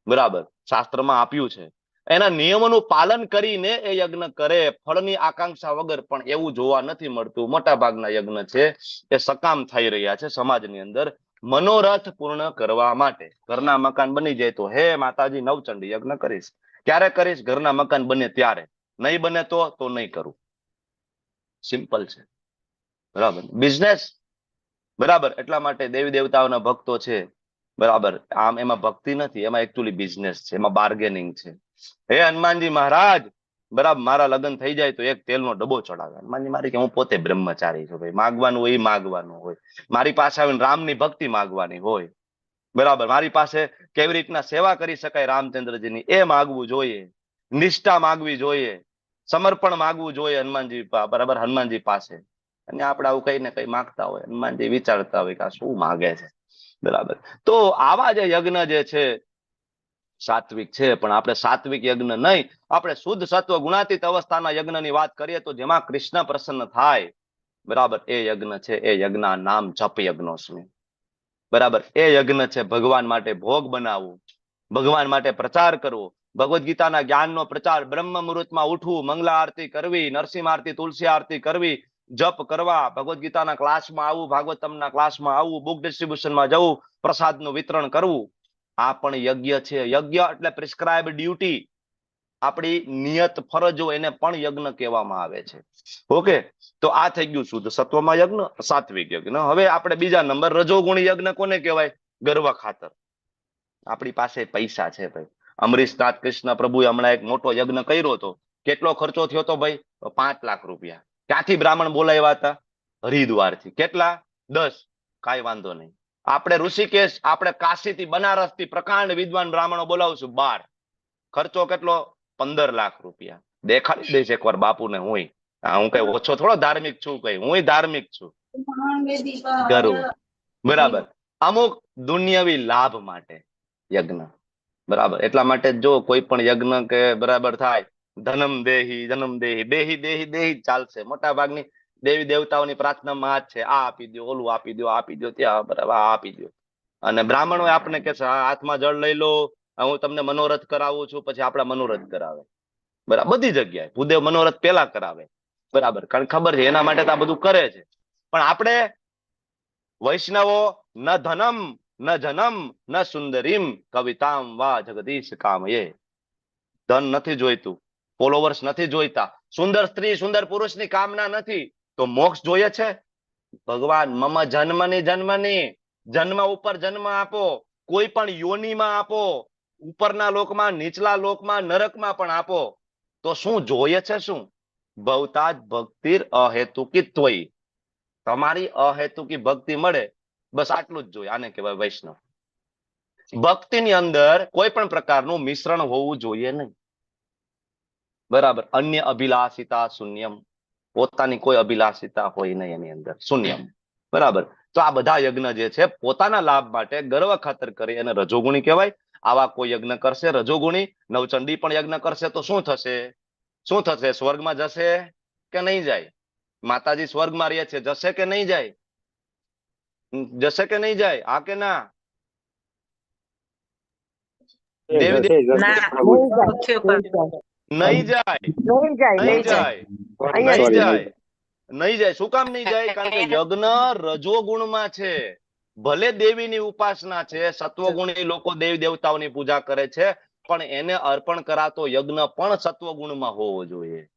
બરાબર, શાસ્ત્રમાં આપ્યું છે. એના નિયમોનું પાલન કરીને એ યજ્ઞ કરે ફળની આકાંક્ષા વગર, પણ એવું જોવા નથી મળતું. મોટા ભાગના યજ્ઞ છે એ સકામ થઈ રહ્યા છે સમાજની અંદર, મનોરથ પૂર્ણ કરવા માટે. ઘરના મકાન બની જાય તો હે માતાજી નવચંડી યજ્ઞ કરીશ. ક્યારે કરીશ? ઘરના મકાન બને ત્યારે. નહીં બને તો નહીં કરું. સિમ્પલ છે, બરાબર. બિઝનેસ, બરાબર, એટલા માટે દેવી દેવતાઓના ભક્તો છે, બરાબર, આમ એમાં ભક્તિ નથી, એમાં એકચ્યુઅલી બિઝનેસ છે, એમાં બાર્ગેનિંગ છે. હે હનુમાનજી મહારાજ, બરાબર, મારા લગ્ન થઈ જાય તો એક તેલનો ડબ્બો ચડાવે. હનુમાનજી મારી કે હું પોતે બ્રહ્મચારી છું ભાઈ, માગવાનું હોય એ માગવાનું હોય, મારી પાસે આવીને રામની ભક્તિ માગવાની હોય, બરાબર, મારી પાસે કેવી રીતના સેવા કરી શકાય રામચંદ્રજીની એ માગવું જોઈએ, નિષ્ઠા માગવી જોઈએ, સમર્પણ માગવું જોઈએ હનુમાનજી બરાબર હનુમાનજી પાસે. અને આપણે આવું કઈ ને કઈ માગતા હોય, હનુમાનજી વિચારતા હોય કે આ શું માગે છે. બરાબર, તો આવા જે યજ્ઞ જે છે સાત્વિક છે, પણ આપણે સાત્વિક યજ્ઞ નહીં, આપણે શુદ્ધ સત્વ ગુણાતીત અવસ્થાના યજ્ઞની વાત કરીએ તો જેમાં કૃષ્ણ પ્રસન્ન થાય, બરાબર, એ યજ્ઞ છે, એ યજ્ઞ નામ જપ યજ્ઞોસ્મી. બરાબર, એ યજ્ઞ છે ભગવાન માટે ભોગ બનાવવું, ભગવાન માટે પ્રચાર કરવો, ભગવદ્ ગીતાના જ્ઞાનનો પ્રચાર, બ્રહ્મ મુહૂર્તમાં ઉઠવું, મંગલા આરતી કરવી, નરસિંહ આરતી, તુલસી આરતી કરવી, જપ કરવા, ભગવદ્ ગીતાના ક્લાસમાં આવવું, ભાગવતમના ક્લાસમાં આવવું, બુક ડિસ્ટ્રીબ્યુશનમાં જવું, પ્રસાદનું વિતરણ કરવું, આ પણ યજ્ઞ છે. યજ્ઞ એટલે પ્રિસ્ક્રાઇબ ડ્યુટી, આપણી નિયત ફરજો, એને પણ યજ્ઞ કહેવામાં આવે છે. ઓકે, તો આ થઈ ગયું શુદ્ધ સત્વમાં યજ્ઞ, સાત્વિક યજ્ઞ. હવે આપણે બીજા નંબર રજોગુણી યજ્ઞ કોને કહેવાય? ગર્વ ખાતર. આપણી પાસે પૈસા છે ભાઈ. અમરીશનાથ કૃષ્ણ પ્રભુએ હમણાં એક મોટો યજ્ઞ કર્યો હતો. કેટલો ખર્ચો થયો હતો ભાઈ? 5 લાખ રૂપિયા. ક્યાંથી બ્રાહ્મણ બોલાવ્યા હતા? હરિદ્વારથી. કેટલા? 10. કાંઈ વાંધો નહીં, આપણે ઋષિકેશ, આપણે કાશીથી, બનારસથી પ્રકાંડ વિદ્વાન બ્રાહ્મણો બોલાવશું 12. ખર્ચો કેટલો? 15 લાખ રૂપિયા. દેખાડી દઈશ એકવાર બાપુને. હું કઈ ઓછો થોડો ધાર્મિક છું, કઈ હું ધાર્મિક છું. ગર્વ. બરાબર, અમુક દુનિયાવી લાભ માટે યજ્ઞ. બરાબર, એટલા માટે જો કોઈ પણ યજ્ઞ કે બરાબર થાય, ધનમ દેહી દેહી દેહી દેહી ચાલશે. મોટા ભાગની દેવી દેવતાઓની પ્રાર્થનામાં આ જ છે, આ આપી દો, ઓલું આપી દો, આપી દો, ત્યાં બરાબર આ આપી દો. અને બ્રાહ્મણો આપણે કે હાથમાં જળ લઈ લો, હું તમને મનોરથ કરાવું છું, પછી આપણા મનોરથ કરાવે. બરાબર, બધી જગ્યાએ ભૂદેવ મનોરથ પેલા કરાવે. બરાબર, કારણ ખબર છે એના માટે તો આ બધું કરે છે. પણ આપણે વૈષ્ણવો ન ધનમ ન જનમ ન સુંદરીમ કવિતામ વા જગદીશ કામયે. ધન નથી જોઈતું, ફોલોવર્સ નથી જોઈતા, સુંદર સ્ત્રી સુંદર પુરુષની કામના નથી, તો મોક્ષ જોઈએ છે? ભગવાન મમ જન્મની જન્મ ઉપર જન્મ આપો, કોઈ પણ યોનિમાં આપો, ઉપરના લોકમાં, નીચલા લોકમાં, નરકમાં પણ આપો, તો શું જોઈએ છે? શું? ભવતાજ ભક્તિર અહેતુકિત્વઈ. તમારી અહેતુકી ભક્તિ મળે, બસ આટલું જ જોઈએ. આને કહેવાય વૈષ્ણવ. ભક્તિની અંદર કોઈ પણ પ્રકારનું મિશ્રણ હોવું જોઈએ નહીં. બરાબર, અન્ય અભિલાષિતા શૂન્યમ. પોતાની કોઈ અભિલાષિતા હોય નહીં એની અંદર, શૂન્યમ. બરાબર, તો આ બધા યજ્ઞ જે છે પોતાના લાભ માટે ગર્વ ખાતર કરી અને રજોગુણી કહેવાય. આવા કોઈ યજ્ઞ કરશે રજોગુણી, નવચંડી પણ યજ્ઞ કરશે, તો શું થશે? શું થશે? સ્વર્ગમાં જશે કે નહીં જાય? માતાજી સ્વર્ગમાં રહે છે, જશે કે નહીં જાય? જશે કે નહીં જાય? હા કે ના? દેવી નહીં જાય, નહીં જાય, નહીં જાય. શું કામ નહીં જાય? કારણ કે યજ્ઞ રજોગુણમાં છે. ભલે દેવીની ઉપાસના છે, સત્વગુણી લોકો દેવી દેવતાઓની પૂજા કરે છે, પણ એને અર્પણ કરાતો યજ્ઞ પણ સત્વગુણમાં હોવો જોઈએ.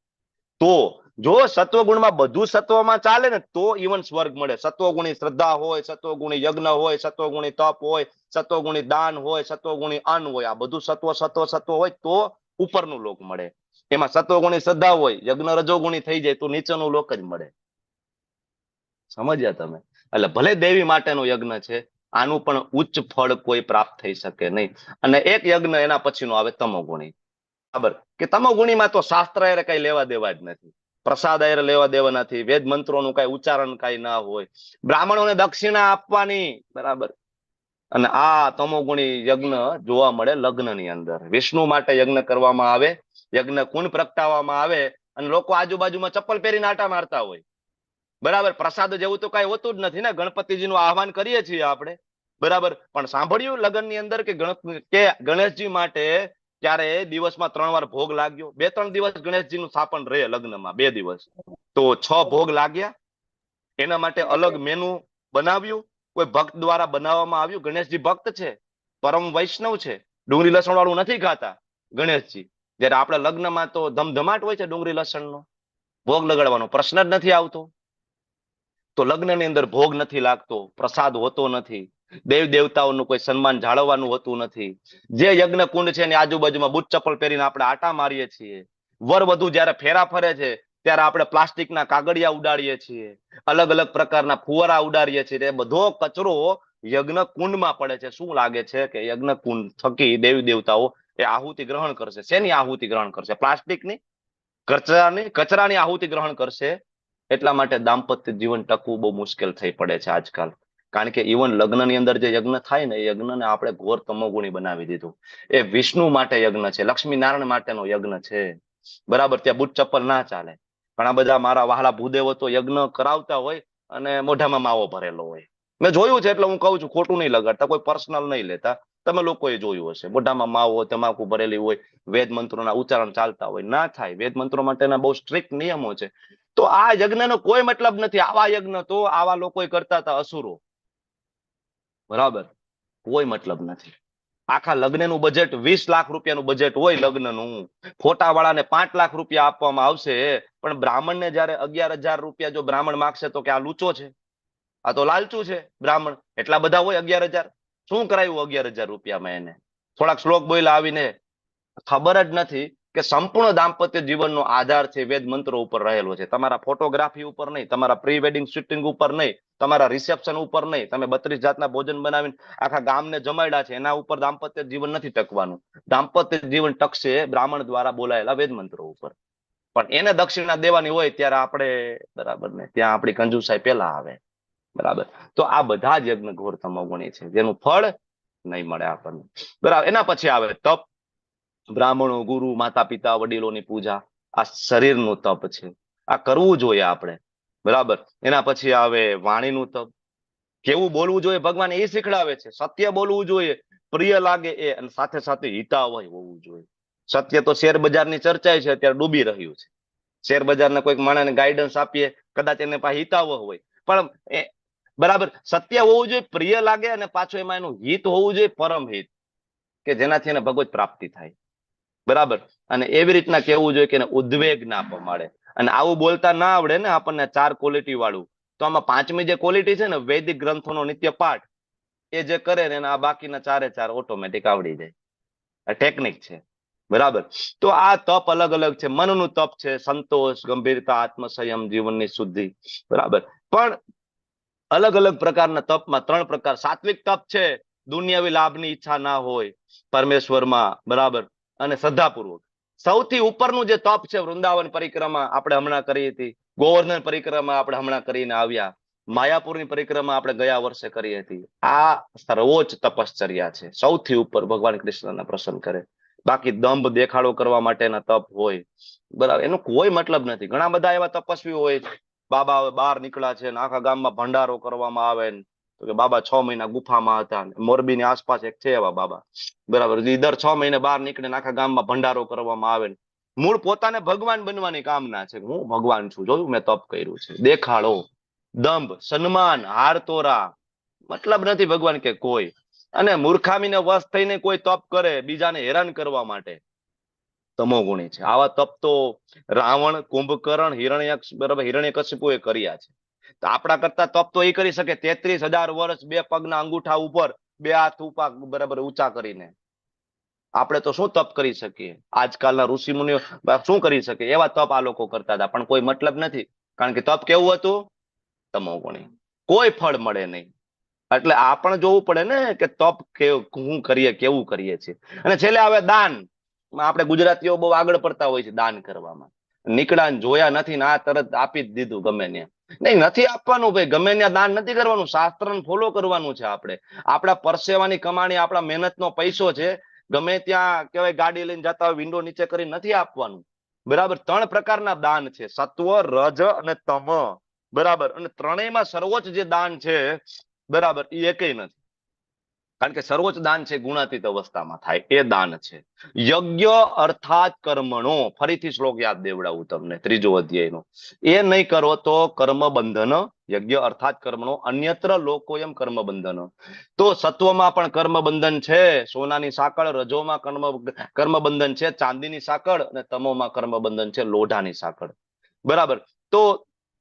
તો જો સત્વગુણમાં બધું સત્વમાં ચાલે ને, તો ઇવન સ્વર્ગ મળે. સત્વગુણી શ્રદ્ધા હોય, સત્વગુણી યજ્ઞ હોય, સત્વગુણી તપ હોય, સત્વગુણી દાન હોય, સત્વગુણી અન્ન હોય, આ બધું સત્વ હોય તો ઉપરનું લોક મળે. એમાં સત્વગુણી શ્રદ્ધા હોય, યજ્ઞ રજોગુણી થઈ જાય તો નીચેનું લોક જ મળે. સમજ્યા તમે? એટલે ભલે દેવી માટેનો યજ્ઞ છે, આનું પણ ઉચ્ચ ફળ કોઈ પ્રાપ્ત થઈ શકે નહીં. અને એક યજ્ઞ એના પછીનો આવે તમોગુણી. બરાબર, કે તમોગુણીમાં તો શાસ્ત્ર એ કઈ લેવા દેવા જ નથી, પ્રસાદ એ લેવા દેવા નથી, વેદ મંત્રોનું કઈ ઉચ્ચારણ કઈ ના હોય, બ્રાહ્મણોને દક્ષિણા આપવાની. બરાબર, અને આ તમોગુણી યજ્ઞ જોવા મળે લગ્નની અંદર. વિષ્ણુ માટે યજ્ઞ કરવામાં આવે, યજ્ઞ કુંડ પ્રગટાવવામાં આવે, અને લોકો આજુબાજુમાં ચપ્પલ પહેરીને આટા મારતા હોય. બરાબર, પ્રસાદ જેવું તો કઈ હોતું જ નથી ને. ગણપતિજીનું આહવાન કરીએ છીએ આપણે, બરાબર, પણ સાંભળ્યું લગ્નની અંદર કે ગણેશજી માટે ત્યારે દિવસમાં 3 વાર ભોગ લાગ્યો. 2-3 દિવસ ગણેશજીનું સ્થાપન રહે લગ્નમાં, 2 દિવસ, તો 6 ભોગ લાગ્યા. એના માટે અલગ મેનુ બનાવ્યું, કોઈ ભક્ત દ્વારા બનાવવામાં આવ્યું. ગણેશજી ભક્ત છે, પરમ વૈષ્ણવ છે, ડુંગળી લસણ વાળું નથી ખાતા ગણેશજી. જયારે આપણે લગ્નમાં તો ધમધમાટ હોય છે ડુંગળી લસણનો, ભોગ લગાડવાનો પ્રશ્ન જ નથી આવતો. તો લગ્નની અંદર ભોગ નથી લાગતો, પ્રસાદ હોતો નથી, દેવ દેવતાઓનું કોઈ સન્માન જાળવવાનું હોતું નથી. જે યજ્ઞ કુંડ છે એની આજુબાજુમાં બૂટ ચપ્પલ પહેરીને આપણે આટા મારીએ છીએ. વર વધુ જયારે ફેરા ફરે છે ત્યારે આપણે પ્લાસ્ટિકના કાગળિયા ઉડાડીએ છીએ, અલગ અલગ પ્રકારના ફુવારા ઉડાડીએ છીએ. એ બધો કચરો યજ્ઞ કુંડમાં પડે છે. શું લાગે છે કે યજ્ઞ કુંડ થકી દેવી દેવતાઓ એ આહુતિ ગ્રહણ કરશે. શેની આહુતિ ગ્રહણ કરશે? પ્લાસ્ટિકની, કચરાની આહુતિ ગ્રહણ કરશે. એટલા માટે દાંપત્ય જીવન ટકવું બહુ મુશ્કેલ થઈ પડે છે આજકાલ. કારણ કે ઇવન લગ્નની અંદર જે યજ્ઞ થાય ને, એ યજ્ઞને આપણે ઘોર તમોગુણી બનાવી દીધું. એ વિષ્ણુ માટે યજ્ઞ છે, લક્ષ્મી નારાયણ માટેનો યજ્ઞ છે. બરાબર, ત્યાં બુટ ચપ્પલ ના ચાલે. ઘણા બધા મારા વહાલા ભૂદેવો તો યજ્ઞ કરાવતા હોય અને મોઢામાં માવો ભરેલો હોય. મેં જોયું છે, એટલે હું કહું છું, ખોટું નહીં લગાડતા, કોઈ પર્સનલ નહીં લેતા. તમે લોકોએ જોયું હશે, મોઢામાં માવો, તમાકુ ભરેલી હોય, વેદ મંત્રોના ઉચ્ચારણ ચાલતા હોય. ના થાય, વેદ મંત્રો માટેના બહુ સ્ટ્રિક્ટ નિયમો છે. તો આ યજ્ઞનો કોઈ મતલબ નથી. આવા યજ્ઞ તો આવા લોકો કરતા હતા, અસુરો. બરાબર, કોઈ મતલબ નથી. આખા લગ્નનું બજેટ 20 લાખ રૂપિયાનું બજેટ હોય લગ્નનું, ફોટા વાળાને 5 લાખ રૂપિયા આપવામાં આવશે, પણ બ્રાહ્મણને જયારે 11,000 રૂપિયા જો બ્રાહ્મણ માગશે તો કે આ લૂચો છે, આ તો લાલચું છે બ્રાહ્મણ. એટલા બધા હોય 11,000. શું કરાયું 11,000 રૂપિયામાં એને? થોડાક શ્લોક બોલ્યા આવીને. ખબર જ નથી કે સંપૂર્ણ દાંપત્ય જીવનનો આધાર છે વેદ મંત્રો ઉપર રહેલો છે. તમારા ફોટોગ્રાફી ઉપર નહીં, તમારા પ્રી વેડિંગ શૂટિંગ ઉપર નહીં, તમારા રિસેપ્શન ઉપર નહીં. તમે 32 જાતના ભોજન બનાવીને આખા ગામને જમાડ્યા છે, એના ઉપર દાંપત્ય જીવન નથી ટકવાનું. દાંપત્ય જીવન ટકશે બ્રાહ્મણ દ્વારા બોલાયેલા વેદ મંત્રો ઉપર. પણ એને દક્ષિણા દેવાની હોય ત્યારે આપણે, બરાબર ને, ત્યાં આપણી કંજુસાઈ પેલા આવે. બરાબર, તો આ બધા જ યજ્ઞ ઘોર તમોગુણી છે, જેનું ફળ નહીં મળે આપણને. બરાબર, એના પછી આવે તપ. બ્રાહ્મણો, ગુરુ, માતા પિતા, વડીલોની પૂજા, આ શરીરનું તપ છે, આ કરવું જોઈએ આપણે. બરાબર, એના પછી આવે વાણીનું તપ. કેવું બોલવું જોઈએ ભગવાન એ શીખડાવે છે. સત્ય બોલવું જોઈએ, પ્રિય લાગે એ, અને સાથે સાથે હિતાવહ હોવું જોઈએ. સત્ય તો શેર બજારની ચર્ચા છે, અત્યારે ડૂબી રહ્યું છે. શેર બજારના કોઈક માણસને ગાઈડન્સ આપીએ, કદાચ એને પાસે હિતાવહ હોય, પણ બરાબર સત્ય હોવું જોઈએ, પ્રિય લાગે, અને પાછું એમાં એનું હિત હોવું જોઈએ, પરમ હિત, કે જેનાથી એને ભગવત પ્રાપ્તિ થાય. બરાબર, અને એવી રીતના કેવું જોઈએ કે એને ઉદ્વેગ ના પમાડે. અને આવું બોલતા ના આવડે ને આપણને 4 ક્વોલિટી વાળું, તો આમાં 5મી જે ક્વોલિટી છે ને, વૈદિક ગ્રંથોનો નિત્ય પાઠ, એ જે કરે ને આ બાકીના 4 ઓટોમેટિક આવડી જાય. આ ટેકનિક છે. બરાબર, તો આ તપ અલગ અલગ છે. મનનું તપ છે, સંતોષ, ગંભીરતા, આત્મસંયમ, જીવનની શુદ્ધિ. બરાબર, પણ અલગ અલગ પ્રકારના તપમાં 3 પ્રકાર. સાત્વિક તપ છે, દુનિયાવી લાભની ઈચ્છા ના હોય પરમેશ્વરમાં. બરાબર, અને શ્રદ્ધાપૂર્વક. સૌથી ઉપરનું જે તપ છે, વૃંદાવન પરિક્રમા આપણે હમણાં કરી હતી, ગોવર્ધન પરિક્રમા આપણે હમણાં કરીને આવ્યા, માયાપુરની પરિક્રમા આપણે ગયા વર્ષે કરી હતી. આ સર્વોચ્ચ તપશ્ચર્યા છે, સૌથી ઉપર ભગવાન કૃષ્ણને પ્રસન્ન કરે. બાકી દંભ દેખાડો કરવા માટેના તપ હોય, બરાબર, એનો કોઈ મતલબ નથી. ઘણા બધા એવા તપસ્વી હોય, બાબા બહાર નીકળ્યા છે, આખા ગામમાં ભંડારો કરવામાં આવે, તો કે બાબા 6 મહિના ગુફામાં હતા. મોરબીની આસપાસ એક છે એવા બાબા. બરાબર, દર 6 મહિને બહાર નીકળે, આખા ગામમાં ભંડારો કરવામાં આવે. મૂળ પોતાને ભગવાન બનવાની કામના છે. હું ભગવાન છું, જોયું મેં તપ કર્યું છે. દેખાડો, દંભ, સન્માન, હાર તોરા, મતલબ નથી ભગવાન કે કોઈ. અને મૂર્ખામીને વશ થઈને કોઈ તપ કરે બીજાને હેરાન કરવા માટે, તમોગુણી છે. આવા તપ તો રાવણ, કુંભકર્ણ, હિરણ્યકશિપુએ કર્યા છે. તો આપણા કરતા તપ તો એ કરી શકે 33,000 વર્ષ 2 પગના અંગૂઠા ઉપર, 2 હાથ ઉપર બરાબર ઊંચા કરીને. આપણે તો શું તપ કરી શકીએ? આજકાલના ઋષિ મુનિઓ શું કરી શકે? એવા તપ આ લોકો કરતા હતા, પણ કોઈ મતલબ નથી. કારણ કે તપ કેવું હતું? તમોગુણી. કોઈ ફળ મળે નહીં. એટલે આ પણ જોવું પડે ને કે તપ શું કરીએ, કેવું કરીએ છીએ. અને છેલ્લે આવે દાન. આપણે ગુજરાતીઓ બહુ આગળ પડતા હોય છે દાન કરવામાં. નીકળ્યા જોયા નથી ને આ તરત આપી જ દીધું ગમે ત્યાં. નહીં, નથી આપવાનું ભાઈ, ગમે ત્યાં દાન નથી કરવાનું. શાસ્ત્રને ફોલો કરવાનું છે આપણે. આપણા પરસેવાની કમાણી, આપણા મહેનતનો પૈસો છે. ગમે ત્યાં કહેવાય ગાડી લઈને જતા હોય, વિન્ડો નીચે કરી નથી આપવાનું. બરાબર, 3 પ્રકારના દાન છે, સત્વ, રજ અને તમ. બરાબર, અને ત્રણેયમાં સર્વોચ્ચ જે દાન છે, બરાબર, એ એકેય નથી. કારણ કે સર્વોચ્ચ દાન છે ગુણાતીત અવસ્થામાં થાય, એ દાન છે. યજ્ઞ અર્થાત કર્મણો. ફરીથી શ્લોક યાદ દેવડાવું તમને, 3જો અધ્યાયનો. એ નહીં કરો તો કર્મ બંધન. યજ્ઞ અર્થાત કર્મણો, અન્યત્ર લોકોયમ કર્મ બંધન. તો સત્વમાં પણ કર્મ બંધન છે, સોનાની સાંકળ. રજોમાં કર્મ બંધન છે, ચાંદીની સાંકળ. અને તમોમાં કર્મ બંધન છે, લોઢાની સાંકળ. બરાબર, તો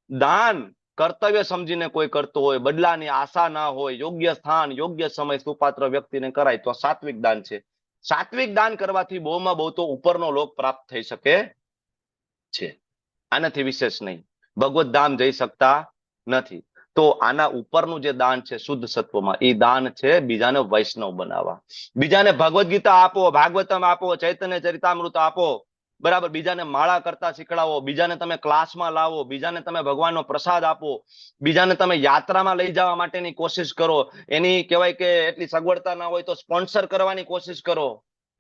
દાન કર્તવ્ય સમજીને કોઈ કરતો હોય, બદલાની આશા ના હોય, યોગ્ય સ્થાન, યોગ્ય સમય સુપાત્ર વ્યક્તિને કરાય તો સાત્વિક દાન છે. સાત્વિક દાન કરવાથી બહુમાં બહુ તો ઉપરનો લોક પ્રાપ્ત થઈ શકે છે. આનાથી વિશેષ નહીં. ભગવત ધામ જઈ શકતા નથી. તો આના ઉપરનું જે દાન છે શુદ્ધ સત્વમાં, એ દાન છે બીજાને વૈષ્ણવ બનાવવા. બીજાને ભગવદ્ ગીતા આપો, ભાગવતમ આપો, ચૈતન્ય ચરિતામૃત આપો, બરાબર, બીજાને માળા કરતા શીખડાવો, બીજાને તમે ક્લાસમાં લાવો, બીજાને તમે ભગવાનનો પ્રસાદ આપો, બીજાને તમે યાત્રામાં લઈ જવા માટેની કોશિશ કરો. એની કહેવાય કે એટલી સગવડતા ના હોય તો સ્પોન્સર કરવાની કોશિશ કરો,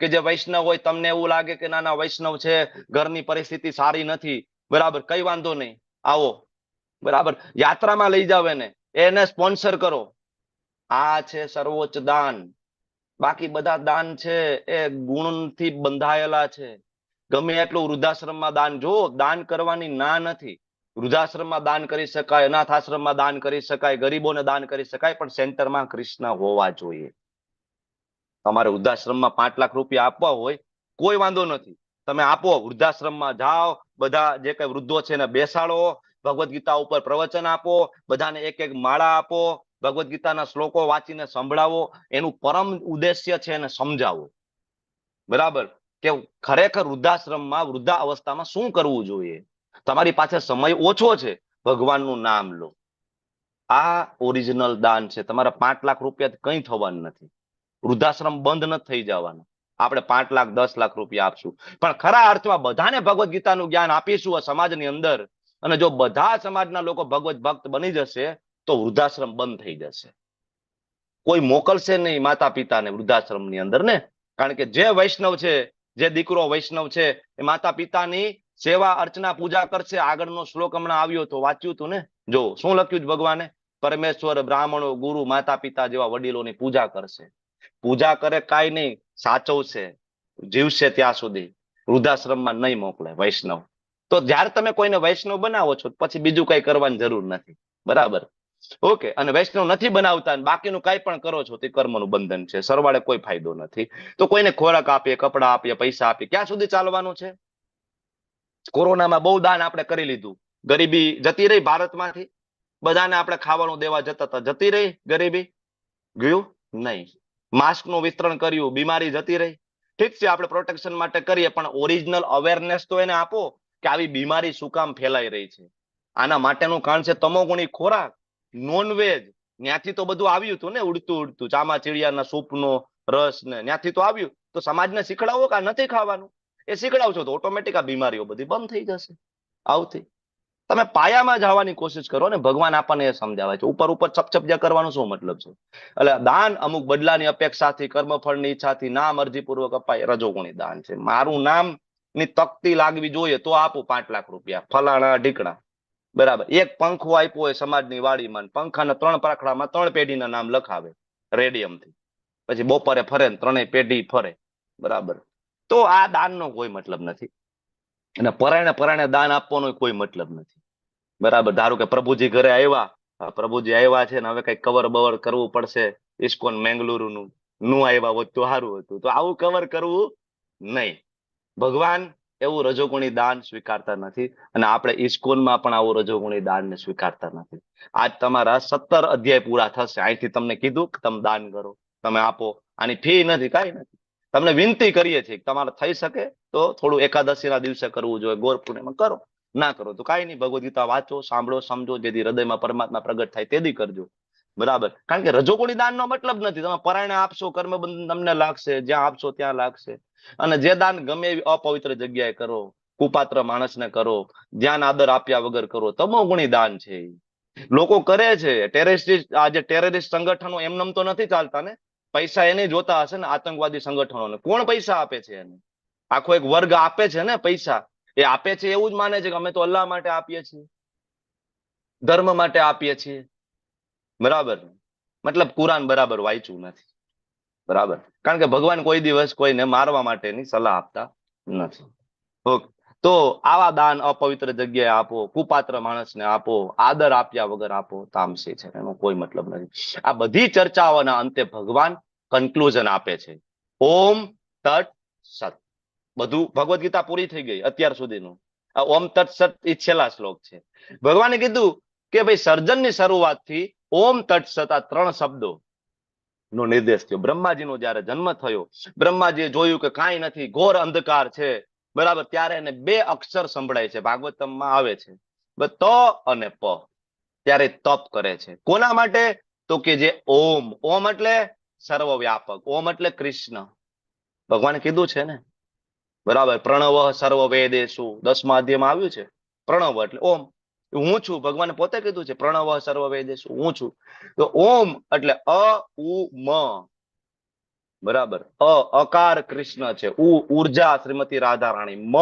કે જે વૈષ્ણવ હોય તમને એવું લાગે કે ના વૈષ્ણવ છે, ઘરની પરિસ્થિતિ સારી નથી, બરાબર, કઈ વાંધો નહીં, આવો, બરાબર, યાત્રામાં લઈ જાવ, એને સ્પોન્સર કરો. આ છે સર્વોચ્ચ દાન. બાકી બધા દાન છે એ ગુણથી બંધાયેલા છે. ગમે એટલું વૃદ્ધાશ્રમમાં દાન, જો દાન કરવાની ના નથી, વૃદ્ધાશ્રમમાં દાન કરી શકાય, અનાથ આશ્રમમાં દાન કરી શકાય, ગરીબોને દાન કરી શકાય, પણ સેન્ટરમાં કૃષ્ણ હોવા જોઈએ. તમારે વૃદ્ધાશ્રમમાં 5 લાખ રૂપિયા આપવા હોય, કોઈ વાંધો નથી, તમે આપો, વૃદ્ધાશ્રમમાં જાઓ, બધા જે કઈ વૃદ્ધો છે એને બેસાડો, ભગવદ્ ગીતા ઉપર પ્રવચન આપો, બધાને એક એક માળા આપો, ભગવદ્ ગીતાના શ્લોકો વાંચીને સંભળાવો, એનું પરમ ઉદ્દેશ્ય છે એને સમજાવો, બરાબર, કે ખરેખર વૃદ્ધાશ્રમમાં વૃદ્ધા અવસ્થામાં શું કરવું જોઈએ. તમારી પાસે સમય ઓછો છે, ભગવાનનું નામ લો. આ ઓરિજિનલ દાન છે. તમારા 5 લાખ રૂપિયા કંઈ થવાનું નથી. વૃદ્ધાશ્રમ બંધ નથી થઈ જવાનું. આપણે 5 લાખ 10 લાખ રૂપિયા આપશું, પણ ખરા અર્થમાં બધાને ભગવદ્ ગીતાનું જ્ઞાન આપીશું આ સમાજની અંદર, અને જો બધા સમાજના લોકો ભગવત ભક્ત બની જશે તો વૃદ્ધાશ્રમ બંધ થઈ જશે. કોઈ મોકલશે નહીં માતા પિતાને વૃદ્ધાશ્રમની અંદર ને, કારણ કે જે વૈષ્ણવ છે, જે દીકરો વૈષ્ણવ છે, એ માતા પિતાની સેવા અર્ચના પૂજા કરશે. આગળનો શ્લોક હમણાં આવ્યો તો વાંચ્યું હતું ને, જો શું લખ્યું ભગવાને, પરમેશ્વર, બ્રાહ્મણો, ગુરુ, માતા પિતા જેવા વડીલોની પૂજા કરશે. પૂજા કરે કાંઈ નહીં, સાચવશે, જીવશે ત્યાં સુધી. વૃદ્ધાશ્રમમાં નહીં મોકલે વૈષ્ણવ. તો જ્યારે તમે કોઈને વૈષ્ણવ બનાવો છો પછી બીજું કઈ કરવાની જરૂર નથી, બરાબર, ઓકે. અને વૈષ્ણવ નથી બનાવતા બાકીનું કઈ પણ કરો છો તે કર્મનું બંધન છે, સરવાળે કોઈ ફાયદો નથી. તો કોઈને ખોરાક આપીએ, કપડા આપીએ, પૈસા આપીએ, ક્યાં સુધી ચાલવાનું છે? કોરોનામાં બહુ દાન આપણે કરી લીધું, ગરીબી જતી રહી ભારતમાંથી, બધાને આપણે ખાવાનું દેવા જતા હતા, જતી રહી ગરીબી? ગયું નહીં. માસ્કનું વિતરણ કર્યું, બીમારી જતી રહી? ઠીક છે, આપણે પ્રોટેક્શન માટે કરીએ, પણ ઓરિજિનલ અવેરનેસ તો એને આપો કે આવી બીમારી શું કામ ફેલાઈ રહી છે. આના માટેનું કારણ છે તમોગુણી ખોરાક, નોનવેજ. ત્યાંથી તો બધું આવ્યું હતું ને, ઉડતું ઉડતું, ચામાચીડિયાના સૂપનો રસ ને ત્યાંથી તો આવ્યું. તો સમાજને શીખડાવો કે નથી ખાવાનું, એ શીખડાવશો તો ઓટોમેટિક આ બીમારીઓ બધી બંધ થઈ જશે. આવતી તમે પાયામાં જવાની કોશિશ કરો ને, ભગવાન આપણને એ સમજાવે છે. ઉપર ઉપર ચપચપિયા કરવાનો શું મતલબ છે? એટલે દાન અમુક બદલાની અપેક્ષાથી, કર્મફળની ઈચ્છાથી, નામ અરજીપૂર્વક અપાય, રજોગુણી દાન છે. મારું નામ ની તકતી લાગવી જોઈએ તો આપું 5 લાખ રૂપિયા, ફલાણા ઢીકણા, બરાબર. એક પંખો આપ્યો હોય સમાજની વાડીમાં, પંખાના 3 પાખડામાં 3 પેઢીના નામ લખાવે રેડિયમથી, પછી બપોરે ફરે ને 3 પેઢી ફરે, બરાબર. તો આ દાનનો કોઈ મતલબ નથી, અને પરાયણે દાન આપવાનો કોઈ મતલબ નથી, બરાબર. ધારો કે પ્રભુજી ઘરે આવ્યા, પ્રભુજી આવ્યા છે ને હવે કઈ કવર બવર કરવું પડશે, ઇસ્કોન મેંગલુરુનું નું આવ્યા હોત તો સારું હતું, તો આવું કવર કરવું નહીં. ભગવાન એવું રજોગુણી દાન સ્વીકારતા નથી, અને આપણે ઇસ્કોનમાં પણ આવું રજોગુણી દાનને સ્વીકારતા નથી. આજ તમારા 17 અધ્યાય પૂરા થશે. અહીંથી તમને કીધું કે તમે દાન કરો, તમે આપો, આની ફી નથી, કાંઈ નથી. તમને વિનંતી કરીએ છીએ કે તમારે થઈ શકે તો થોડું એકાદશીના દિવસે કરવું જોઈએ, ગોર પૂર્ણિમા કરો, ના કરો તો કાંઈ નહીં. ભગવદ ગીતા વાંચો, સાંભળો, સમજો, જેથી હૃદયમાં પરમાત્મા પ્રગટ થાય તેથી કરજો, બરાબર. કારણ કે રજોગુણી દાનનો મતલબ નથી તમે પરાયણે આપશો, કર્મબંધન તમને લાગશે, જ્યાં આપશો ત્યાં લાગશે. અને જે દાન ગમે એવી અપવિત્ર જગ્યાએ કરો, કુપાત્ર માણસને કરો, ધ્યાન આદર આપ્યા વગર કરો, તમોગુણી દાન છે. લોકો કરે છે ટેરરિસ્ટ, આ જે ટેરરિસ્ટ સંગઠનો એમનેમ તો નથી ચાલતા ને, પૈસા એને જોતા હશે ને, આતંકવાદી સંગઠનોને કોણ પૈસા આપે છે? એને આખો એક વર્ગ આપે છે ને પૈસા. એ આપે છે એવું જ માને છે કે અમે તો અલ્લાહ માટે આપીએ છીએ, ધર્મ માટે આપીએ છીએ, બરાબર. મતલબ કુરાન બરાબર વાંચ્યું નથી, બરાબર. કારણ કે ભગવાન કોઈ દિવસ કોઈને મારવા માટેની સલાહ આપતા નથી. ઓકે. તો આવા દાન અપવિત્ર જગ્યાએ આપો, કુપાત્ર માણસને આપો, આદર આપ્યા વગર આપો, તામસી છે, એનો કોઈ મતલબ નથી. આ બધી ચર્ચાઓના અંતે ભગવાન કન્ક્લુઝન આપે છે, ઓમ તટ સત. બધું ભગવદ ગીતા પૂરી થઈ ગઈ અત્યાર સુધીનું. આ ઓમ તટ સત એ છેલ્લા શ્લોક છે. ભગવાને કીધું કે ભાઈ સર્જનની શરૂઆતથી ઓમ તટ સત આ 3 શબ્દો નો નિર્દેશ થયો. બ્રહ્માજીનો જયારે જન્મ થયો, બ્રહ્માજીએ જોયું કે કાંઈ નથી, ઘોર અંધકાર છે, બરાબર. ત્યારે એને 2 અક્ષર સંભળાય છે, ભાગવતમમાં આવે છે, ત અને પ. ત્યારે તપ કરે છે. કોના માટે? તો કે જે ઓમ. ઓમ એટલે સર્વવ્યાપક. ઓમ એટલે કૃષ્ણ. ભગવાને કીધું છે ને, બરાબર. પ્રણવ સર્વ વેદેશુ 10મા અધ્યાયમાં આવ્યું છે. પ્રણવ એટલે ઓમ. હું છું. ભગવાને પોતે કીધું છે પ્રણવ સર્વ વેદેશુ, હું છું. તો ઓમ એટલે અ ઉ મ, બરાબર. અકાર કૃષ્ણ છે, ઉર્જા શ્રીમતી રાધા રાણી, મ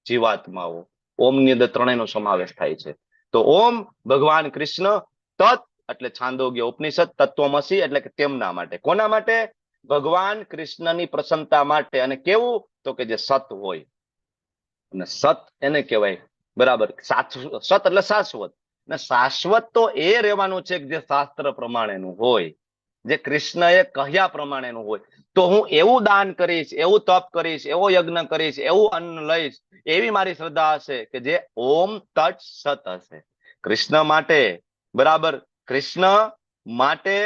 જીવાત્માઓ. ઓમ ની અંદર ત્રણેયનો સમાવેશ થાય છે. તો ઓમ ભગવાન કૃષ્ણ, તત એટલે છાંદોગ્ય ઉપનિષદ, તત્વમસી એટલે કે તેમના માટે. કોના માટે? ભગવાન કૃષ્ણની પ્રસન્નતા માટે. અને કેવું? તો કે જે સત હોય. અને સત એને કહેવાય, બરાબર. સત એટલે શાશ્વત. ને શાશ્વત તો એ રહેવાનું છે જે શાસ્ત્ર પ્રમાણેનું હોય, જે કૃષ્ણએ કહ્યા પ્રમાણેનું હોય. તો હું એવું દાન કરીશ, એવું તપ કરીશ, એવો યજ્ઞ કરીશ, એવું અન્ન લઈશ, એવી મારી શ્રદ્ધા હશે કે જે ઓમ તટ સત હશે. કૃષ્ણ માટે, બરાબર. કૃષ્ણ માટે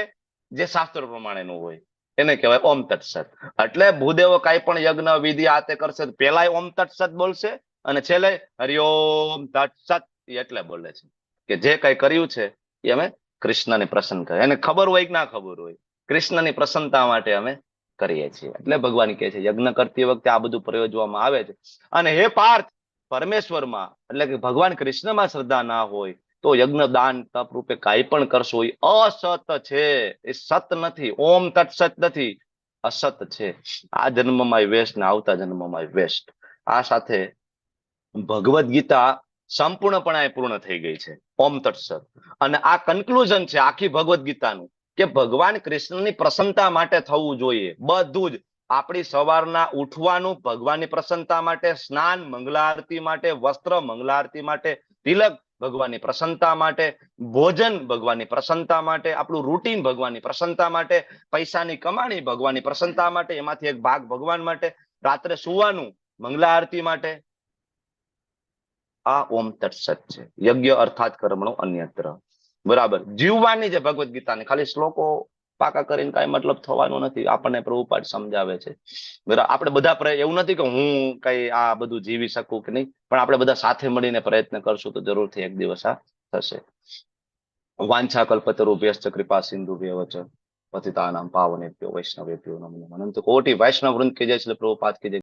જે શાસ્ત્ર પ્રમાણેનું હોય એને કહેવાય ઓમ તત્સત. એટલે ભૂદેવો કાંઈ પણ યજ્ઞ વિધિ આ તે કરશે, પેલા ઓમ તત્સત બોલશે અને છેલ્લે હરિઓમ તત્સત એટલે બોલે છે કે જે કઈ કર્યું છે એ અમે કૃષ્ણને પ્રસન્ન કરે. એને ખબર હોય કે ના ખબર હોય, કૃષ્ણની પ્રસન્નતા માટે અમે કરીએ છીએ. એટલે ભગવાન કહે છે યજ્ઞ કરતી વખતે આ બધું પ્રયોજવામાં આવે છે. અને હે પાર્થ, પરમેશ્વરમાં એટલે કે ભગવાન કૃષ્ણમાં શ્રદ્ધા ના હોય તો યજ્ઞ દાન તપ રૂપે કાંઈ પણ કરશો એ અસત છે, એ સત નથી. ઓમ તત્સત નથી, અસત છે. આ જન્મમાં વેસ્ટ ને આવતા જન્મમાં વેસ્ટ. આ સાથે ભગવદ ગીતા સંપૂર્ણપણે પૂર્ણ થઈ ગઈ છે. ઓમ તત્સત. અને આ કન્ક્લુઝન છે આખી ભગવદ ગીતાનું કે ભગવાન કૃષ્ણની પ્રસન્નતા માટે થવું જોઈએ બધું જ. આપણી સવારના ઉઠવાનું ભગવાનની પ્રસન્નતા માટે, સ્નાન મંગલારતી માટે, વસ્ત્ર મંગલારતી માટે, તિલક ભગવાનની પ્રસન્નતા માટે, ભોજન ભગવાનની પ્રસન્નતા માટે, આપણું રૂટીન ભગવાનની પ્રસન્નતા માટે, પૈસાની કમાણી ભગવાનની પ્રસન્નતા માટે, એમાંથી એક ભાગ ભગવાન માટે, રાત્રે સુવાનું મંગલા આરતી માટે. આ ઓમ તત્સત છે. યજ્ઞ અર્થાત કર્મણો અન્યત્ર. બરાબર. જીવવાની જે ભગવદ ગીતાને ખાલી શ્લોકો પાકા કરીને કઈ મતલબ થવાનો નથી. આપણને પ્રભુપાદ સમજાવે છે. બરાબર. આપણે બધા એવું નથી કે હું કઈ આ બધું જીવી શકું કે નહીં, પણ આપણે બધા સાથે મળીને પ્રયત્ન કરશું તો જરૂરથી એક દિવસ આ થશે. વાંછા કલ્પતરુભ્યશ્ચ કૃપા સિંધુભ્યવ ચ પતિતાનાં પાવનેભ્યો વૈષ્ણવેભ્યો નમો નમઃ. અનંત કોટિ વૈષ્ણવ વૃંદ કી જય. શ્રી પ્રભુપાદ કી જય.